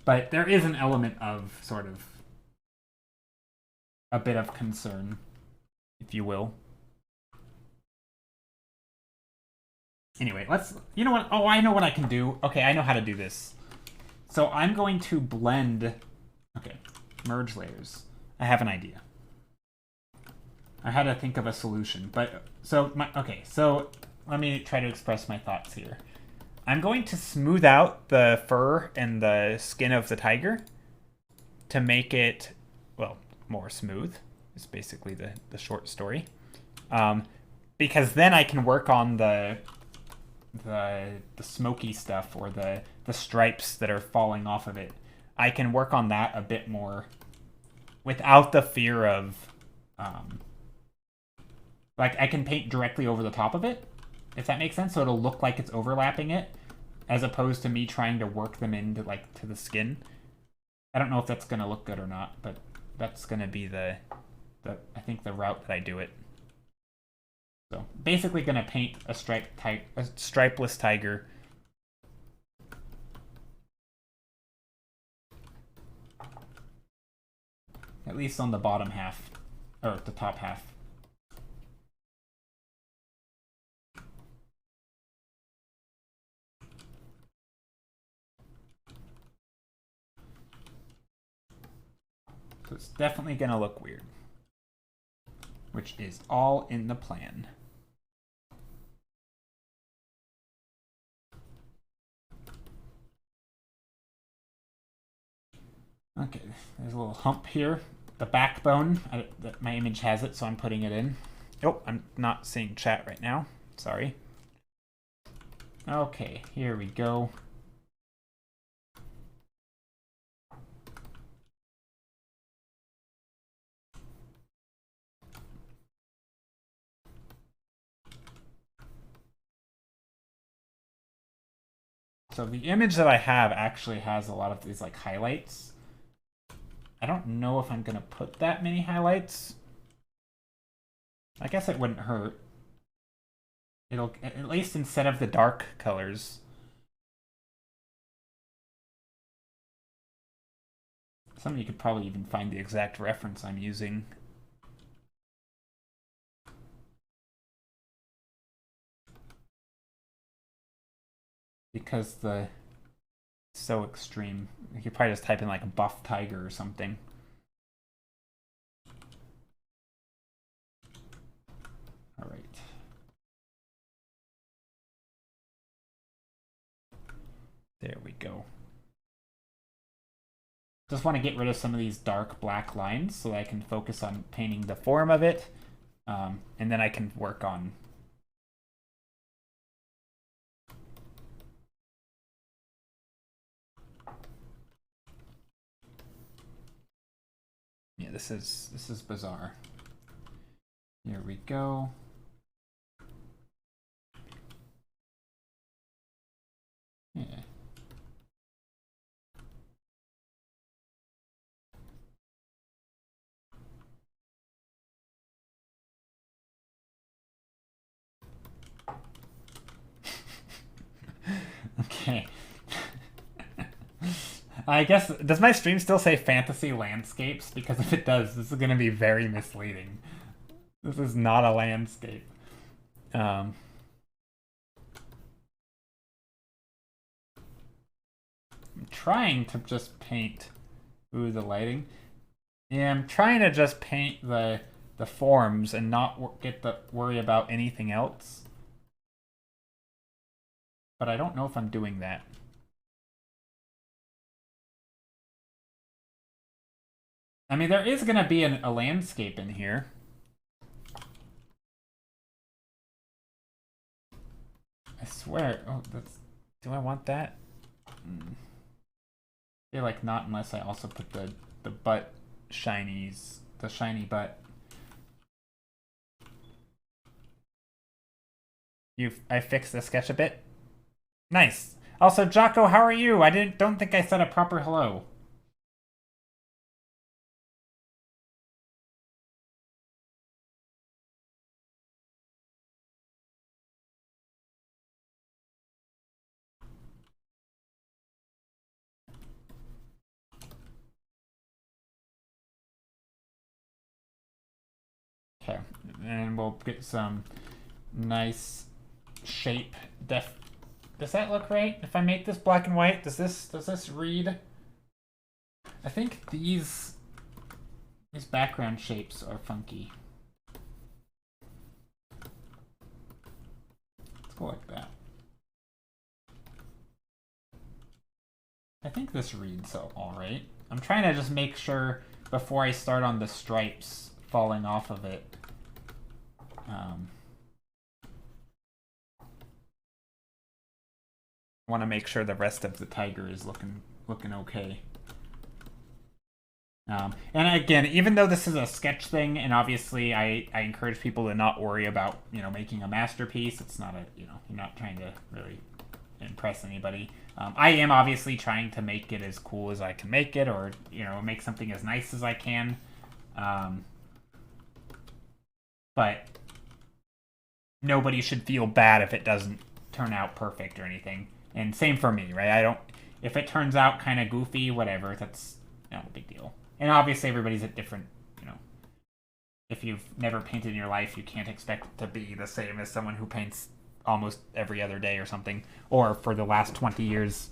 Speaker 1: But there is an element of sort of a bit of concern, if you will. Anyway, let's... You know what? Oh, I know what I can do. Okay, I know how to do this. So I'm going to blend... Okay, merge layers. I have an idea. I had to think of a solution, but... So let me try to express my thoughts here. I'm going to smooth out the fur and the skin of the tiger to make it, well, more smooth. Is basically the short story. Because then I can work on the smoky stuff or the stripes that are falling off of it. I can work on that a bit more without the fear of like I can paint directly over the top of it, if that makes sense, so it'll look like it's overlapping it as opposed to me trying to work them into like to the skin. I don't know if that's going to look good or not, but that's going to be the I think the route that I do it. So basically going to paint a stripeless tiger. At least on the bottom half, or the top half. So it's definitely going to look weird, which is all in the plan. Okay, there's a little hump here. The backbone, my image has it, so I'm putting it in. Oh, I'm not seeing chat right now. Sorry. Okay, here we go. So the image that I have actually has a lot of these like highlights. I don't know if I'm gonna put that many highlights. I guess it wouldn't hurt. It'll, at least instead of the dark colors. Some of you could probably even find the exact reference I'm using. Because the so extreme. You could probably just type in like a buff tiger or something. All right. There we go. Just want to get rid of some of these dark black lines so I can focus on painting the form of it. And then I can work on yeah, this is bizarre. Here we go. Yeah. Okay. I guess, does my stream still say fantasy landscapes? Because if it does, this is going to be very misleading. This is not a landscape. I'm trying to just paint... Ooh, the lighting. Yeah, I'm trying to just paint the forms and not get to worry about anything else. But I don't know if I'm doing that. I mean, there is going to be a landscape in here. I swear. Oh, that's. Do I want that? I feel like not unless I also put the butt shinies, the shiny butt. I fixed the sketch a bit. Nice. Also, Jocko, how are you? I don't think I said a proper hello. Okay, and we'll get some nice shape. Does that look right? If I make this black and white, does this read? I think these background shapes are funky. Let's go like that. I think this reads all right. I'm trying to just make sure before I start on the stripes falling off of it. I want to make sure the rest of the tiger is looking okay. And again, even though this is a sketch thing, and obviously I encourage people to not worry about, making a masterpiece. It's not you're not trying to really impress anybody. I am obviously trying to make it as cool as I can make it, or, make something as nice as I can. But nobody should feel bad if it doesn't turn out perfect or anything. And same for me, right? If it turns out kind of goofy, whatever, that's not a big deal. And obviously everybody's at different, if you've never painted in your life, you can't expect it to be the same as someone who paints almost every other day or something, or for the last 20 years.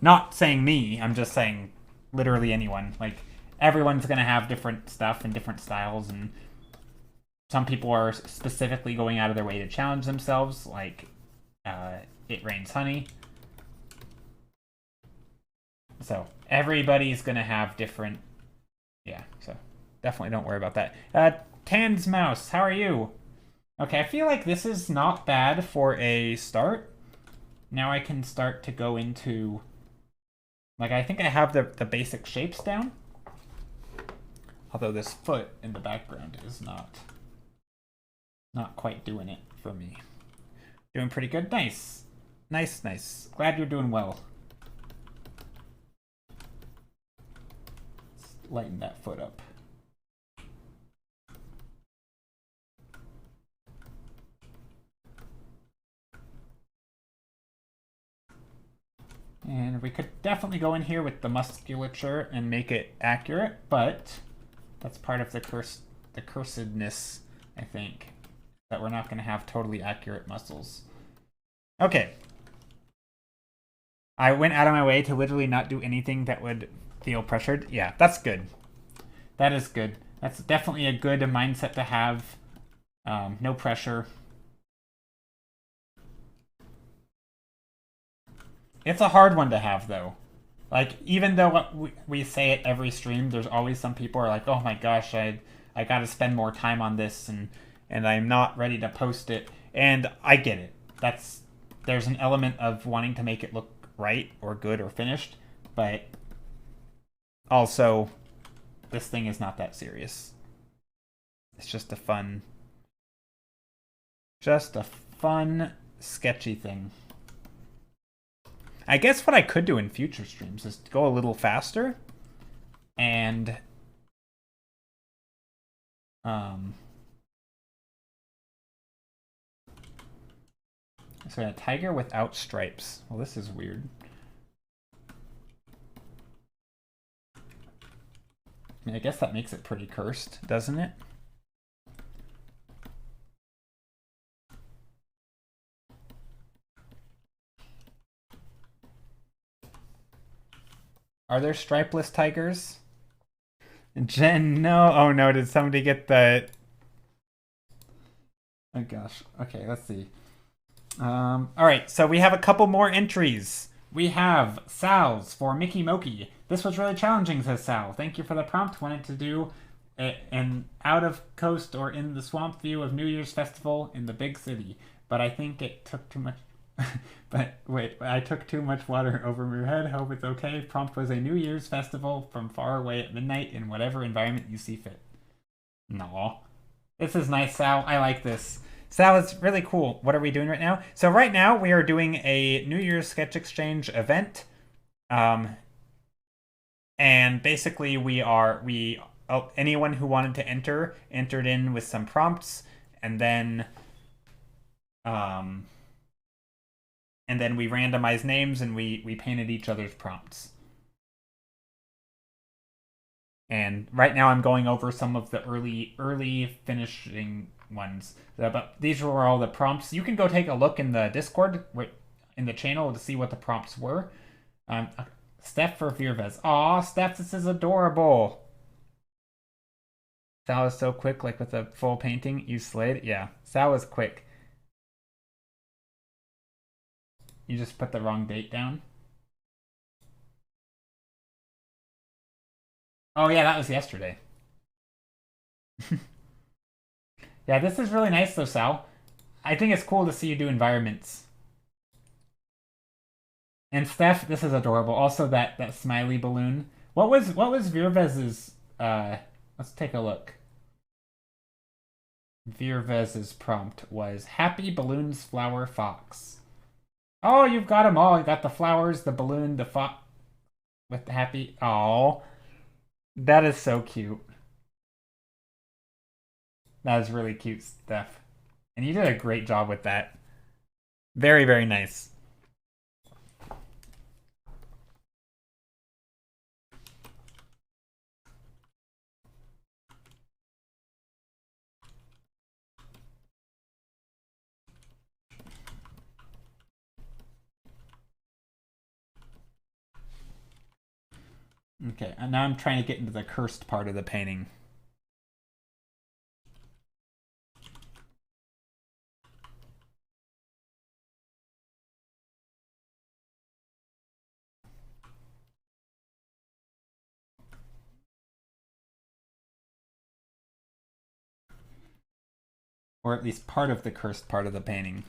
Speaker 1: Not saying me, I'm just saying literally anyone. Like, everyone's going to have different stuff and different styles, and some people are specifically going out of their way to challenge themselves, like It Rains Honey. So everybody's going to have different... Yeah, so definitely don't worry about that. Tan's Mouse, how are you? Okay, I feel like this is not bad for a start. Now I can start to go into... Like, I think I have the basic shapes down. Although this foot in the background is not quite doing it for me. Doing pretty good. Nice. Nice. Glad you're doing well. Let's lighten that foot up. And we could definitely go in here with the musculature and make it accurate, but that's part of the cursedness, I think, that we're not going to have totally accurate muscles. Okay. I went out of my way to literally not do anything that would feel pressured. Yeah, that's good. That is good. That's definitely a good mindset to have. No pressure. It's a hard one to have, though. Like, even though we say it every stream, there's always some people who are like, oh my gosh, I gotta spend more time on this, and I'm not ready to post it. And I get it. There's an element of wanting to make it look right or good or finished, but also, this thing is not that serious. It's just a fun, sketchy thing. I guess what I could do in future streams is go a little faster and so a tiger without stripes. Well, this is weird. I mean, I guess that makes it pretty cursed, doesn't it? Are there stripeless tigers? Jen, no. Oh no, did somebody get the... Oh gosh. Okay, let's see. Alright, so we have a couple more entries. We have Sal's for Mickey Moki. This was really challenging, says Sal. Thank you for the prompt. Wanted to do an out of coast or in the swamp view of New Year's festival in the big city, but I think it took too much. But wait, I took too much water over my head. Hope it's okay. Prompt was a New Year's festival from far away at midnight in whatever environment you see fit. No. This is nice, Sal. I like this. Sal, it's really cool. What are we doing right now? So right now we are doing a New Year's Sketch Exchange event. Um, and basically anyone who wanted to enter entered in with some prompts, and then um, we randomized names and we painted each other's prompts. And right now I'm going over some of the early finishing ones. But these were all the prompts. You can go take a look in the Discord in the channel to see what the prompts were. Steph for Virvez. Aw, Steph, this is adorable. Sal is so quick, like with a full painting. You slayed. Yeah, Sal was quick. You just put the wrong date down. Oh yeah, that was yesterday. Yeah, this is really nice though, Sal. I think it's cool to see you do environments. And Steph, this is adorable. Also that smiley balloon. What was Virvez's let's take a look. Virvez's prompt was Happy Balloons Flower Fox. Oh, you've got them all. You got the flowers, the balloon, the fox with the happy. Oh, that is so cute. That is really cute, Steph. And you did a great job with that. Very, very nice. Okay, and now I'm trying to get into the cursed part of the painting. Or at least part of the cursed part of the painting.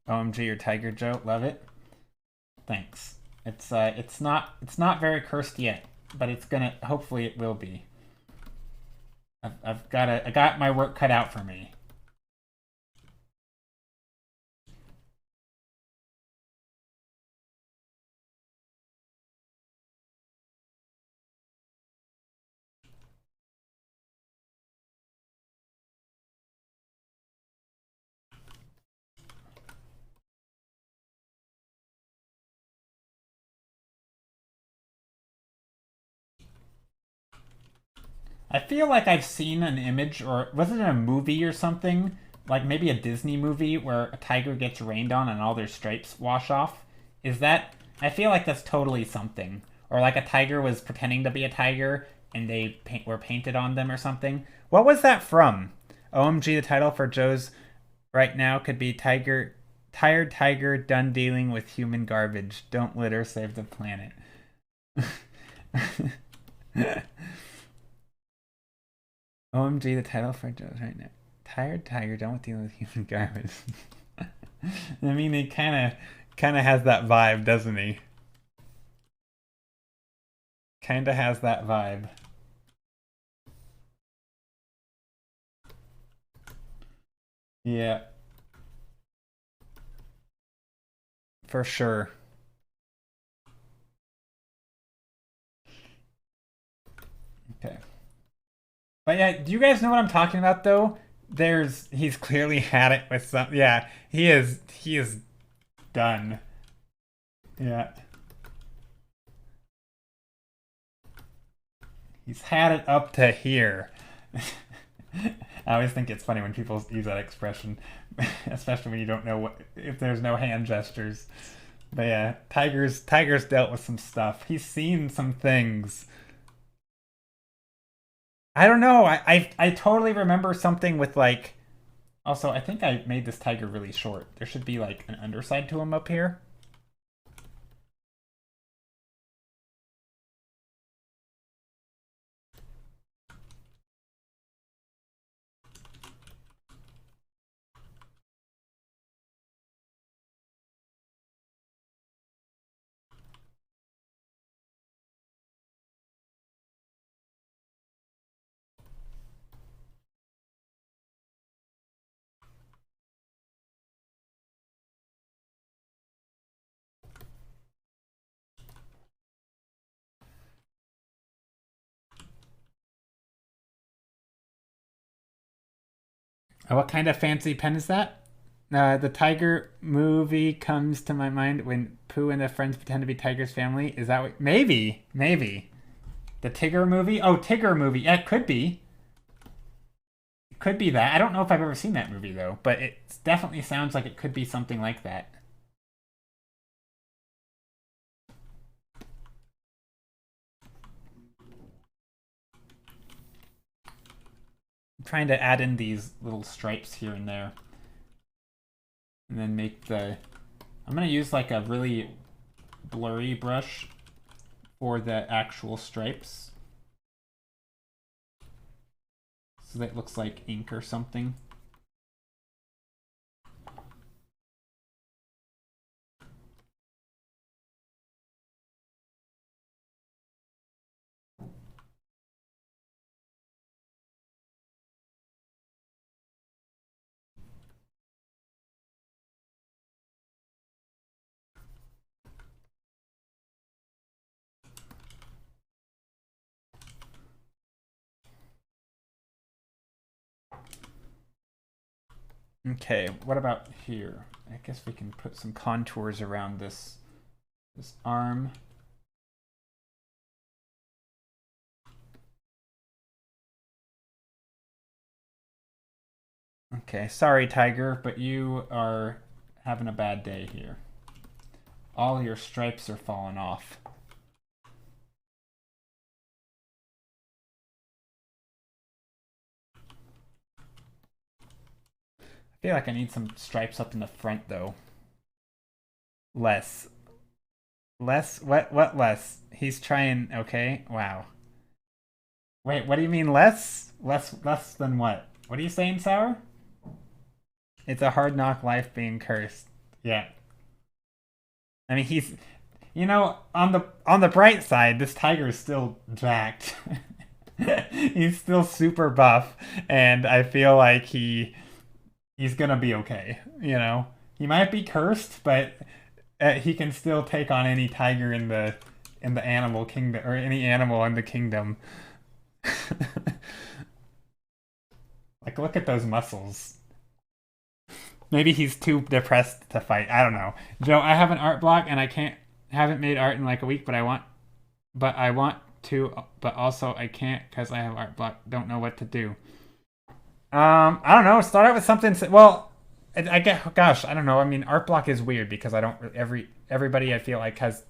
Speaker 1: OMG, your Tiger Joe, love it. Thanks. It's not very cursed yet, but it's gonna hopefully it will be. I got my work cut out for me. I feel like I've seen an image, or was it in a movie or something? Like maybe a Disney movie where a tiger gets rained on and all their stripes wash off. Is that? I feel like that's totally something. Or like a tiger was pretending to be a tiger and were painted on them or something. What was that from? OMG, the title for Joe's right now could be Tired Tiger Done Dealing with Human Garbage. Don't litter, save the planet. OMG, the title for Joe's right now. Tired Tiger, done with dealing with human garbage. I mean, he kind of has that vibe, doesn't he? Kind of has that vibe. Yeah, for sure. Okay. But yeah, do you guys know what I'm talking about though? He's clearly had it with some. Yeah, he is done. Yeah, he's had it up to here. I always think it's funny when people use that expression, especially when you don't know if there's no hand gestures. But yeah, Tiger's dealt with some stuff. He's seen some things. I don't know. I totally remember something with like. Also, I think I made this tiger really short. There should be like an underside to him up here. What kind of fancy pen is that? The tiger movie comes to my mind when Pooh and the friends pretend to be Tiger's family. Is that what? Maybe, maybe. The Tigger movie? Oh, Tigger movie. Yeah, it could be. It could be that. I don't know if I've ever seen that movie, though, but it definitely sounds like it could be something like that. I'm trying to add in these little stripes here and there. And then make the... I'm going to use like a really blurry brush for the actual stripes. So that it looks like ink or something. Okay, what about here? I guess we can put some contours around this arm. Okay, sorry, Tiger, but you are having a bad day here. All your stripes are falling off. I feel like I need some stripes up in the front, though. Less. Less? What less? He's trying... Okay, wow. Wait, what do you mean less? Less than what? What are you saying, Sour? It's a hard knock life being cursed. Yeah. I mean, he's... You know, on the bright side, this tiger is still jacked. He's still super buff, and I feel like he's gonna be okay. You know, he might be cursed, but he can still take on any tiger in the animal kingdom or any animal in the kingdom. Like, look at those muscles. Maybe he's too depressed to fight. I don't know. Joe, I have an art block and I haven't made art in like a week, but I want to, but also I can't because I have art block. Don't know what to do. I don't know. Start out with something. Well, I get. Gosh, I don't know. I mean, art block is weird because I don't. Everybody I feel like has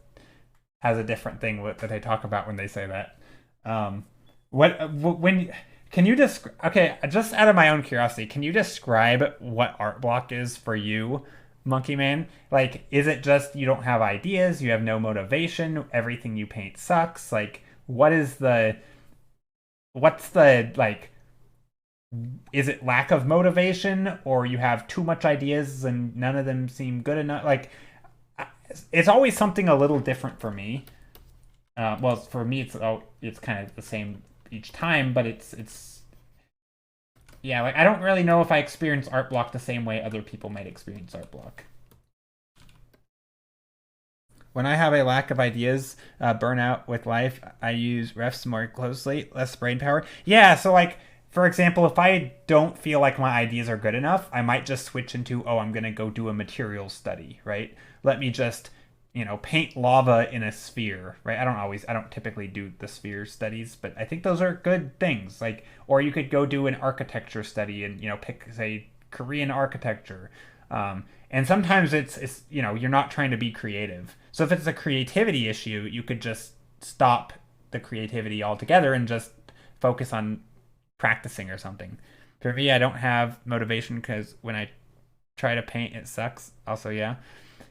Speaker 1: a different thing that they talk about when they say that. When can you describe? Okay, just out of my own curiosity, can you describe what art block is for you, Monkey Man? Like, is it just you don't have ideas, you have no motivation, everything you paint sucks? Like, what's the like? Is it lack of motivation, or you have too much ideas and none of them seem good enough? Like, it's always something a little different for me. Well, for me, it's kind of the same each time, but it's yeah, like I don't really know if I experience art block the same way other people might experience art block. When I have a lack of ideas, burnout with life, I use refs more closely, less brain power. Yeah, so like for example, if I don't feel like my ideas are good enough, I might just switch into, oh, I'm gonna go do a material study, right? Let me just paint lava in a sphere, right? I don't typically do the sphere studies, but I think those are good things. Like, or you could go do an architecture study and, pick, say, Korean architecture. And sometimes it's, you're not trying to be creative. So if it's a creativity issue, you could just stop the creativity altogether and just focus on practicing or something. For me, I don't have motivation because when I try to paint, it sucks. Also, yeah.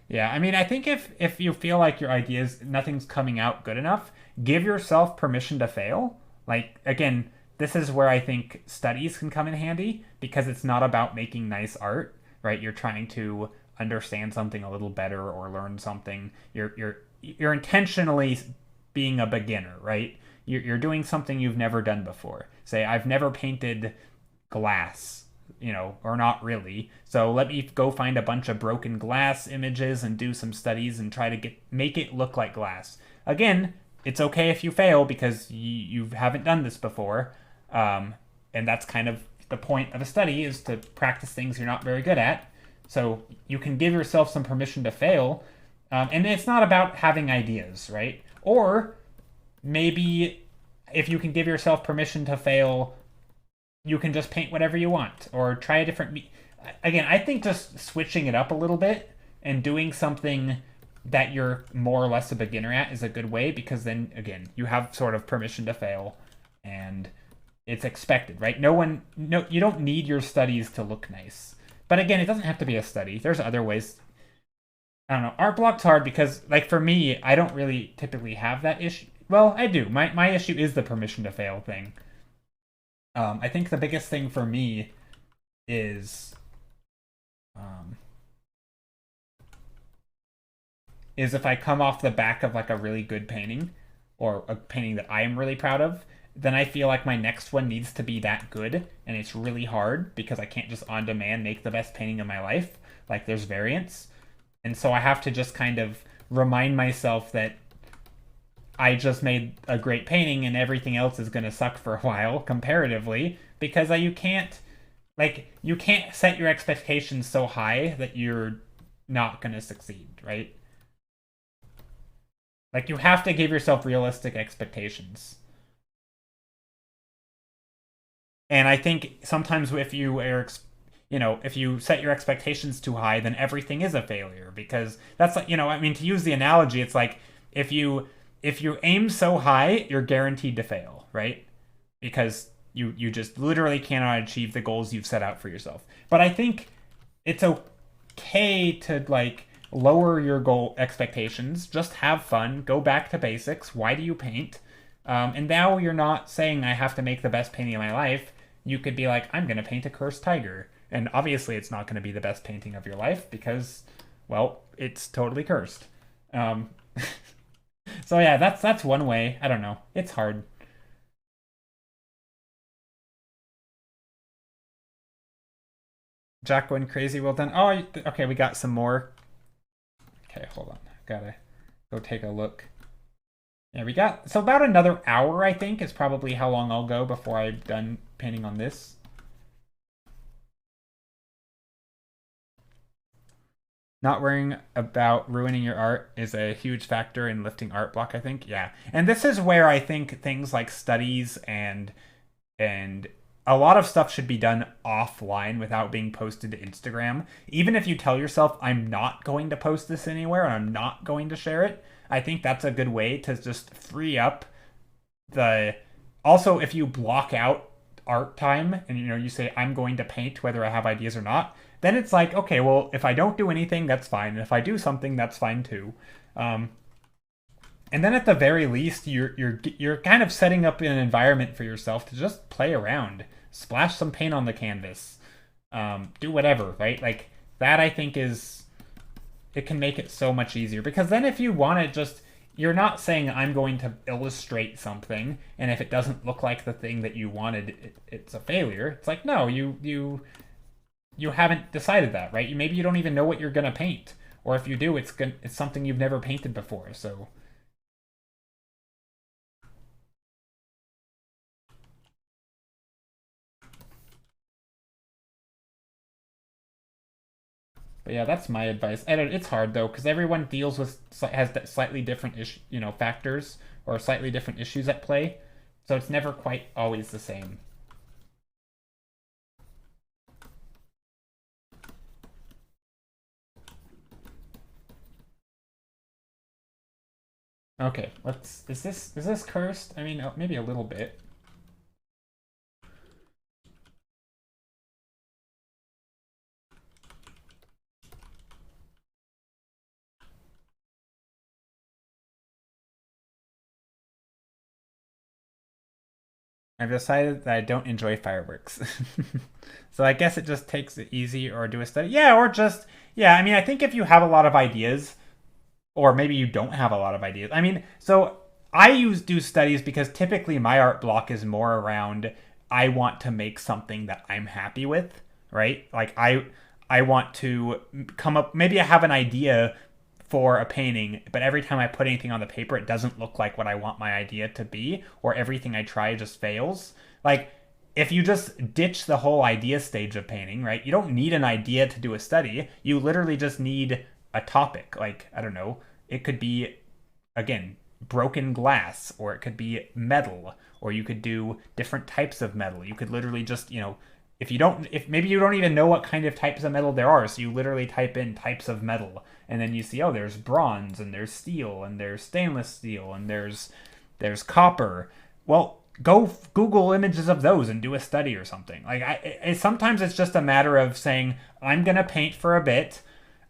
Speaker 1: Yeah, I mean, I think if you feel like your ideas, nothing's coming out good enough, give yourself permission to fail. Like, again, this is where I think studies can come in handy because it's not about making nice art, right? You're trying to understand something a little better or learn something. You're intentionally being a beginner, right? You're doing something you've never done before. Say, I've never painted glass, or not really. So let me go find a bunch of broken glass images and do some studies and try to make it look like glass. Again, it's okay if you fail because you haven't done this before, and that's kind of the point of a study is to practice things you're not very good at. So you can give yourself some permission to fail. And it's not about having ideas, right? Or maybe if you can give yourself permission to fail, you can just paint whatever you want or try a different. Again, I think just switching it up a little bit and doing something that you're more or less a beginner at is a good way, because then again you have sort of permission to fail and it's expected, right? No, you don't need your studies to look nice. But again, it doesn't have to be a study. There's other ways. I don't know. Art block's hard because, like, for me, I don't really typically have that issue. Well, I do. My issue is the permission to fail thing. I think the biggest thing for me is if I come off the back of like a really good painting or a painting that I am really proud of, then I feel like my next one needs to be that good, and it's really hard because I can't just on demand make the best painting of my life. Like, there's variance. And so I have to just kind of remind myself that I just made a great painting and everything else is going to suck for a while comparatively, because you can't set your expectations so high that you're not going to succeed, right? Like, you have to give yourself realistic expectations. And I think sometimes if you are, if you set your expectations too high, then everything is a failure, because that's like, I mean, to use the analogy, it's like if you aim so high, you're guaranteed to fail, right? Because you just literally cannot achieve the goals you've set out for yourself. But I think it's okay to like lower your goal expectations, just have fun, go back to basics. Why do you paint? And now you're not saying I have to make the best painting of my life. You could be like, I'm going to paint a cursed tiger. And obviously it's not going to be the best painting of your life because, well, it's totally cursed. So yeah, that's one way. I don't know. It's hard. Jack went crazy. Well done. Oh, okay, we got some more. Okay, hold on. Gotta go take a look. Yeah, we got, so about another hour, I think, is probably how long I'll go before I'm done painting on this. Not worrying about ruining your art is a huge factor in lifting art block, I think. Yeah. And this is where I think things like studies and a lot of stuff should be done offline without being posted to Instagram. Even if you tell yourself, I'm not going to post this anywhere and I'm not going to share it, I think that's a good way to just free up the... Also, if you block out art time and you say, I'm going to paint whether I have ideas or not, then it's like, okay, well, if I don't do anything, that's fine. And if I do something, that's fine too. And then at the very least, you're kind of setting up an environment for yourself to just play around, splash some paint on the canvas, do whatever, right? Like that, I think it can make it so much easier, because then if you want to just, you're not saying I'm going to illustrate something, and if it doesn't look like the thing that you wanted, it's a failure. It's like, no, you haven't decided that, right? Maybe you don't even know what you're gonna paint, or if you do, it's something you've never painted before. So, but yeah, that's my advice. It's hard though, because everyone deals with has slightly different factors or slightly different issues at play, so it's never quite always the same. Okay, is this cursed? I mean, maybe a little bit. I've decided that I don't enjoy fireworks. So I guess it just takes it easy, or do a study. Yeah, or just, yeah, I mean, I think if you have a lot of ideas, or maybe you don't have a lot of ideas. I mean, so I do studies because typically my art block is more around, I want to make something that I'm happy with, right? Like I want to come up, maybe I have an idea for a painting, but every time I put anything on the paper, it doesn't look like what I want my idea to be, or everything I try just fails. Like, if you just ditch the whole idea stage of painting, right? You don't need an idea to do a study. You literally just need a topic. Like, I don't know, it could be, again, broken glass, or it could be metal, or you could do different types of metal. You could literally just, if maybe you don't even know what kind of types of metal there are, so you literally type in types of metal, and then you see, oh, there's bronze, and there's steel, and there's stainless steel, and there's copper. Well, go Google images of those and do a study or something. Like, sometimes it's just a matter of saying, I'm gonna paint for a bit.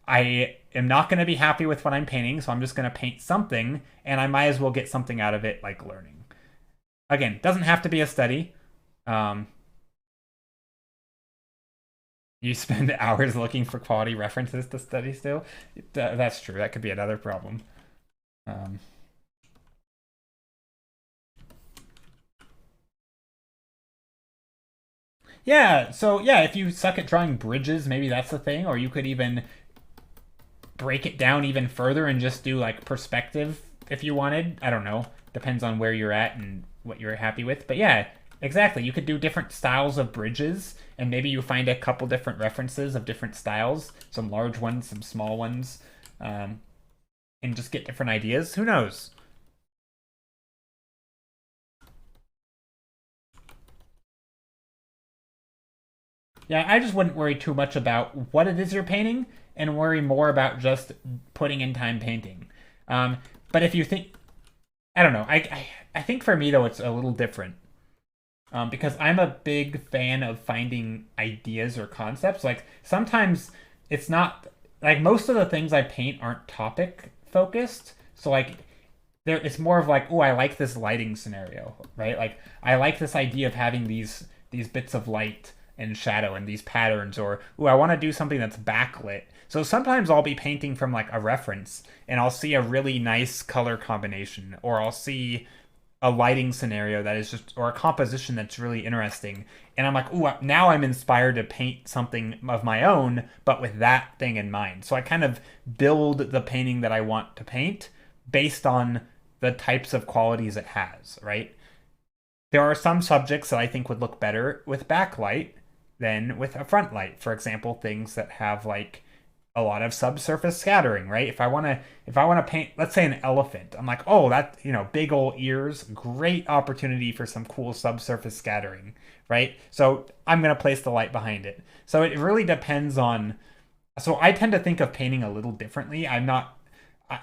Speaker 1: I am not gonna be happy with what I'm painting, so I'm just gonna paint something, and I might as well get something out of it, like learning. Again, doesn't have to be a study. You spend hours looking for quality references to study still. That's true. That could be another problem. Um, yeah, so yeah, if you suck at drawing bridges, maybe that's the thing. Or you could even break it down even further and just do like perspective if you wanted. I don't know. Depends on where you're at and what you're happy with. But yeah, exactly. You could do different styles of bridges, and maybe you find a couple different references of different styles, some large ones, some small ones, and just get different ideas. Who knows? Yeah, I just wouldn't worry too much about what it is you're painting, and worry more about just putting in time painting. But if you think, I don't know, I think for me though it's a little different, because I'm a big fan of finding ideas or concepts. Like sometimes it's not like most of the things I paint aren't topic focused. So like there, it's more of like, oh, I like this lighting scenario, right? Like I like this idea of having these bits of light and shadow and these patterns, or oh, I want to do something that's backlit. So sometimes I'll be painting from like a reference, and I'll see a really nice color combination, or I'll see a lighting scenario that is just, or a composition that's really interesting, and I'm like, ooh, now I'm inspired to paint something of my own, but with that thing in mind. So I kind of build the painting that I want to paint based on the types of qualities it has, right? There are some subjects that I think would look better with backlight than with a front light. For example, things that have like a lot of subsurface scattering, right? If I want to paint, let's say, an elephant, I'm like, oh, that, big old ears, great opportunity for some cool subsurface scattering, right? So I'm going to place the light behind it. So it really depends on, so I tend to think of painting a little differently. I'm not,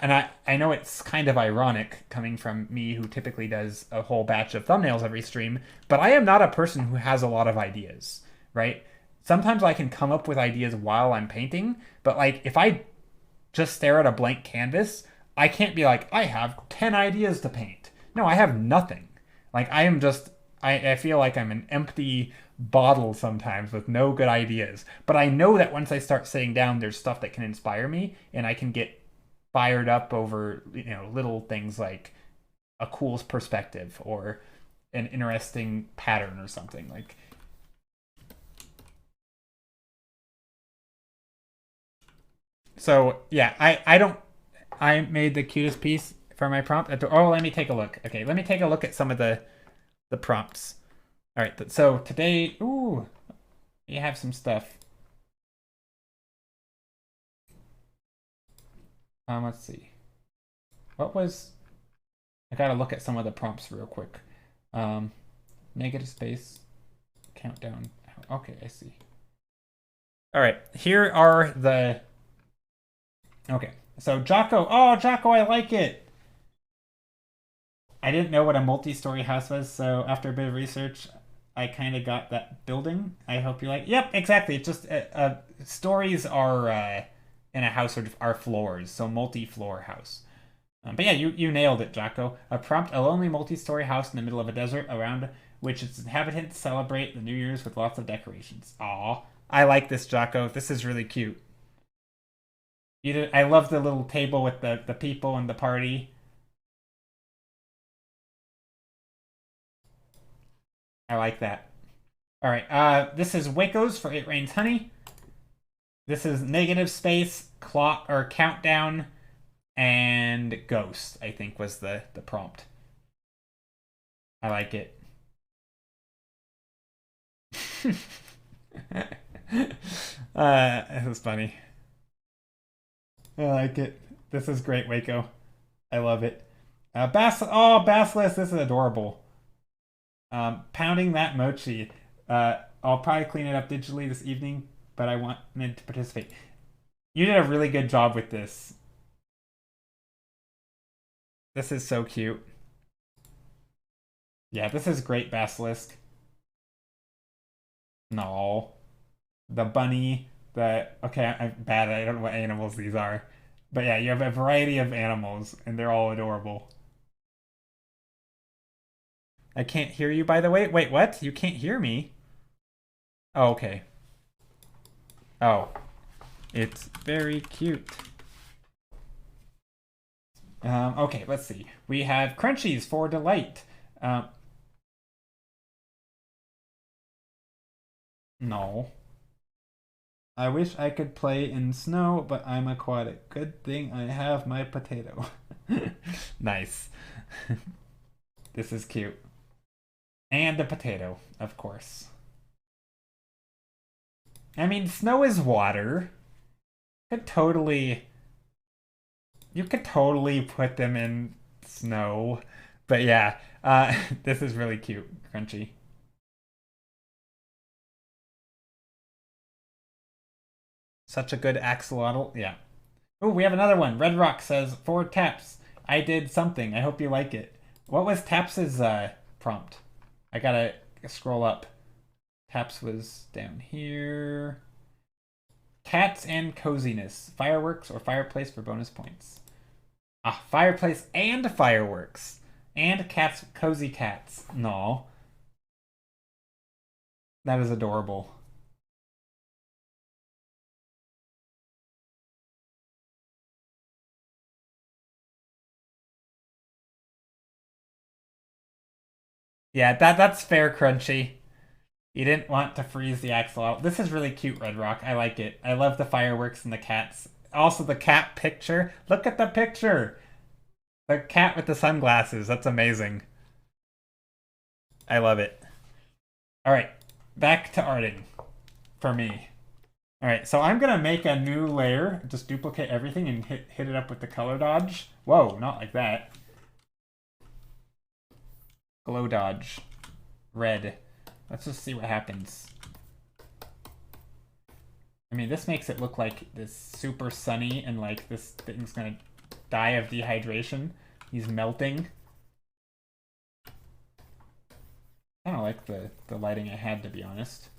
Speaker 1: and I know it's kind of ironic coming from me who typically does a whole batch of thumbnails every stream, but I am not a person who has a lot of ideas, right? Sometimes I can come up with ideas while I'm painting, but like if I just stare at a blank canvas, I can't be like, I have 10 ideas to paint. No, I have nothing. Like I am just, I feel like I'm an empty bottle sometimes with no good ideas. But I know that once I start sitting down, there's stuff that can inspire me, and I can get fired up over, little things like a cool perspective or an interesting pattern or something. Like, so yeah, I don't, I made the cutest piece for my prompt. Oh, let me take a look. Okay, let me take a look at some of the prompts. All right, so today, ooh, we have some stuff. Let's see. What was, I gotta look at some of the prompts real quick. Um, Negative space, countdown. Okay, I see. All right, here are the, okay. So Jocko, oh, Jocko, I like it. I didn't know what a multi-story house was, so after a bit of research, I kind of got that building. I hope you like. Yep, exactly. It's just stories are in a house are floors, so multi-floor house. But yeah, you nailed it, Jocko. A prompt: a lonely multi-story house in the middle of a desert around which its inhabitants celebrate the New Year's with lots of decorations. Aw, I like this, Jocko. This is really cute. I love the little table with the people and the party. I like that. All right. This is Waco's for It Rains Honey. This is negative space clock or countdown and ghost. I think was the prompt. I like it. It was funny. I like it. This is great, Waco. I love it. Basilisk, this is adorable. Pounding that mochi. I'll probably clean it up digitally this evening, but I wanted to participate. You did a really good job with this. This is so cute. Yeah, this is great, Basilisk. No. The bunny, okay, I'm bad. I don't know what animals these are. But yeah, you have a variety of animals, and they're all adorable. I can't hear you, by the way. Wait, what? You can't hear me? Oh, okay. Oh, it's very cute. Okay, let's see. We have crunchies for delight. Um, no. I wish I could play in snow, but I'm aquatic. Good thing I have my potato. Nice. This is cute. And the potato, of course. I mean, snow is water. Could totally, you could totally put them in snow. But yeah, this is really cute, Crunchy. Such a good axolotl. Yeah. Oh, we have another one. Red Rock says, 4 taps. I did something. I hope you like it. What was Taps's prompt? I gotta scroll up. Taps was down here. Cats and coziness. Fireworks or fireplace for bonus points. Ah, fireplace and fireworks. And cats, cozy cats. No. That is adorable. Yeah, that's fair, Crunchy. You didn't want to freeze the axolotl. This is really cute, Red Rock. I like it. I love the fireworks and the cats. Also, the cat picture. Look at the picture. The cat with the sunglasses. That's amazing. I love it. All right, back to arting for me. All right, so I'm gonna make a new layer, just duplicate everything and hit it up with the color dodge. Whoa, not like that. Glow dodge. Red. Let's just see what happens. I mean, this makes it look like this super sunny and like this thing's gonna die of dehydration. He's melting. I don't like the lighting I had, to be honest.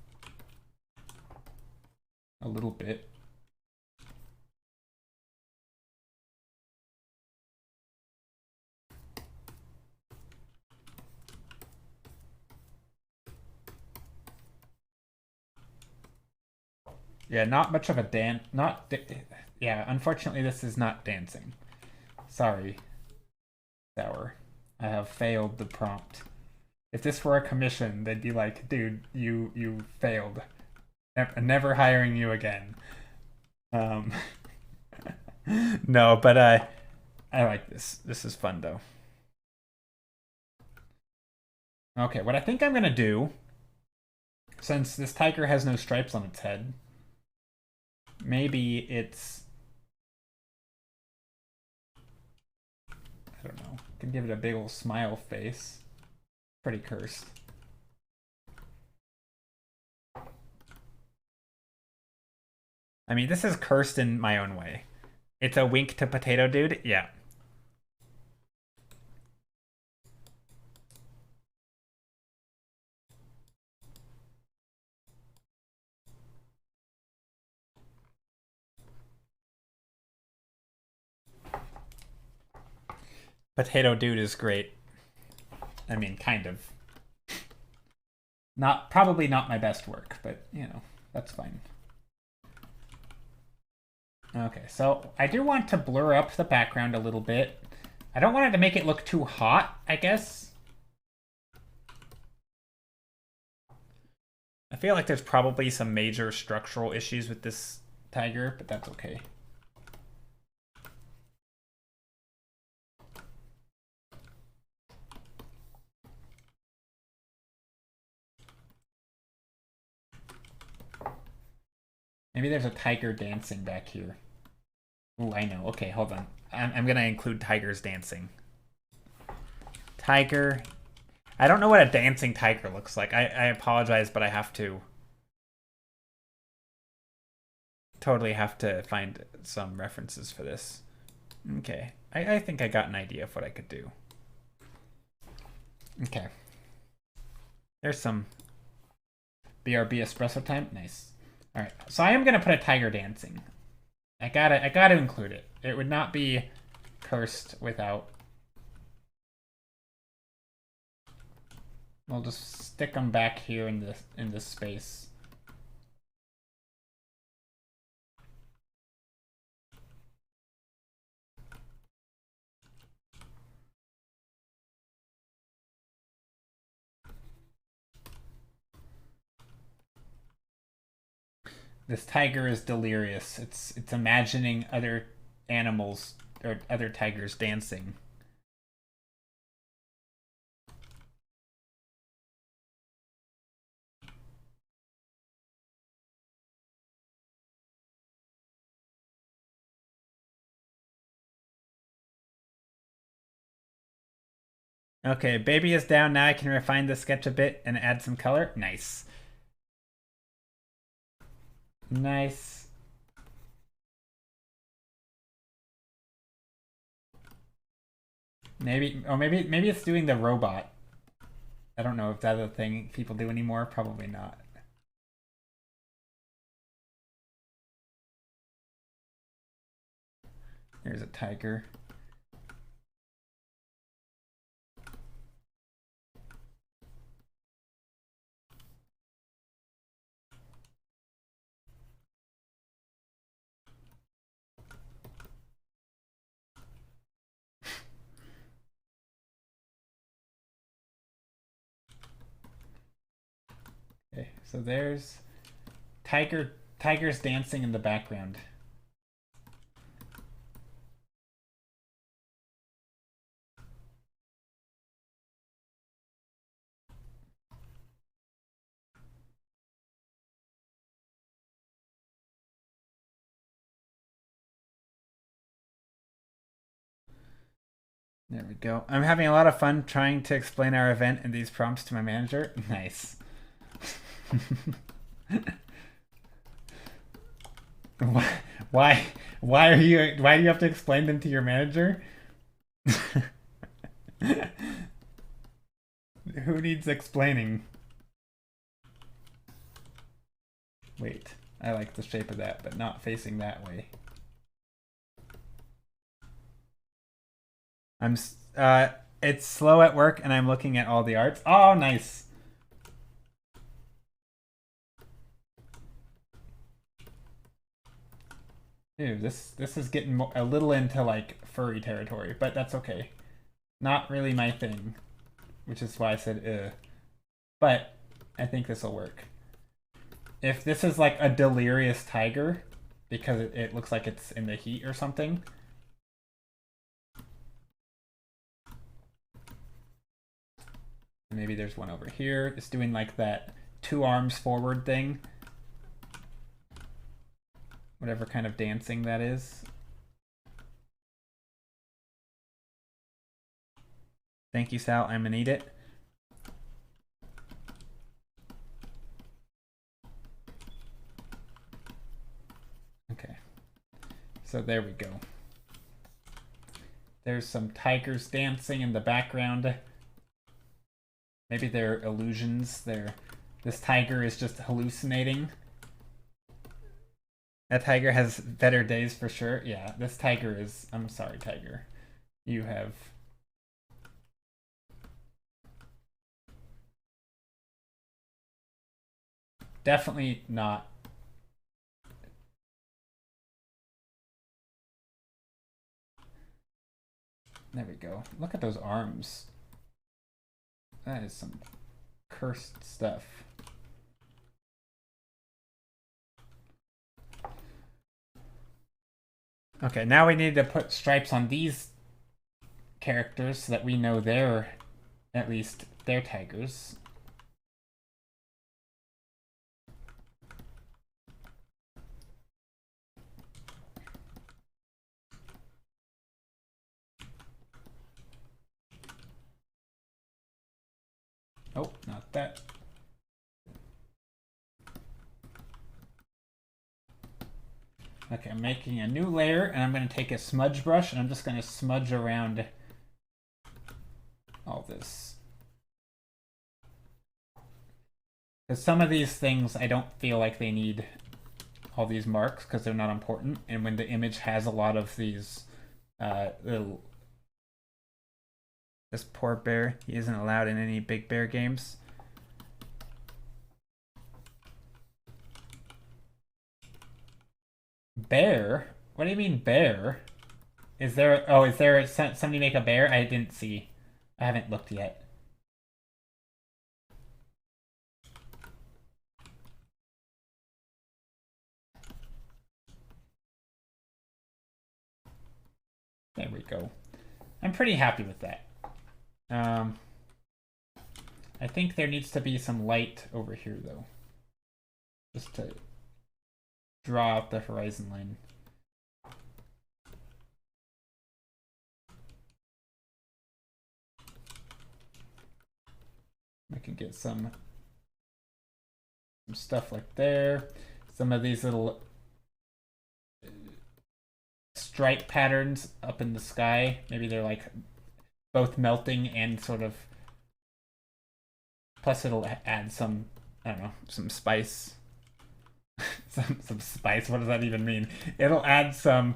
Speaker 1: A little bit. Yeah, not much of a yeah, unfortunately this is not dancing. Sorry, Sour. I have failed the prompt. If this were a commission, they'd be like, dude, you failed. Never hiring you again. Um, no, but I like this. This is fun though. Okay, what I think I'm gonna do, since this tiger has no stripes on its head, maybe it's, I don't know, can give it a big old smile face. Pretty cursed. I mean, this is cursed in my own way. It's a wink to Potato Dude. Yeah. Potato Dude is great. I mean, kind of. Probably not my best work, but you know, that's fine. Okay, so I do want to blur up the background a little bit. I don't want it to make it look too hot, I guess. I feel like there's probably some major structural issues with this tiger, but that's okay. Maybe there's a tiger dancing back here. Ooh, I know. Okay, hold on. I'm gonna include tigers dancing. Tiger. I don't know what a dancing tiger looks like. I apologize, but I have to. Totally have to find some references for this. Okay. I think I got an idea of what I could do. Okay. There's some BRB espresso time. Nice. All right. So I am gonna put a tiger dancing. I gotta include it. It would not be cursed without. We'll just stick them back here in this space. This tiger is delirious. It's imagining other animals or other tigers dancing. Okay, baby is down. Now I can refine the sketch a bit and add some color. Nice. Nice. Maybe it's doing the robot. I don't know if that's a thing people do anymore. Probably not. There's a tiger. Okay, so there's tigers dancing in the background. There we go. I'm having a lot of fun trying to explain our event and these prompts to my manager. Nice. Why do you have to explain them to your manager? Who needs explaining? Wait, I like the shape of that, but not facing that way. It's slow at work and I'm looking at all the arts. Oh, nice. Ew, this is getting a little into like furry territory, but that's okay. Not really my thing, which is why I said but I think this will work. If this is like a delirious tiger, because it looks like it's in the heat or something. Maybe there's one over here. It's doing like that 2 arms forward thing. Whatever kind of dancing that is. Thank you, Sal. I'm gonna eat it. Okay. So there we go. There's some tigers dancing in the background. Maybe they're illusions. This tiger is just hallucinating. That tiger has better days for sure. Yeah, this tiger is... I'm sorry, tiger. You have... Definitely not... There we go. Look at those arms. That is some cursed stuff. Okay, now we need to put stripes on these characters so that we know they're, at least, they're tigers. Oh, not that. Okay, I'm making a new layer, and I'm going to take a smudge brush, and I'm just going to smudge around all this. Because some of these things, I don't feel like they need all these marks, because they're not important. And when the image has a lot of these little... This poor bear, he isn't allowed in any Big Bear games. Bear? What do you mean bear? Is there somebody make a bear? I didn't see. I haven't looked yet. There we go. I'm pretty happy with that. I think there needs to be some light over here though. Just to draw out the horizon line. I can get some stuff like there. Some of these little stripe patterns up in the sky. Maybe they're like both melting and sort of... Plus it'll add some, I don't know, some spice. some spice, what does that even mean? It'll add some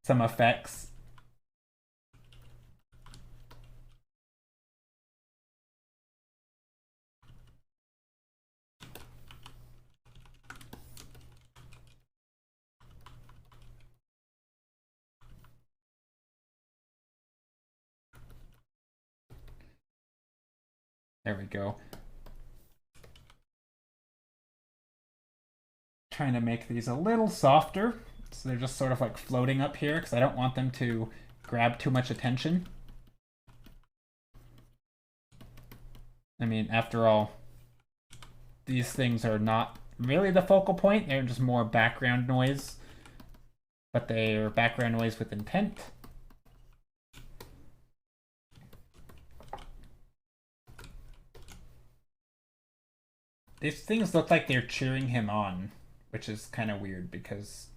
Speaker 1: effects. There we go. Trying to make these a little softer, so they're just sort of like floating up here, because I don't want them to grab too much attention. I mean, after all, these things are not really the focal point, they're just more background noise, but they are background noise with intent. These things look like they're cheering him on, which is kind of weird because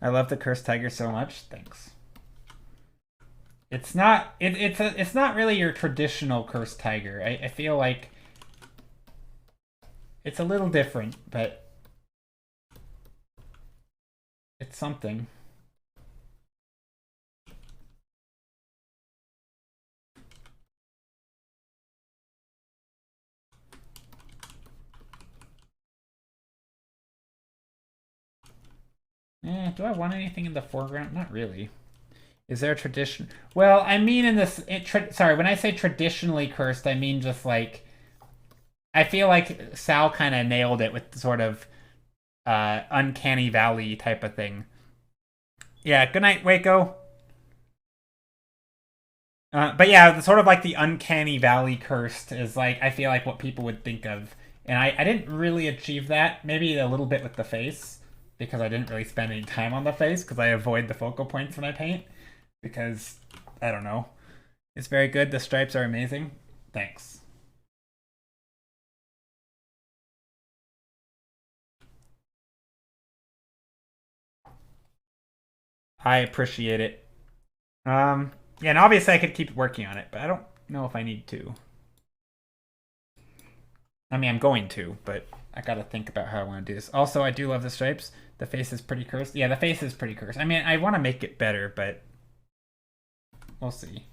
Speaker 1: I love the Cursed Tiger so much. Thanks. It's not it's not really your traditional Cursed Tiger. I feel like it's a little different, but it's something. Do I want anything in the foreground? Not really. Is there a tradition? Well, I mean in this... sorry, when I say traditionally cursed, I mean just like... I feel like Sal kind of nailed it with sort of uncanny valley type of thing. Yeah, good night, Waco. But yeah, sort of like the uncanny valley cursed is like, I feel like what people would think of. And I didn't really achieve that. Maybe a little bit with the face, because I didn't really spend any time on the face, because I avoid the focal points when I paint. Because, I don't know. It's very good. The stripes are amazing. Thanks. I appreciate it. Yeah, and obviously I could keep working on it, but I don't know if I need to. I mean, I'm going to, but I gotta think about how I want to do this. Also, I do love the stripes. The face is pretty cursed. Yeah, the face is pretty cursed. I mean, I want to make it better, but we'll see.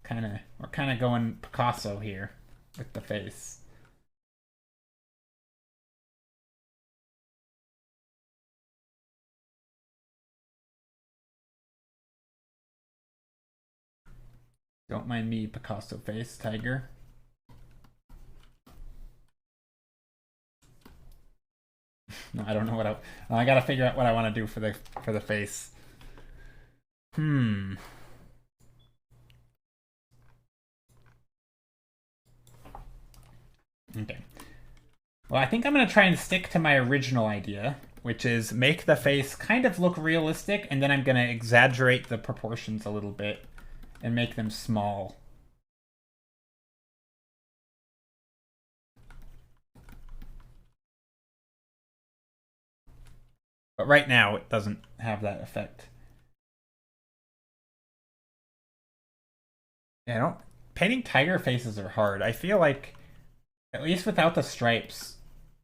Speaker 1: We're kind of going Picasso here with the face. Don't mind me, Picasso face, tiger. No, I don't know what I gotta figure out what I want to do for the face. Okay. Well, I think I'm gonna try and stick to my original idea, which is make the face kind of look realistic, and then I'm gonna exaggerate the proportions a little bit, and make them small. But right now, it doesn't have that effect. Yeah, I don't... Painting tiger faces are hard. I feel like, at least without the stripes,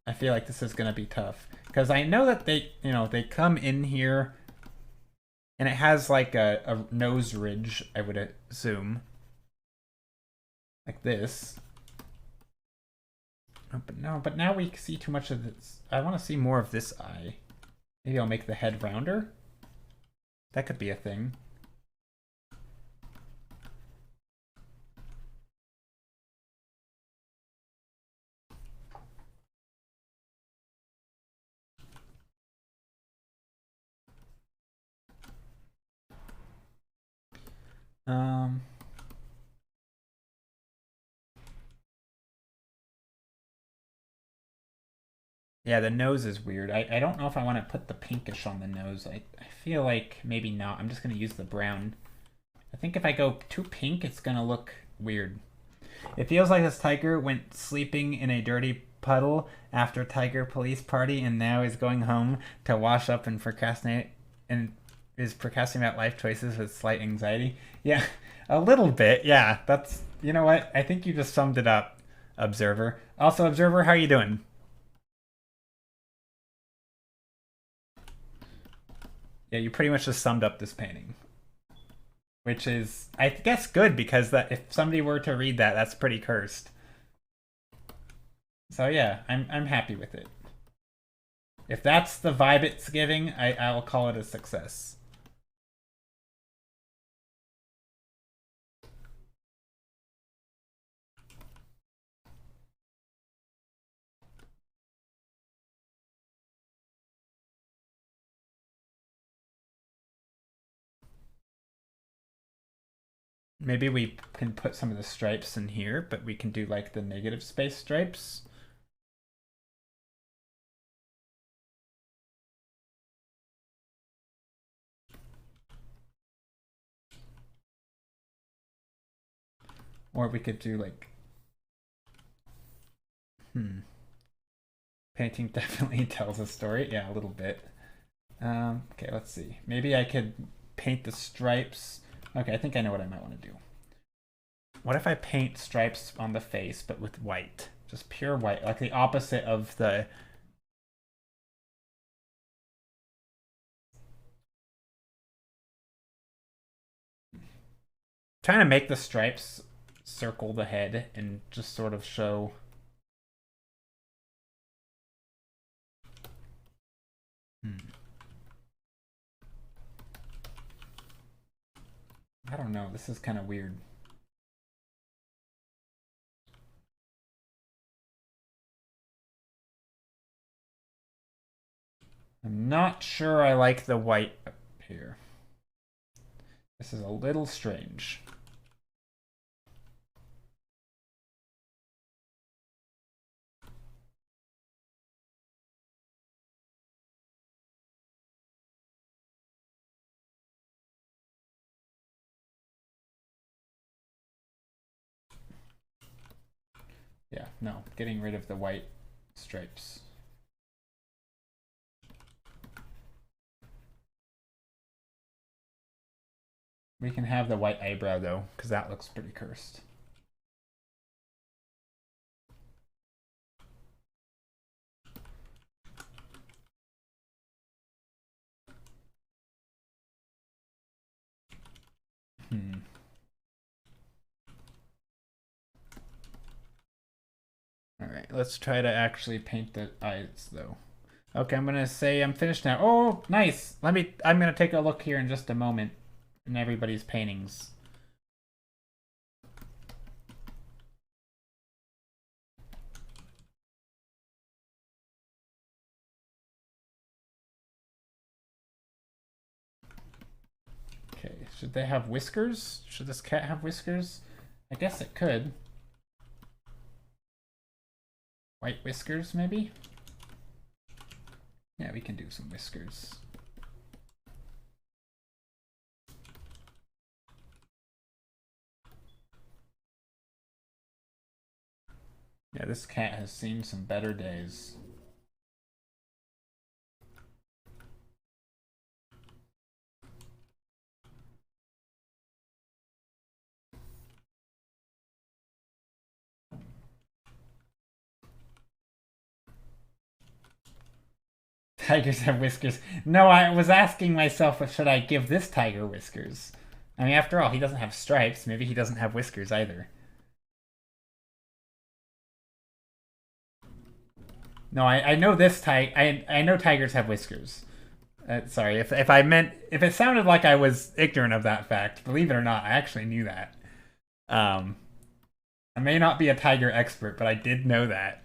Speaker 1: I feel like this is going to be tough. Because I know that they come in here, and it has like a nose ridge, I would assume. Like this. But now we see too much of this. I want to see more of this eye. Maybe I'll make the head rounder. That could be a thing. Yeah, the nose is weird. I don't know if I want to put the pinkish on the nose. I feel like maybe not. I'm just going to use the brown. I think if I go too pink, it's going to look weird. It feels like this tiger went sleeping in a dirty puddle after tiger police party and now is going home to wash up and procrastinate and is procrastinating about life choices with slight anxiety. Yeah, a little bit. Yeah, that's, you know what? I think you just summed it up, Observer. Also, Observer, how you doing? Yeah, you pretty much just summed up this painting. Which is, I guess, good because that if somebody were to read that, that's pretty cursed. So yeah, I'm happy with it. If that's the vibe it's giving, I'll call it a success. Maybe we can put some of the stripes in here, but we can do like the negative space stripes. Or we could do like, painting definitely tells a story. Yeah, a little bit. Okay, let's see. Maybe I could paint the stripes. Okay, I think I know what I might want to do. What if I paint stripes on the face, but with white? Just pure white, like the opposite of the... Trying to make the stripes circle the head and just sort of show... I don't know, this is kind of weird. I'm not sure I like the white up here. This is a little strange. Yeah, no, getting rid of the white stripes. We can have the white eyebrow though, because that looks pretty cursed. Alright, let's try to actually paint the eyes though. Okay, I'm gonna say I'm finished now. Oh, nice. I'm gonna take a look here in just a moment in everybody's paintings. Okay, should they have whiskers? Should this cat have whiskers? I guess it could. White whiskers, maybe? Yeah, we can do some whiskers. Yeah, this cat has seen some better days. Tigers have whiskers. No, I was asking myself, should I give this tiger whiskers? I mean, after all, he doesn't have stripes. Maybe he doesn't have whiskers either. No, I know this I know tigers have whiskers. Sorry, if if it sounded like I was ignorant of that fact, believe it or not, I actually knew that. Um, I may not be a tiger expert, but I did know that.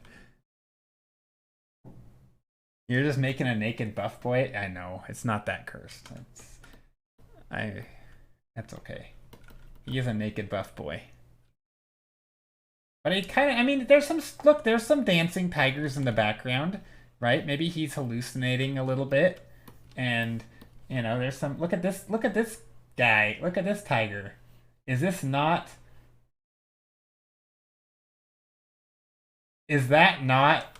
Speaker 1: You're just making a naked buff boy? I know. It's not that cursed. That's okay. He is a naked buff boy. But it kind of, I mean, there's some dancing tigers in the background, right? Maybe he's hallucinating a little bit. And, you know, there's some, look at this guy. Look at this tiger. Is this not, is that not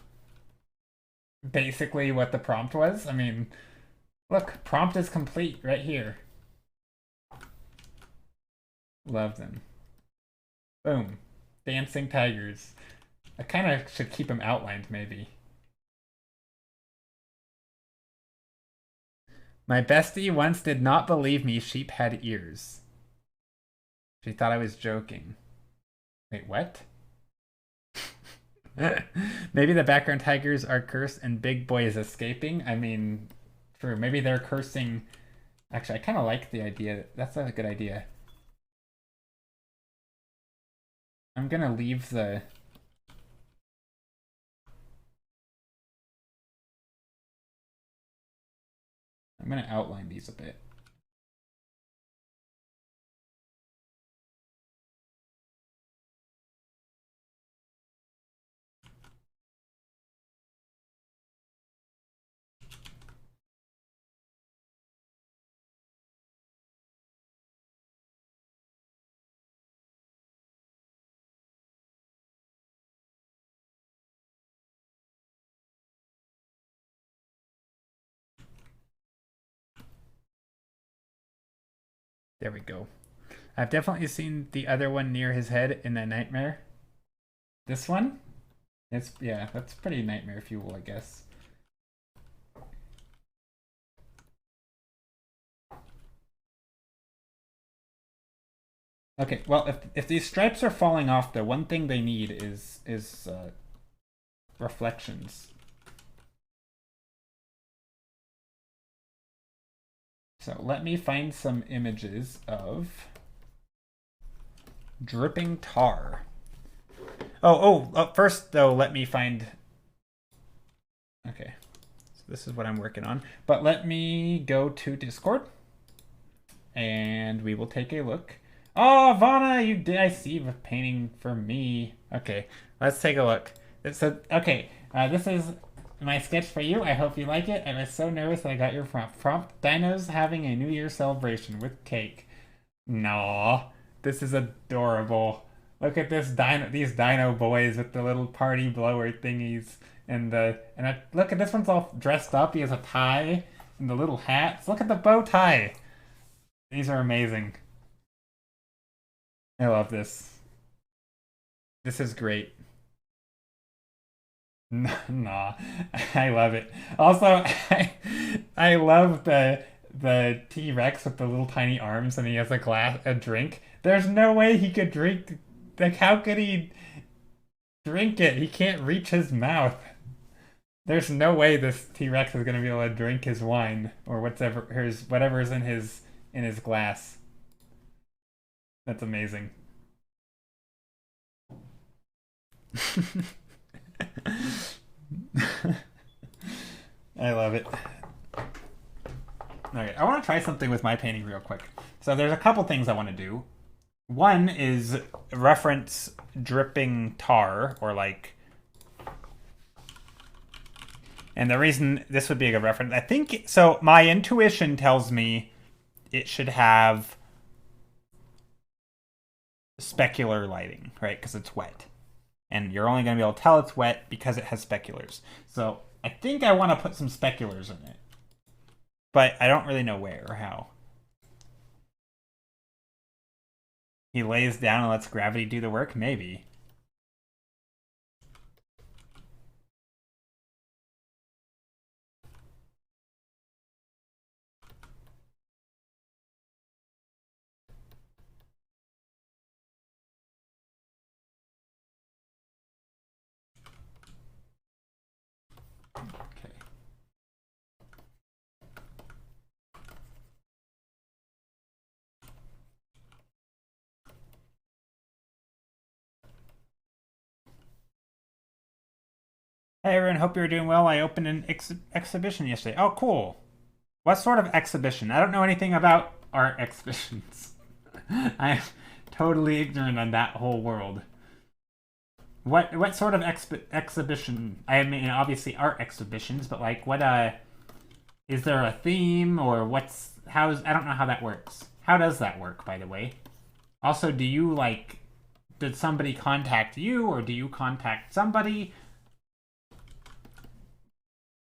Speaker 1: basically what the prompt was? I mean, look, prompt is complete right here. Love them. Boom. Dancing tigers. I kind of should keep them outlined, maybe. My bestie once did not believe me sheep had ears. She thought I was joking. Wait, what? Maybe the background tigers are cursed and Big Boy is escaping. I mean, true. Maybe they're cursing. Actually, I kind of like the idea. That's a good idea. I'm gonna leave the... I'm gonna outline these a bit. There we go. I've definitely seen the other one near his head in a nightmare. This one? It's, yeah, that's pretty nightmare fuel, I guess. Okay, well, if these stripes are falling off, the one thing they need is reflections. So let me find some images of dripping tar. First though, let me find... Okay, so this is what I'm working on. But let me go to Discord and we will take a look. Oh, Vana, you did. I see the painting for me. Okay, let's take a look. Okay, this is my sketch for you. I hope you like it. I was so nervous that I got your prompt. Prompt: Dinos having a New Year celebration with cake. No, this is adorable. Look at these dino boys with the little party blower thingies, look at this one's all dressed up. He has a tie and the little hats. Look at the bow tie. These are amazing. I love this. This is great. Nah, I love it. Also, I love the T-Rex with the little tiny arms and he has a drink. There's no way he could drink. Like, how could he drink it? He can't reach his mouth. There's no way this T-Rex is gonna be able to drink his wine or whatever's in his glass. That's amazing. I love it. Okay, I want to try something with my painting real quick. So there's a couple things I want to do. One is reference dripping tar, or like... And the reason this would be a good reference, I think... So my intuition tells me it should have specular lighting, right? Because it's wet. and you're only going to be able to tell it's wet because it has speculars. So I think I want to put some speculars in it, but I don't really know where or how. He lays down and lets gravity do the work? Maybe. Okay. Hey everyone, hope you're doing well. I opened an exhibition yesterday. Oh, cool. What sort of exhibition? I don't know anything about art exhibitions. I'm totally ignorant on that whole world. What sort of exhibition? I mean, obviously art exhibitions, but like, what is there a theme or how's? I don't know how that works. How does that work, by the way? Also, do you like? Did somebody contact you, or do you contact somebody?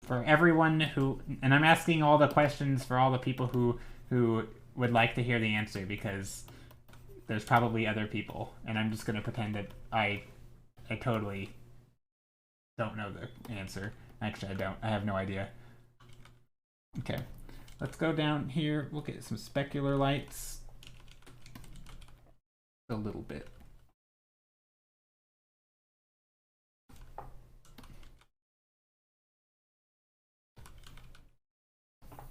Speaker 1: For everyone who, and I'm asking all the questions for all the people who would like to hear the answer, because there's probably other people, and I'm just gonna pretend that I totally don't know the answer. Actually, I don't. I have no idea. Okay, let's go down here. We'll get some specular lights. A little bit.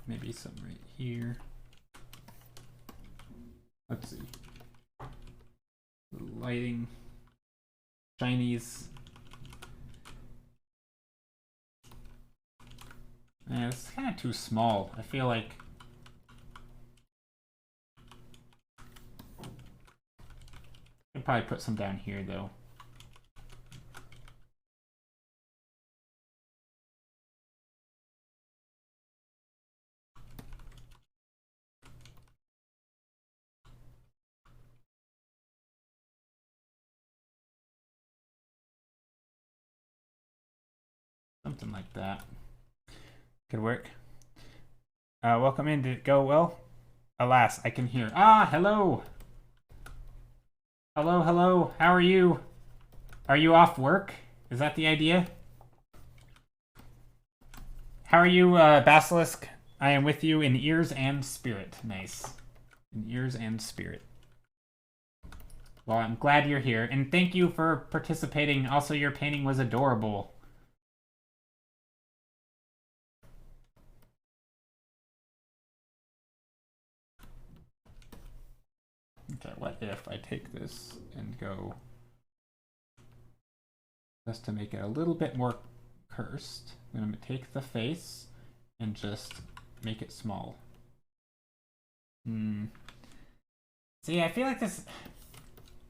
Speaker 1: Maybe some right here. Let's see. Lighting. Chinese. Yeah, it's kind of too small. I feel like I'd probably put some down here though. Something like that. Could work. Welcome in. Did it go well? Alas, I can hear. Ah, hello. Hello, hello. How are you? Are you off work? Is that the idea? How are you, Basilisk? I am with you in ears and spirit. Nice. In ears and spirit. Well, I'm glad you're here. And thank you for participating. Also, your painting was adorable. Okay, what if I take this and go just to make it a little bit more cursed. I'm going to take the face and just make it small. See, I feel like this...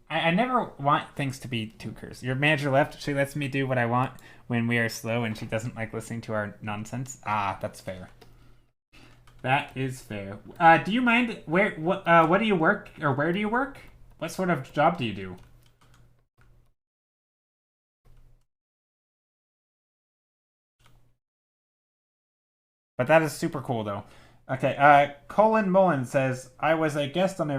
Speaker 1: I never want things to be too cursed. Your manager left. She lets me do what I want when we are slow and she doesn't like listening to our nonsense. Ah, that's fair. That is fair. Do you mind what do you work, or where do you work? What sort of job do you do? But that is super cool though. Okay, Colin Mullen says I was a guest on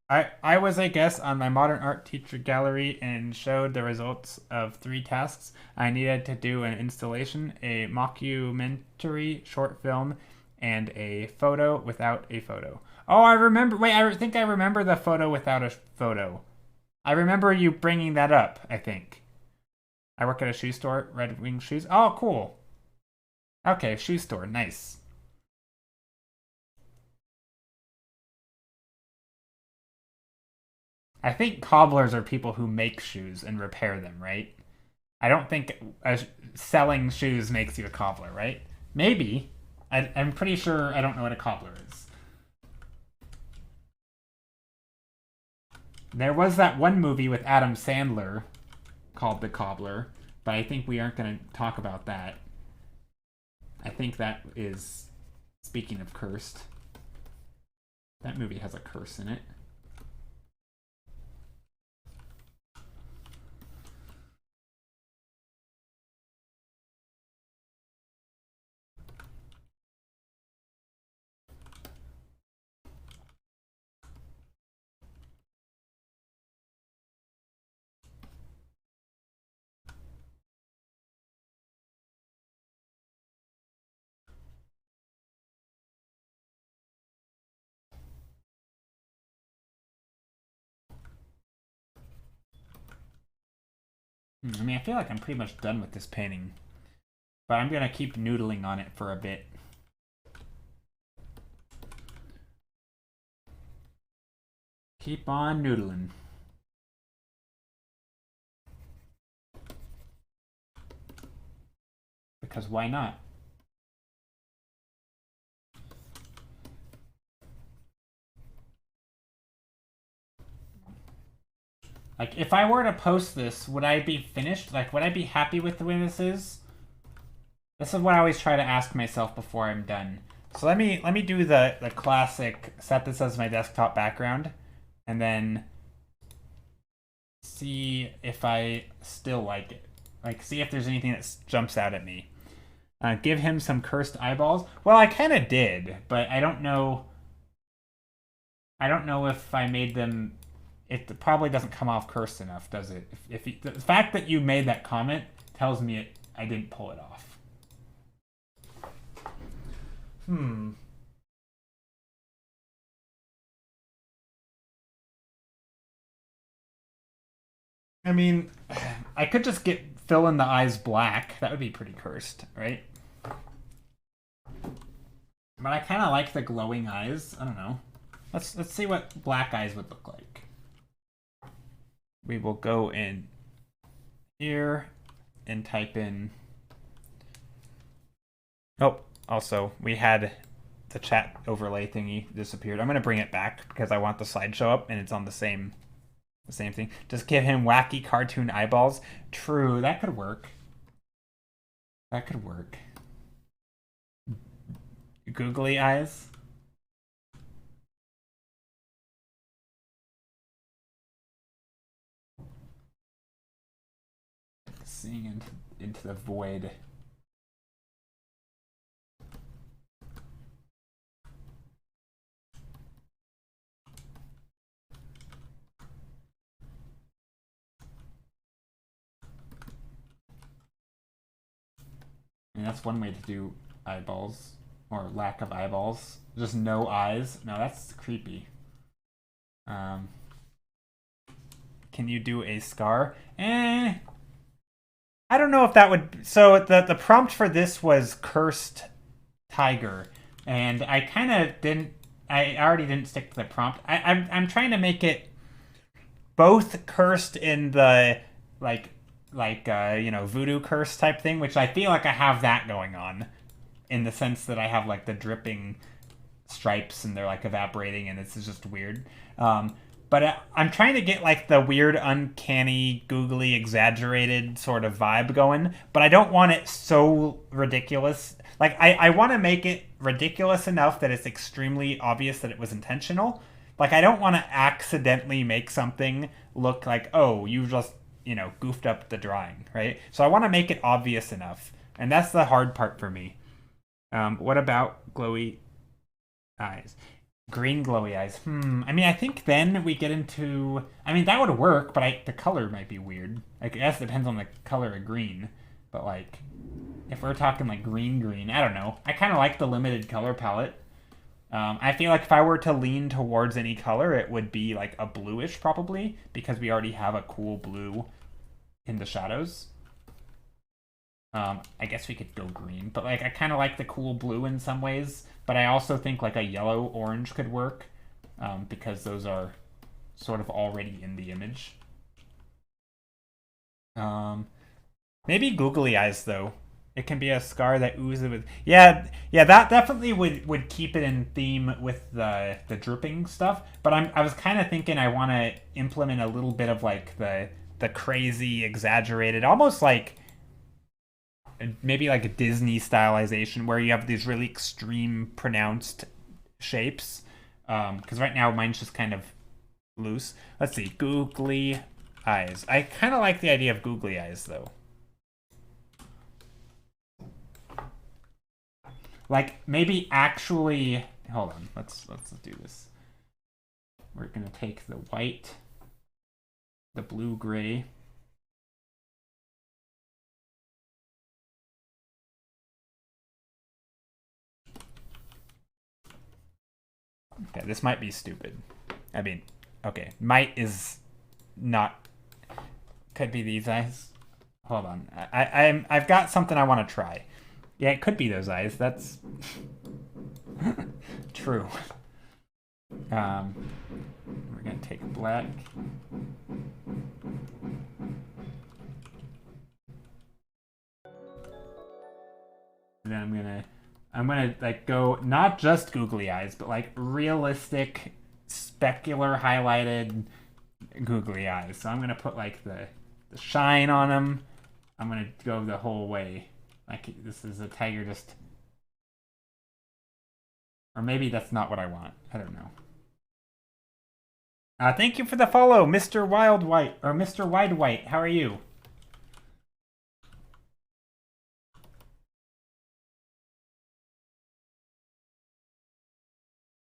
Speaker 1: I was a guest on my modern art teacher gallery and showed the results of 3 tasks. I needed to do an installation, a mockumentary short film, and a photo without a photo. Oh, I remember. Wait, I think I remember the photo without a photo. I remember you bringing that up, I think. I work at a shoe store, Red Wing Shoes. Oh, cool. Okay, shoe store. Nice. I think cobblers are people who make shoes and repair them, right? I don't think selling shoes makes you a cobbler, right? Maybe. I'm pretty sure I don't know what a cobbler is. There was that one movie with Adam Sandler called The Cobbler, but I think we aren't going to talk about that. I think that is, speaking of cursed, that movie has a curse in it. I mean, I feel like I'm pretty much done with this painting. But I'm gonna keep noodling on it for a bit. Keep on noodling. Because why not? Like, if I were to post this, would I be finished? Like, would I be happy with the way this is? This is what I always try to ask myself before I'm done. So let me do the classic, set this as my desktop background, and then see if I still like it. Like, see if there's anything that jumps out at me. Give him some cursed eyeballs. Well, I kind of did, but I don't know. I don't know if I made them. It probably doesn't come off cursed enough, does it? If the fact that you made that comment tells me I didn't pull it off. I mean, I could just fill in the eyes black. That would be pretty cursed, right? But I kind of like the glowing eyes. I don't know. Let's see what black eyes would look like. We will go in here and type in. Oh, also we had the chat overlay thingy disappeared. I'm gonna bring it back because I want the slideshow up and it's on the same thing. Just give him wacky cartoon eyeballs. True, that could work. That could work. Googly eyes. Seeing into the void. And that's one way to do eyeballs, or lack of eyeballs. Just no eyes. No, that's creepy. Can you do a scar? I don't know if that would. So the prompt for this was cursed tiger, and I kind of didn't. I already didn't stick to the prompt. I'm trying to make it both cursed in the voodoo curse type thing, which I feel like I have that going on, in the sense that I have like the dripping stripes and they're like evaporating and it's just weird. But I'm trying to get like the weird, uncanny, googly, exaggerated sort of vibe going, but I don't want it so ridiculous. Like, I want to make it ridiculous enough that it's extremely obvious that it was intentional. Like, I don't want to accidentally make something look like, oh, you just, goofed up the drawing, right? So I want to make it obvious enough. And that's the hard part for me. What about glowy eyes? Green glowy eyes. I mean, I think then we get into. I mean, that would work, but the color might be weird. I guess it depends on the color of green. But like, if we're talking like green, I don't know. I kind of like the limited color palette. I feel like if I were to lean towards any color, it would be like a bluish probably, because we already have a cool blue in the shadows. I guess we could go green, but like I kind of like the cool blue in some ways. But I also think like a yellow orange could work, because those are sort of already in the image. Maybe googly eyes though. It can be a scar that oozes with. Yeah. That definitely would keep it in theme with the dripping stuff. But I was kind of thinking I want to implement a little bit of like the crazy, exaggerated, almost like maybe like a Disney stylization where you have these really extreme pronounced shapes. Because right now mine's just kind of loose. Let's see, googly eyes. I kind of like the idea of googly eyes though. Like maybe actually, hold on. Let's do this. We're gonna take the white, the blue gray. Okay, this might be stupid. I mean, okay, might is not. Could be these eyes. Hold on. I've got something I want to try. Yeah, it could be those eyes. That's true. We're gonna take black. And then I'm gonna like go not just googly eyes, but like realistic, specular highlighted googly eyes. So I'm gonna put like the shine on them. I'm gonna go the whole way. Like this is a tiger just, or maybe that's not what I want. I don't know. Thank you for the follow, Mr. Wild White or Mr. Wide White. How are you?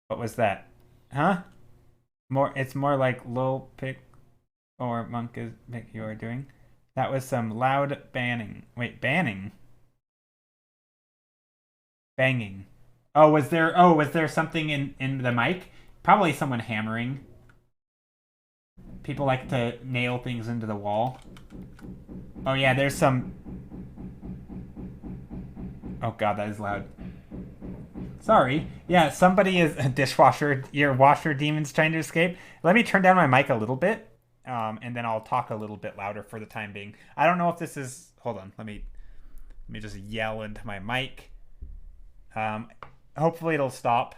Speaker 1: What was that? Huh? It's more like lol pick or monk is pick you are doing. That was some loud banning. Wait, banning? Banging. Was there something in the mic? Probably someone hammering. People like to nail things into the wall. Oh yeah, there's some. Oh god, that is loud. Sorry. Yeah, somebody is a dishwasher. Your washer demon's trying to escape. Let me turn down my mic a little bit, and then I'll talk a little bit louder for the time being. I don't know if this is. Hold on. Let me just yell into my mic. Hopefully it'll stop.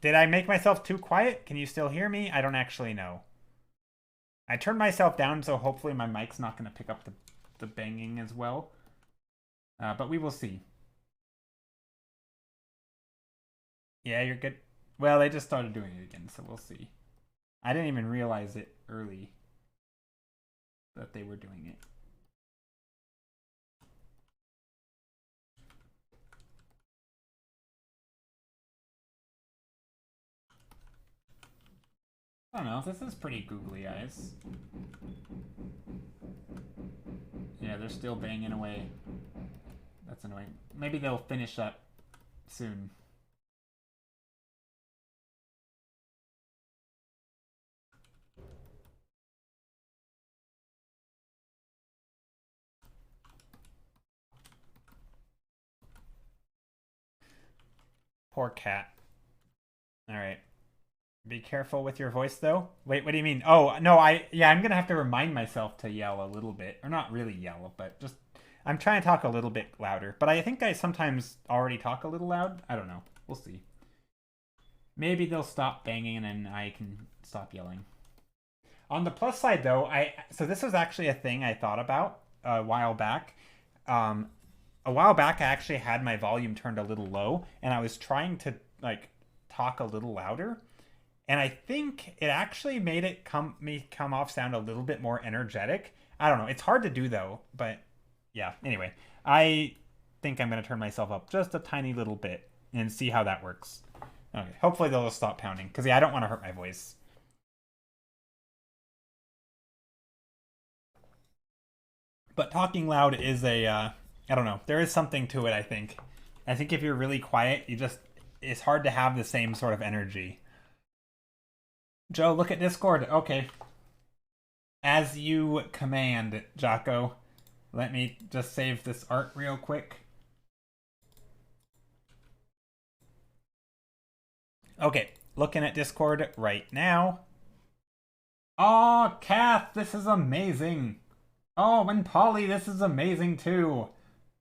Speaker 1: Did I make myself too quiet? Can you still hear me? I don't actually know. I turned myself down, so hopefully my mic's not going to pick up the banging as well. But we will see. Yeah, you're good. Well, they just started doing it again, so we'll see. I didn't even realize it early that they were doing it. I don't know. This is pretty googly eyes. Yeah, they're still banging away. That's annoying. Maybe they'll finish up soon. Poor cat. All right. Be careful with your voice, though. Wait, what do you mean? Oh, no, I'm gonna have to remind myself to yell a little bit. Or not really yell, but just... I'm trying to talk a little bit louder. But I think I sometimes already talk a little loud. I don't know. We'll see. Maybe they'll stop banging and then I can stop yelling. On the plus side, though, so this was actually a thing I thought about a while back. A while back, I actually had my volume turned a little low, and I was trying to like talk a little louder, and I think it actually made it come off sound a little bit more energetic. I don't know. It's hard to do though, but yeah. Anyway, I think I'm gonna turn myself up just a tiny little bit and see how that works. Okay. Hopefully they'll just stop pounding because yeah, I don't want to hurt my voice. But talking loud is I don't know. There is something to it. I think if you're really quiet, it's hard to have the same sort of energy. Joe, look at Discord. Okay. As you command, Jocko. Let me just save this art real quick. Okay, looking at Discord right now. Oh, Kath, this is amazing. Oh, and Polly, this is amazing too.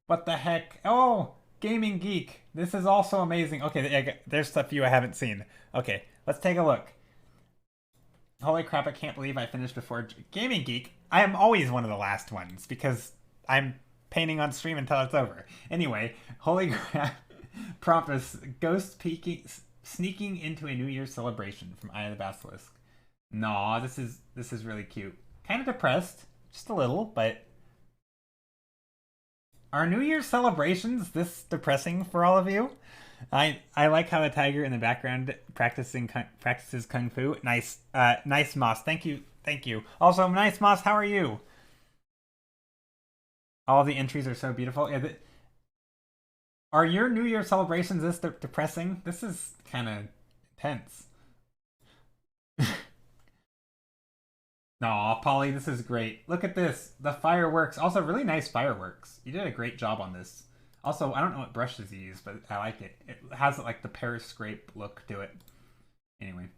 Speaker 1: What the heck? Oh, Gaming Geek, this is also amazing. Okay, there's a few I haven't seen. Okay, let's take a look. Holy crap, I can't believe I finished before Gaming Geek. I am always one of the last ones because I'm painting on stream until it's over. Anyway, holy crap. Promptus, ghost peeking, sneaking into a New Year's celebration from Eye of the Basilisk. Nah, this is really cute. Kind of depressed, just a little, but are New Year's celebrations this depressing for all of you? I like how the tiger in the background practices kung fu. Nice, nice Moss. Thank you. Also, nice Moss. How are you? All the entries are so beautiful. Yeah, are your New Year celebrations this depressing? This is kind of intense. Aw, Polly, this is great. Look at this. The fireworks. Also, really nice fireworks. You did a great job on this. Also, I don't know what brushes you use, but I like it. It has like the Paris scrape look to it. Anyway.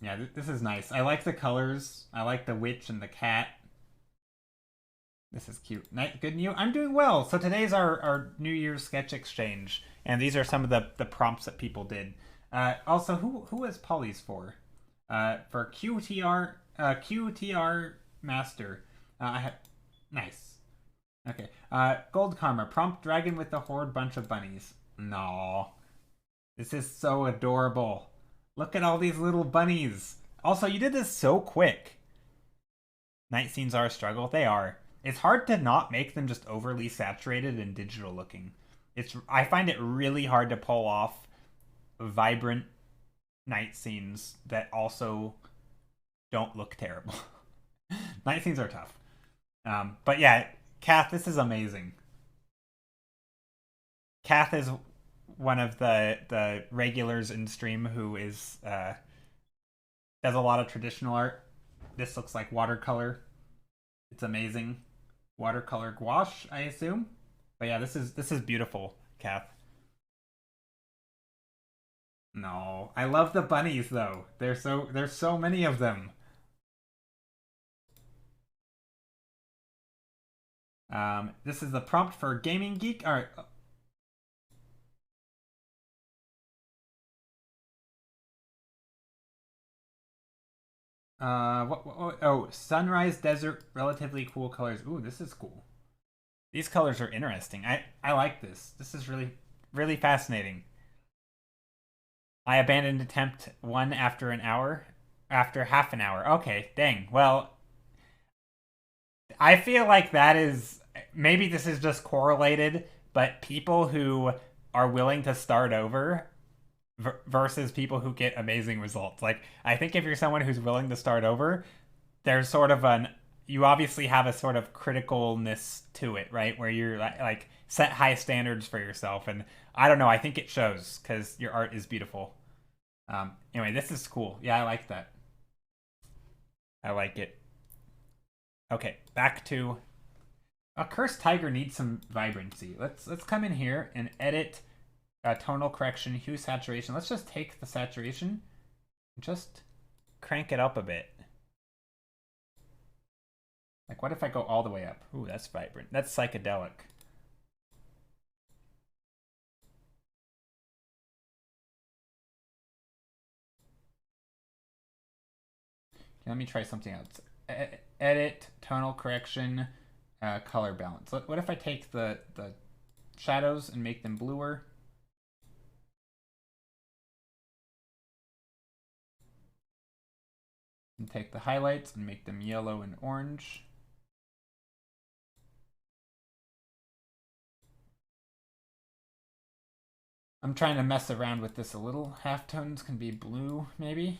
Speaker 1: Yeah, this is nice. I like the colors. I like the witch and the cat. This is cute. Good new. I'm doing well. So today's our New Year's sketch exchange, and these are some of the prompts that people did. Also, who is Polly's for? For QTR Master. I have nice. Okay. Gold Karma prompt dragon with the horde bunch of bunnies. No, this is so adorable. Look at all these little bunnies. Also, you did this so quick. Night scenes are a struggle. They are. It's hard to not make them just overly saturated and digital looking. I find it really hard to pull off vibrant night scenes that also don't look terrible. Night scenes are tough. But yeah, Kath, this is amazing. Kath is one of the regulars in stream who is does a lot of traditional art. This looks like watercolor. It's amazing. Watercolor gouache, I assume. But yeah, this is beautiful, Kath. No, I love the bunnies though. There's so many of them. This is the prompt for Gaming Geek. All right. Oh, sunrise desert, relatively cool colors. Ooh, this is cool. These colors are interesting. I like this. This is really fascinating. I abandoned attempt one after an hour, after half an hour. Okay, dang. Well, I feel like that is maybe this is just correlated, but people who are willing to start over versus people who get amazing results. Like, I think if you're someone who's willing to start over, there's sort of an you obviously have a sort of criticalness to it, right? Where you're like set high standards for yourself, and I don't know. I think it shows because your art is beautiful. Anyway, this is cool. Yeah, I like that. I like it. Okay, back to a cursed tiger needs some vibrancy. Let's come in here and edit tonal correction, hue saturation. Let's just take the saturation, and just crank it up a bit. Like, what if I go all the way up? Ooh, that's vibrant. That's psychedelic. Let me try something else. Edit, tonal correction, color balance. What if I take the shadows and make them bluer? And take the highlights and make them yellow and orange. I'm trying to mess around with this a little. Halftones can be blue, maybe.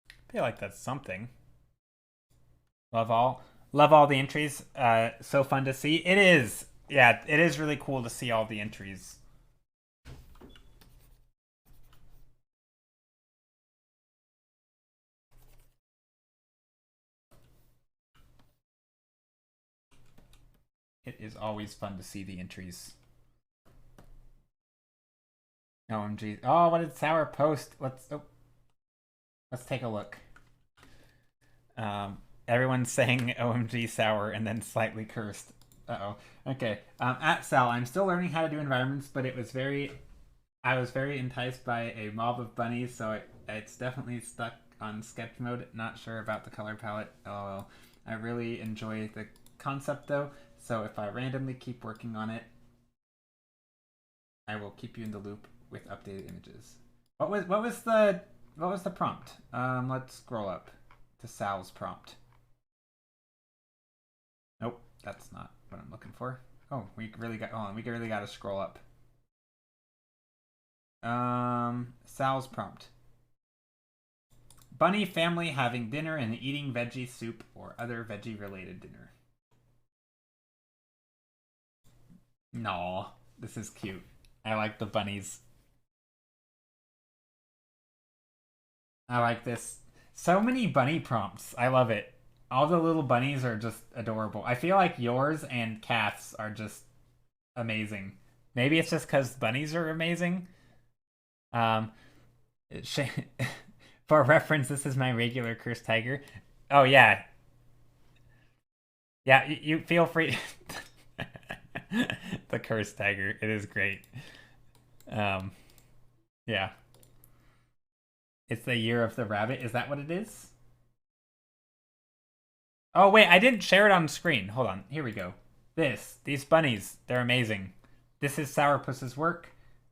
Speaker 1: I feel like that's something. Love all the entries. So fun to see. It is. Yeah, it is really cool to see all the entries. It is always fun to see the entries. OMG. Oh, what did Sour post? Let's take a look. Everyone's saying OMG Sour and then slightly cursed. Uh-oh. Okay. At Sal, I'm still learning how to do environments, but I was very enticed by a mob of bunnies, so it's definitely stuck on sketch mode. Not sure about the color palette. Oh, I really enjoy the concept though, so if I randomly keep working on it, I will keep you in the loop with updated images. What was the prompt? Let's scroll up to Sal's prompt. Nope, that's not what I'm looking for. Oh, we really got to scroll up. Sal's prompt. Bunny family having dinner and eating veggie soup or other veggie related dinner. No, this is cute. I like the bunnies. I like this. So many bunny prompts. I love it. All the little bunnies are just adorable. I feel like yours and Kath's are just amazing. Maybe it's just because bunnies are amazing. Um, for reference, this is my regular cursed tiger. Oh yeah, yeah. You feel free. The cursed tiger. It is great. Um, yeah. It's the year of the rabbit. Is that what it is? Oh wait, I didn't share it on screen. Hold on. Here we go. These bunnies, they're amazing. This is Sourpuss's work.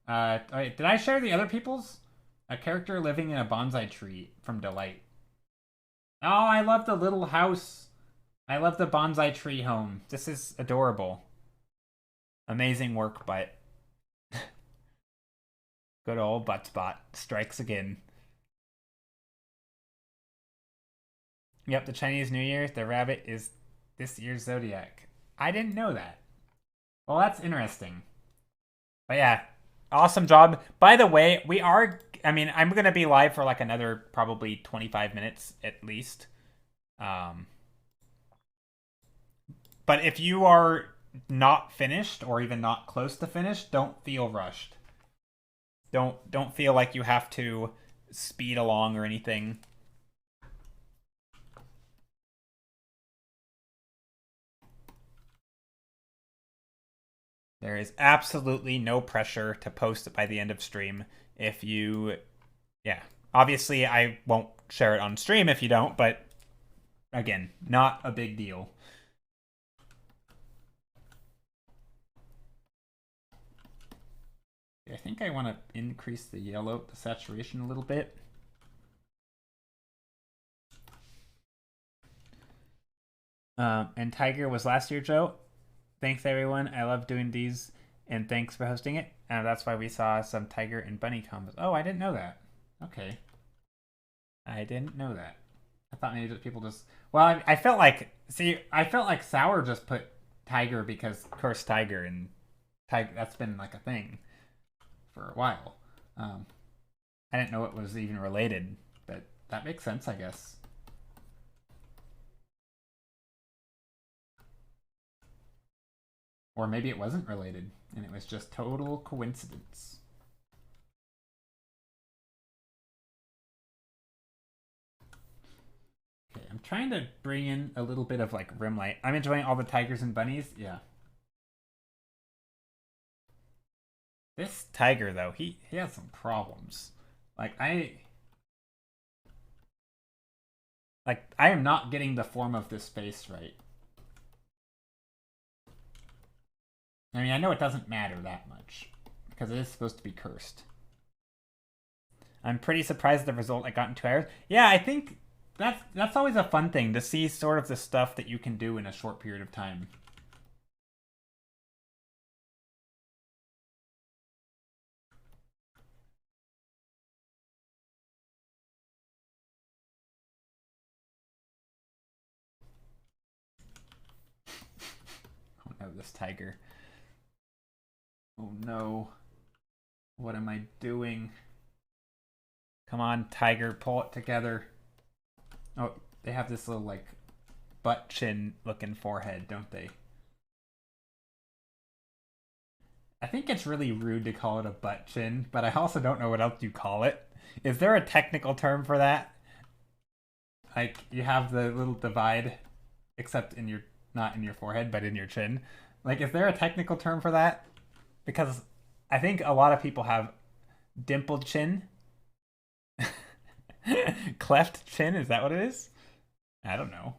Speaker 1: Did I share the other people's? A character living in a bonsai tree from Delight. Oh, I love the little house. I love the bonsai tree home. This is adorable. Amazing work, but good old Buttspot strikes again. Yep, the Chinese New Year, the rabbit is this year's zodiac. I didn't know that. Well, that's interesting. But yeah, awesome job. By the way, I'm going to be live for like another probably 25 minutes at least. But if you are not finished or even not close to finished, don't feel rushed. Don't feel like you have to speed along or anything. There is absolutely no pressure to post it by the end of stream. If you, yeah, obviously I won't share it on stream if you don't, but again, not a big deal. I think I want to increase the yellow, the saturation a little bit. And Tiger was last year, Joe. Thanks, everyone. I love doing these, and thanks for hosting it. That's why we saw some Tiger and Bunny combos. Oh, I didn't know that. Okay. I didn't know that. I thought maybe people just... Well, I felt like... See, I felt like Sour just put Tiger because Cursed Tiger, and Tiger, that's been like a thing for a while. I didn't know it was even related, but that makes sense, I guess. Or maybe it wasn't related, and it was just total coincidence. Okay, I'm trying to bring in a little bit of like rim light. I'm enjoying all the tigers and bunnies. Yeah. This tiger though, he has some problems. Like I am not getting the form of this face right. I mean, I know it doesn't matter that much because it is supposed to be cursed. I'm pretty surprised at the result I got in 2 hours. Yeah, I think that's always a fun thing to see sort of the stuff that you can do in a short period of time. Oh no, this tiger. Oh no. What am I doing? Come on, tiger, pull it together. Oh, they have this little like butt chin looking forehead, don't they? I think it's really rude to call it a butt chin, but I also don't know what else you call it. Is there a technical term for that? Like you have the little divide, except in your not in your forehead, but in your chin. Like, is there a technical term for that? Because I think a lot of people have dimpled chin. Cleft chin, is that what it is? I don't know.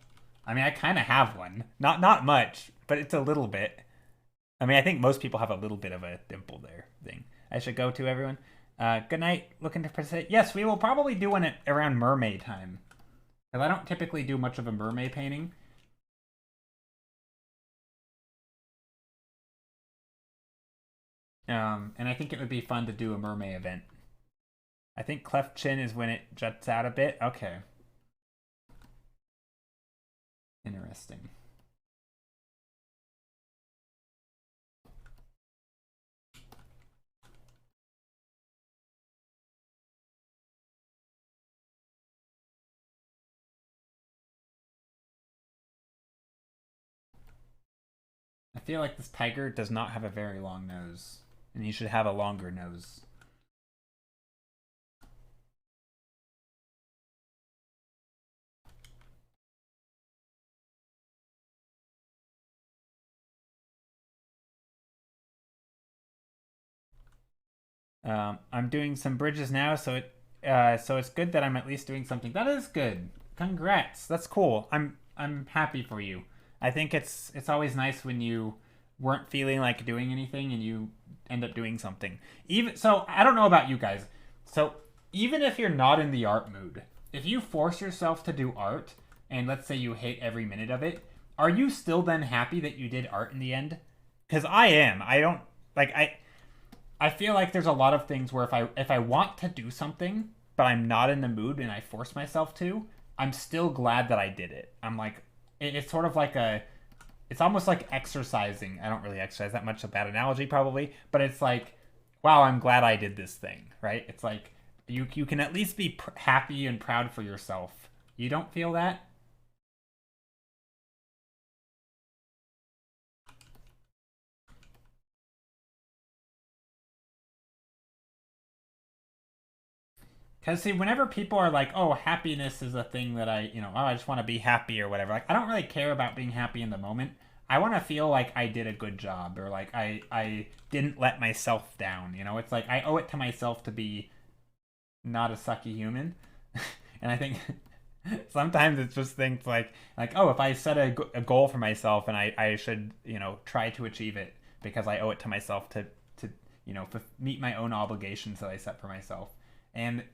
Speaker 1: I mean, I kind of have one. Not much, but it's a little bit. I mean, I think most people have a little bit of a dimple there thing. I should go to everyone. Good night. Looking to participate. Yes, we will probably do one around mermaid time. Because I don't typically do much of a mermaid painting. And I think it would be fun to do a mermaid event. I think cleft chin is when it juts out a bit. Okay. Interesting. feel like this tiger does not have a very long nose, and he should have a longer nose. I'm doing some bridges now, so it's good that I'm at least doing something. That is good. Congrats. That's cool. I'm happy for you. I think it's always nice when you weren't feeling like doing anything and you end up doing something. Even so, I don't know about you guys. So even if you're not in the art mood, if you force yourself to do art, and let's say you hate every minute of it, are you still then happy that you did art in the end? Because I am. I don't like I feel like there's a lot of things where if I want to do something, but I'm not in the mood and I force myself to, I'm still glad that I did it. I'm like, it's sort of like it's almost like exercising. I don't really exercise that much, a bad analogy probably, but it's like, wow, I'm glad I did this thing, right? It's like you can at least be happy and proud for yourself. You don't feel that? Because see, whenever people are like, "Oh, happiness is a thing that oh, I just want to be happy or whatever," like I don't really care about being happy in the moment. I want to feel like I did a good job or like I didn't let myself down. It's like I owe it to myself to be not a sucky human. And I think sometimes it's just things like oh, if I set a goal for myself and I should try to achieve it because I owe it to myself to meet my own obligations that I set for myself. And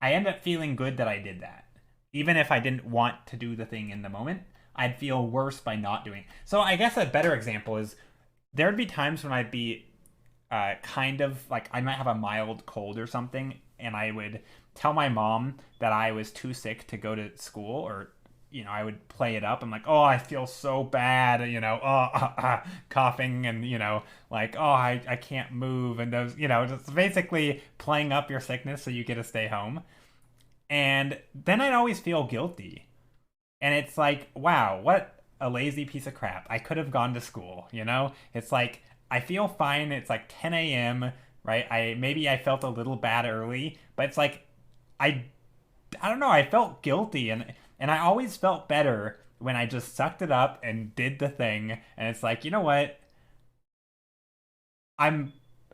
Speaker 1: I end up feeling good that I did that. Even if I didn't want to do the thing in the moment, I'd feel worse by not doing it. So I guess a better example is there'd be times when I'd be kind of like I might have a mild cold or something, and I would tell my mom that I was too sick to go to school, or I would play it up. I'm like, oh, I feel so bad, coughing, and like, oh, I can't move, and those, just basically playing up your sickness so you get to stay home. And then I'd always feel guilty, and it's like, wow, what a lazy piece of crap. I could have gone to school, It's like I feel fine. It's like 10 a.m., right? I felt a little bad early, but it's like I I don't know, I felt guilty, and I always felt better when I just sucked it up and did the thing. And it's like, you know what? I'm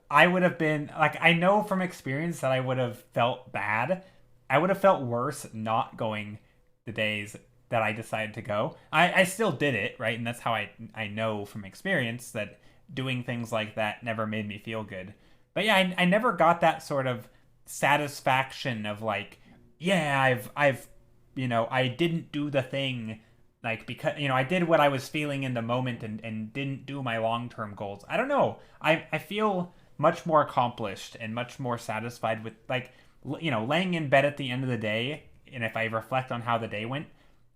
Speaker 1: I would have been like, I know from experience that I would have felt bad. I would have felt worse not going the days that I decided to go. I still did it, right? And that's how I know from experience that doing things like that never made me feel good. But yeah, I never got that sort of satisfaction of like, yeah, I didn't do the thing, like, because I did what I was feeling in the moment, and didn't do my long-term goals. I don't know, I feel much more accomplished and much more satisfied with, like, laying in bed at the end of the day, and if I reflect on how the day went,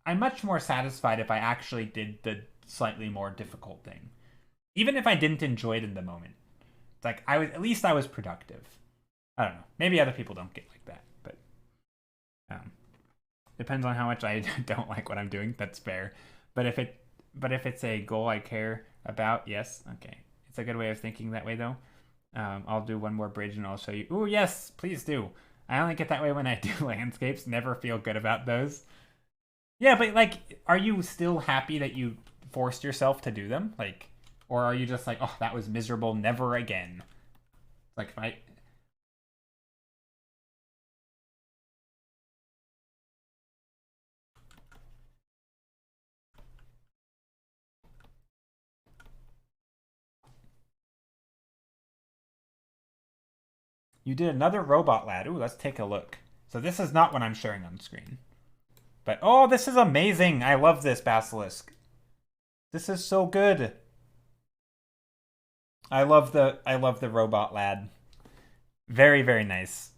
Speaker 1: I'm much more satisfied if I actually did the slightly more difficult thing, even if I didn't enjoy it in the moment. It's like at least I was productive. I don't know, maybe other people don't get like that, but um depends on how much I don't like what I'm doing. That's fair. But if it's a goal I care about, yes, okay. It's a good way of thinking that way though. I'll do one more bridge and I'll show you. Ooh, yes, please do. I only get that way when I do landscapes. Never feel good about those. Yeah, but like, are you still happy that you forced yourself to do them? Like, or are you just like, oh, that was miserable, never again? Like, if I You did another robot lad. Ooh, let's take a look. So this is not what I'm showing on screen. But oh, this is amazing. I love this basilisk. This is so good. I love the robot lad. Very, very nice.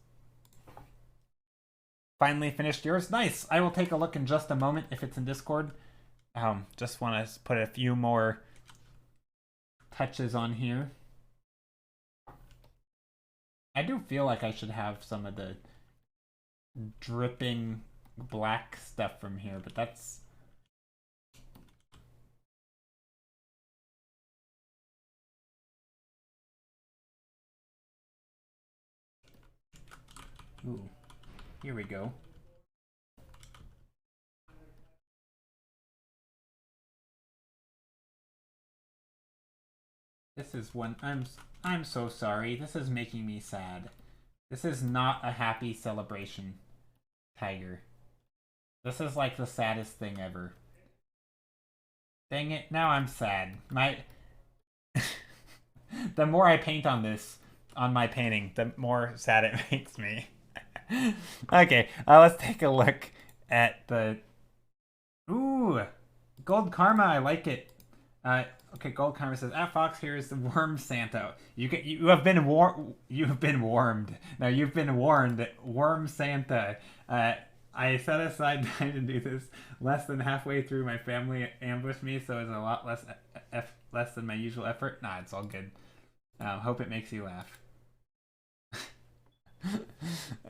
Speaker 1: Finally finished yours. Nice. I will take a look in just a moment if it's in Discord. Just want to put a few more touches on here. I do feel like I should have some of the dripping black stuff from here, but that's Ooh, here we go. This is one. I'm so sorry. This is making me sad. This is not a happy celebration, Tiger. This is like the saddest thing ever. Dang it! Now I'm sad. The more I paint on this, on my painting, the more sad it makes me. Okay, let's take a look at the. Ooh, Gold Karma. I like it. Okay, Gold Karma says, "At Fox, here is the Worm Santa. You have been warmed. Now you've been warned. Worm Santa. I set aside time to do this. Less than halfway through, my family ambushed me, so it's a lot less than my usual effort. Nah, it's all good. Hope it makes you laugh."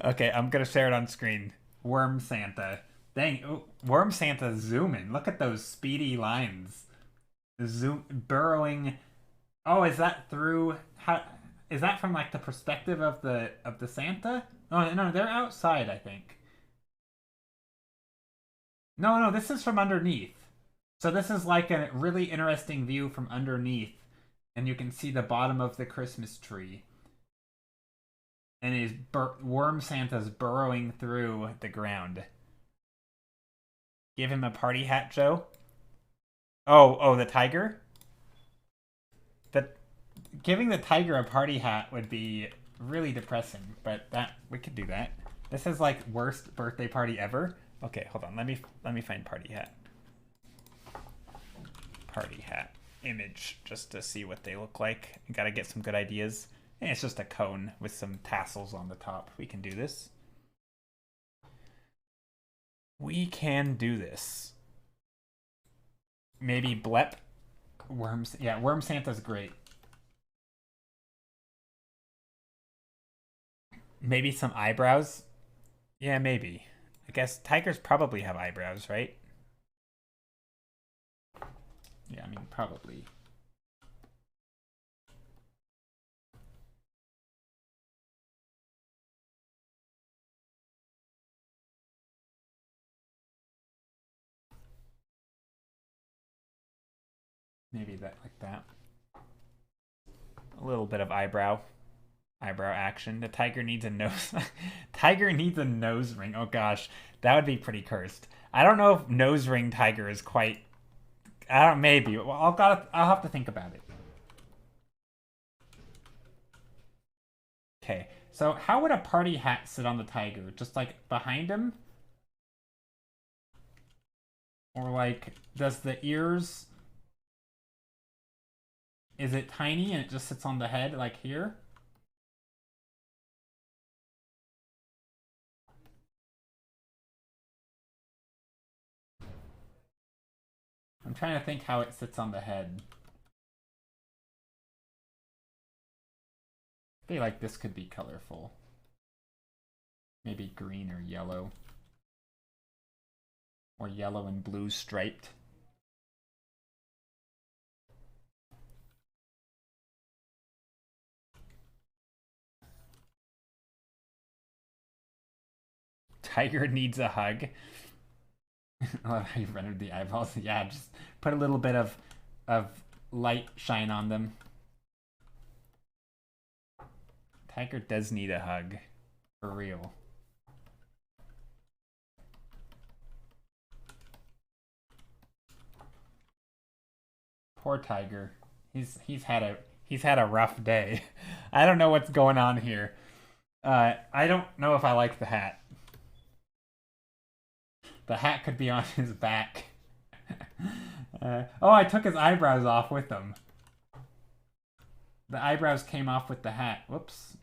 Speaker 1: Okay, I'm gonna share it on screen. Worm Santa. Dang, oh, Worm Santa zooming. Look at those speedy lines. Zoom burrowing. Oh, is that through? How is that from like the perspective of the Santa? Oh no, they're outside, I think. No, this is from underneath. So this is like a really interesting view from underneath, and you can see the bottom of the Christmas tree. And his Worm Santa's burrowing through the ground. Give him a party hat, Joe. Oh, the tiger? Giving the tiger a party hat would be really depressing, but we could do that. This is like worst birthday party ever. Okay, hold on. Let me find party hat. Party hat image just to see what they look like. I gotta get some good ideas. And it's just a cone with some tassels on the top. We can do this. We can do this. Maybe blep. Worms. Yeah, Worm Santa's great. Maybe some eyebrows. Yeah, maybe. I guess tigers probably have eyebrows, right? Yeah, I mean, probably. Maybe that, like that. A little bit of eyebrow action. The tiger needs a nose. Tiger needs a nose ring. Oh gosh, that would be pretty cursed. I don't know if nose ring tiger is quite. I don't. Maybe. Well, I'll have to think about it. Okay. So how would a party hat sit on the tiger? Just like behind him? Or like, does the ears... Is it tiny and it just sits on the head like here? I'm trying to think how it sits on the head. I feel like this could be colorful. Maybe green or yellow. Or yellow and blue striped. Tiger needs a hug. I love how you rendered the eyeballs. Yeah, just put a little bit of light shine on them. Tiger does need a hug. For real. Poor tiger. He's had a rough day. I don't know what's going on here. I don't know if I like the hat. The hat could be on his back. Oh, I took his eyebrows off with them. The eyebrows came off with the hat. Whoops.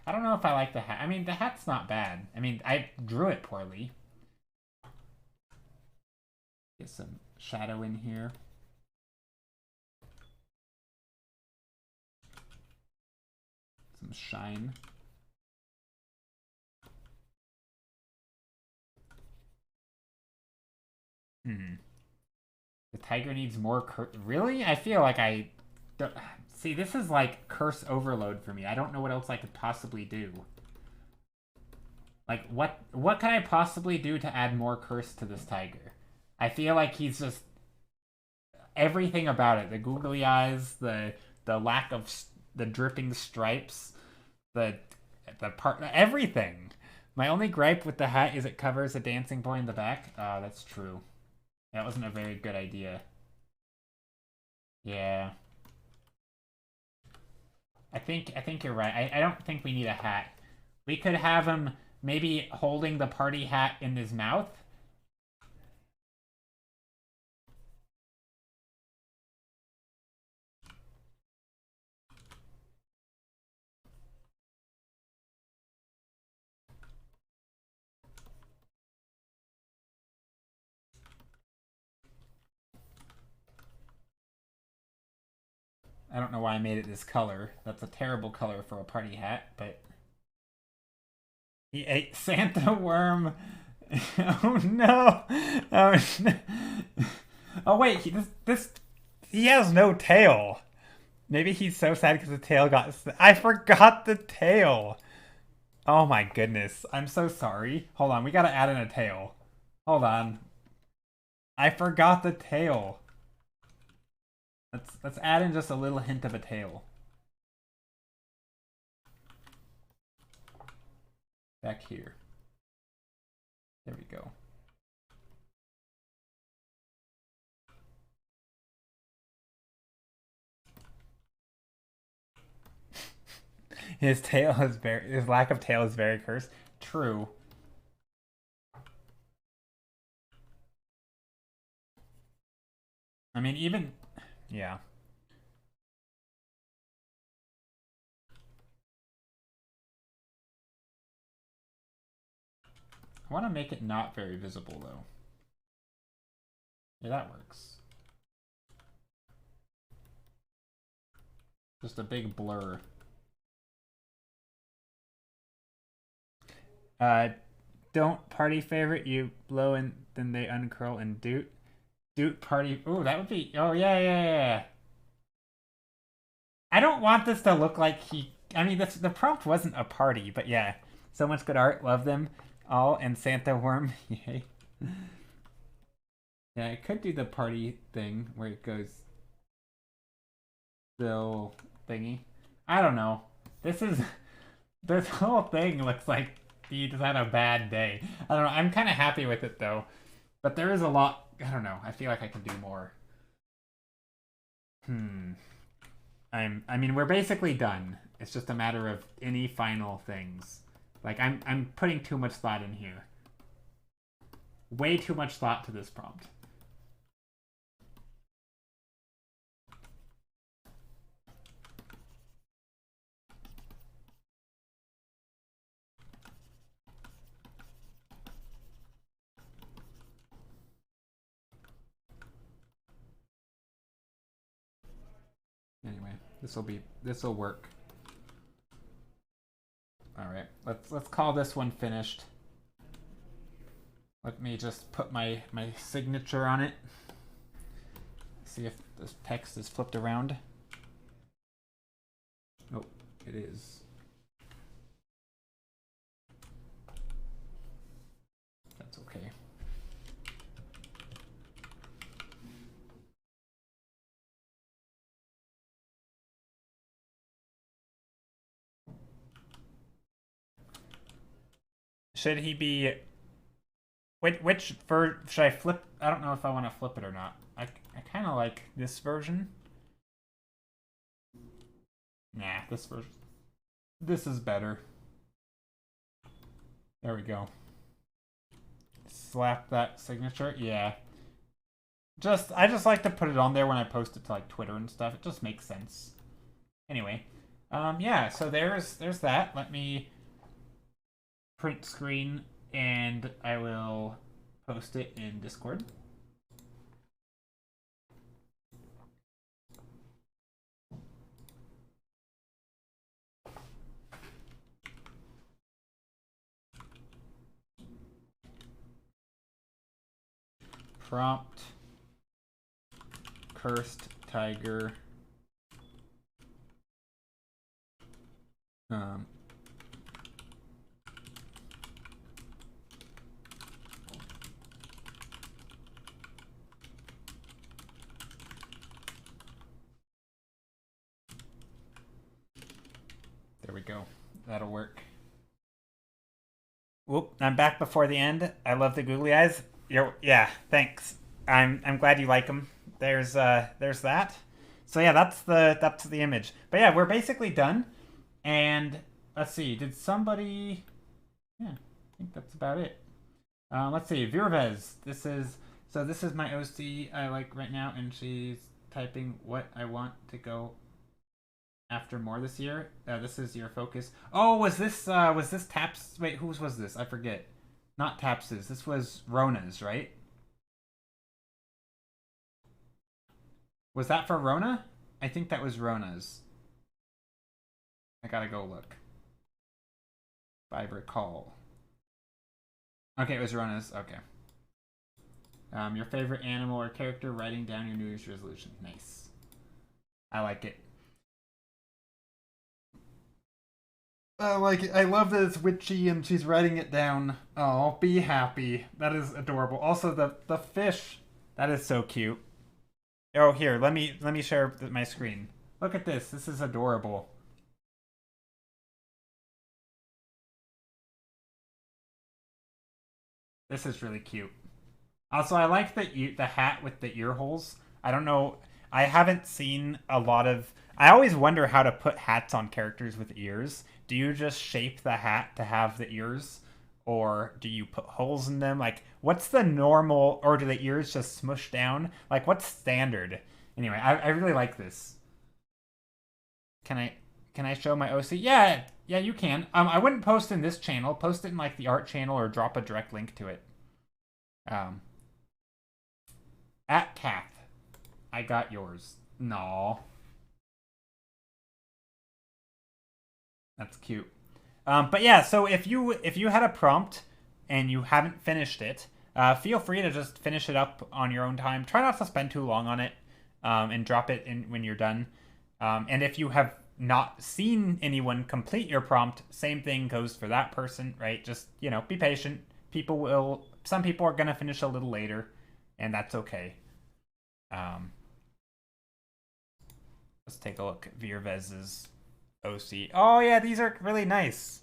Speaker 1: I don't know if I like the hat. I mean, the hat's not bad. I mean, I drew it poorly. Get some shadow in here. Some shine. The tiger needs more really? I feel like I don't... See, this is like curse overload for me. I don't know what else I could possibly do. Like, what can I possibly do to add more curse to this tiger? I feel like he's just... Everything about it. The googly eyes, the lack of... the dripping stripes, the part... Everything! My only gripe with the hat is it covers a dancing boy in the back. That's true. That wasn't a very good idea. Yeah. I think you're right. I don't think we need a hat. We could have him maybe holding the party hat in his mouth. I don't know why I made it this color. That's a terrible color for a party hat, but... He ate Santa worm. Oh no! Oh, no. Oh wait, he has no tail. Maybe he's so sad because the tail got... I forgot the tail. Oh my goodness. I'm so sorry. Hold on, we gotta add in a tail. Hold on. I forgot the tail. Let's add in just a little hint of a tail. Back here. There we go. His lack of tail is very cursed. True. I mean, even... Yeah. I want to make it not very visible, though. Yeah, that works. Just a big blur. Don't party favorite, you blow and then they uncurl and doot. Doot party. Ooh, that would be... Oh, yeah. I don't want this to look like he... I mean, the prompt wasn't a party, but yeah. So much good art. Love them all. And Santa worm. Yay. Yeah, I could do the party thing where it goes... Bill thingy. I don't know. This whole thing looks like he just had a bad day. I don't know. I'm kind of happy with it, though. But there is a lot... I don't know. I feel like I can do more. I mean, we're basically done. It's just a matter of any final things. Like, I'm putting too much thought in here. Way too much thought to this prompt. Anyway, this will work. All right, let's call this one finished. Let me just put my signature on it. See if this text is flipped around. Oh, it is. That's okay. Should he be... Which should I flip? I don't know if I want to flip it or not. I kind of like this version. Nah, this version. This is better. There we go. Slap that signature. Yeah. I just like to put it on there when I post it to like Twitter and stuff. It just makes sense. Anyway, yeah. So there's that. Let me print screen and I will post it in Discord. prompt cursed tiger. There we go. That'll work. Whoop! I'm back before the end. I love the googly eyes. Yeah, thanks. I'm glad you like them. There's that. So yeah, that's the image. But yeah, we're basically done. And let's see. Did somebody? Yeah, I think that's about it. Let's see. Virvez. This is my OC I like right now, and she's typing what I want to go after more this year. This is your focus. Oh, was this Taps? Wait, whose was this? I forget. Not Taps's. This was Rona's, right? Was that for Rona? I think that was Rona's. I gotta go look. If I recall. Okay, it was Rona's. Okay. Your favorite animal or character, writing down your New Year's resolution. Nice. I like it. I like it. I love that it's witchy and she's writing it down. Oh, be happy. That is adorable. Also, the fish. That is so cute. Oh, here, let me share my screen. Look at this. This is adorable. This is really cute. Also, I like the hat with the ear holes. I don't know. I haven't seen a lot of... I always wonder how to put hats on characters with ears. Do you just shape the hat to have the ears? Or do you put holes in them? Like, what's the normal... Or do the ears just smush down? Like, what's standard? Anyway, I really like this. Can I show my OC? Yeah, you can. I wouldn't post in this channel. Post it in, like, the art channel or drop a direct link to it. At Kath. I got yours. No. That's cute. But yeah, so if you had a prompt and you haven't finished it, feel free to just finish it up on your own time. Try not to spend too long on it, and drop it in when you're done. And if you have not seen anyone complete your prompt, same thing goes for that person, right? Just, be patient. Some people are gonna finish a little later, and that's okay. Let's take a look at Virvez's OC. Oh yeah, these are really nice.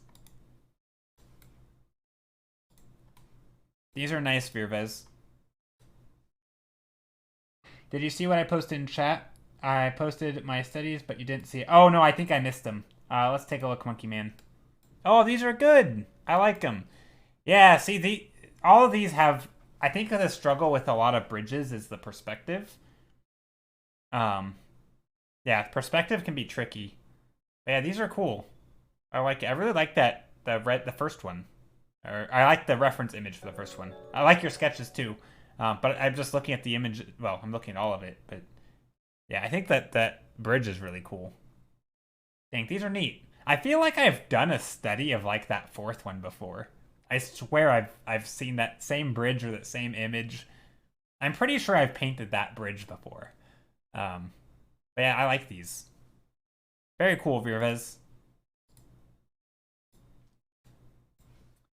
Speaker 1: These are nice, Virvez. Did you see what I posted in chat? I posted my studies, but you didn't see it. Oh no, I think I missed them. Let's take a look, Monkey Man. Oh, these are good. I like them. Yeah, see, all of these have... I think the struggle with a lot of bridges is the perspective. Yeah, perspective can be tricky. But yeah, these are cool. I like it. I really like the first one. Or I like the reference image for the first one. I like your sketches too. But I'm just looking at the image. Well, I'm looking at all of it. But yeah, I think that bridge is really cool. Dang, these are neat. I feel like I've done a study of like that fourth one before. I swear I've seen that same bridge or that same image. I'm pretty sure I've painted that bridge before. But yeah, I like these. Very cool, Virvez.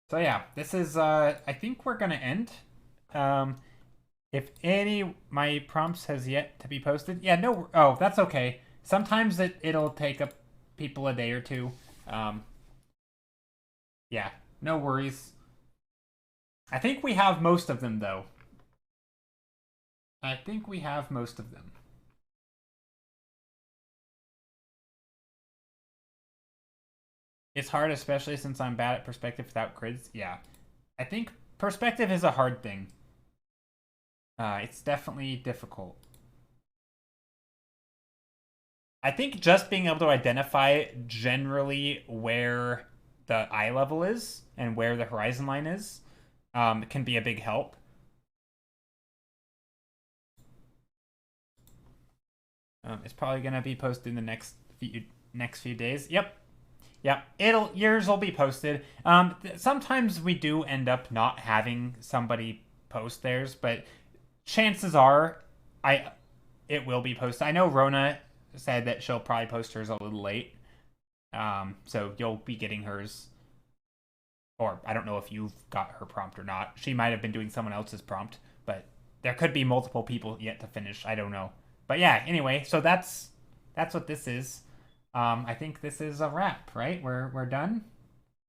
Speaker 1: So yeah, this is I think we're gonna end. If my prompts has yet to be posted, yeah, no, oh, that's okay. Sometimes it'll take up people a day or two. Yeah, no worries. I think we have most of them, though. I think we have most of them. It's hard, especially since I'm bad at perspective without grids. Yeah. I think perspective is a hard thing. It's definitely difficult. I think just being able to identify generally where the eye level is and where the horizon line is can be a big help. It's probably gonna be posted in the next few days. Yep. Yours will be posted. Sometimes we do end up not having somebody post theirs, but chances are it will be posted. I know Rona said that she'll probably post hers a little late. So you'll be getting hers. Or I don't know if you've got her prompt or not. She might have been doing someone else's prompt, but there could be multiple people yet to finish. I don't know. But yeah, anyway, so that's what this is. I think this is a wrap, right? We're done?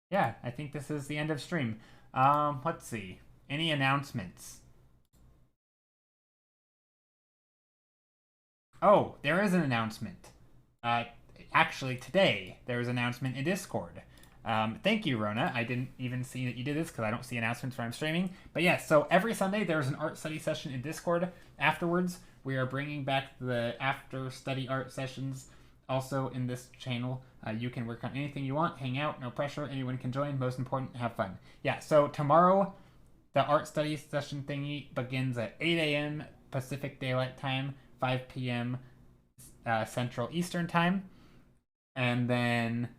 Speaker 1: Yeah, I think this is the end of stream. Let's see. Any announcements? Oh, there is an announcement. Actually, today there was an announcement in Discord. Thank you, Rona. I didn't even see that you did this because I don't see announcements when I'm streaming. But yeah, so every Sunday there's an art study session in Discord. Afterwards, we are bringing back the after study art sessions also in this channel. You can work on anything you want, hang out, no pressure. Anyone can join. Most important, have fun. Yeah, so tomorrow, the art study session thingy begins at 8 a.m. Pacific Daylight Time, 5 p.m. Central Eastern Time. And then,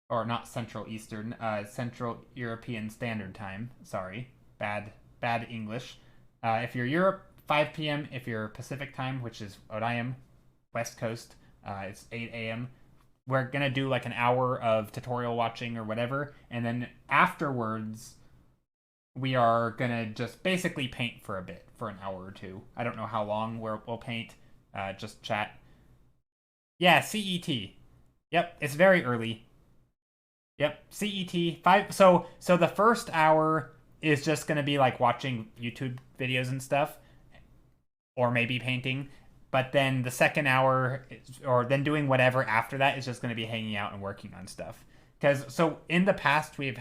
Speaker 1: or not Central Eastern, Central European Standard Time. Sorry, bad English. If you're Europe, 5 p.m. If you're Pacific Time, which is what I am, West Coast, it's 8 a.m. We're going to do like an hour of tutorial watching or whatever. And then afterwards, we are going to just basically paint for a bit, for an hour or two. I don't know how long we'll paint. Just chat. Yeah, CET. Yep, it's very early. Yep, CET 5. So the first hour is just going to be like watching YouTube videos and stuff, or maybe painting. But then the second hour, or then doing whatever after that, is just going to be hanging out and working on stuff. Because so in the past we've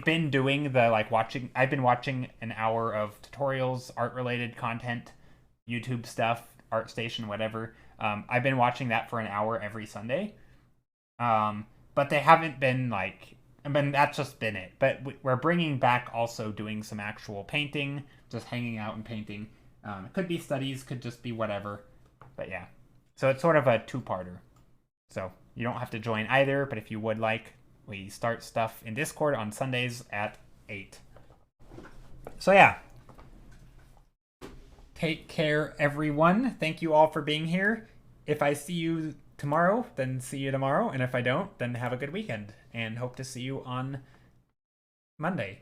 Speaker 1: been doing the like watching. I've been watching an hour of tutorials, art related content, YouTube stuff, ArtStation, whatever. I've been watching that for an hour every Sunday. But they haven't been like, I mean, that's just been it. But we're bringing back also doing some actual painting, just hanging out and painting. It could be studies, could just be whatever. But yeah. So it's sort of a two-parter. So you don't have to join either, but if you would like, we start stuff in Discord on Sundays at 8. So yeah. Take care, everyone. Thank you all for being here. If I see you tomorrow, then see you tomorrow. And if I don't, then have a good weekend. And hope to see you on Monday.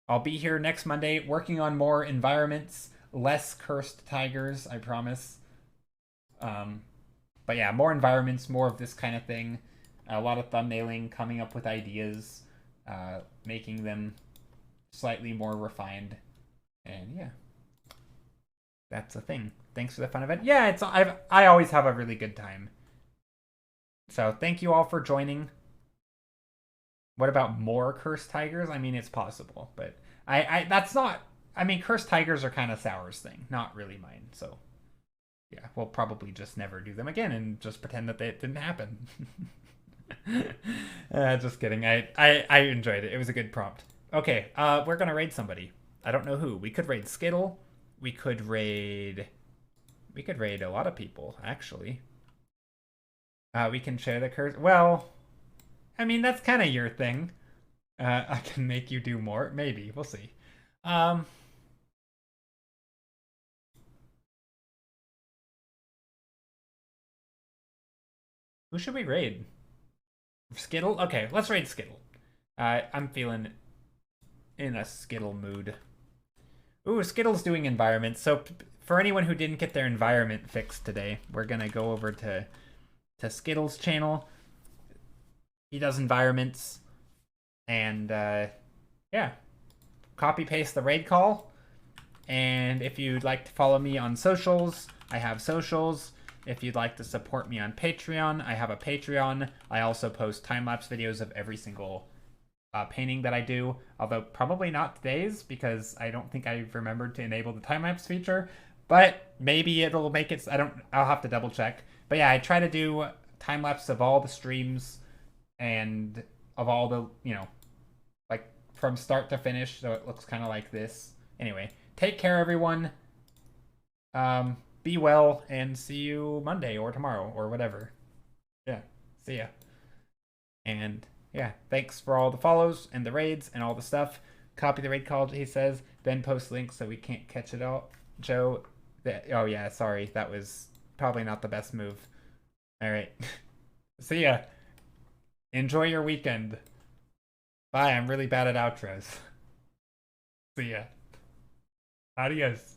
Speaker 1: I'll be here next Monday working on more environments, less cursed tigers, I promise. But yeah, more environments, more of this kind of thing. A lot of thumbnailing, coming up with ideas, making them slightly more refined. And yeah, that's a thing. Thanks for the fun event. Yeah, I always have a really good time. So thank you all for joining. What about more cursed tigers? I mean, it's possible, but that's not. I mean, cursed tigers are kind of Sour's thing, not really mine. So yeah, we'll probably just never do them again and just pretend that it didn't happen. Just kidding. I enjoyed it. It was a good prompt. Okay, we're gonna raid somebody. I don't know who. We could raid Skittle. We could raid a lot of people, actually. We can share the curse. Well, I mean, that's kind of your thing. I can make you do more. Maybe. We'll see. Who should we raid? Skittle? Okay, let's raid Skittle. I'm feeling in a Skittle mood. Ooh, Skittle's doing environments. So for anyone who didn't get their environment fixed today, we're going to go over to Skittle's channel. He does environments. And yeah, copy paste the raid call. And if you'd like to follow me on socials, I have socials. If you'd like to support me on Patreon, I have a Patreon. I also post time-lapse videos of every single painting that I do, although probably not today's because I don't think I've remembered to enable the time-lapse feature, but maybe it'll make it. I'll have to double check. But yeah, I try to do time-lapse of all the streams and of all the, like from start to finish, so it looks kind of like this. Anyway, take care, everyone. Be well, and see you Monday or tomorrow or whatever. Yeah, see ya. And yeah, thanks for all the follows and the raids and all the stuff. Copy the raid call, he says. Then post links so we can't catch it all. Joe, oh yeah, sorry. That was probably not the best move. All right. See ya. Enjoy your weekend. Bye. I'm really bad at outros. See ya. Adios.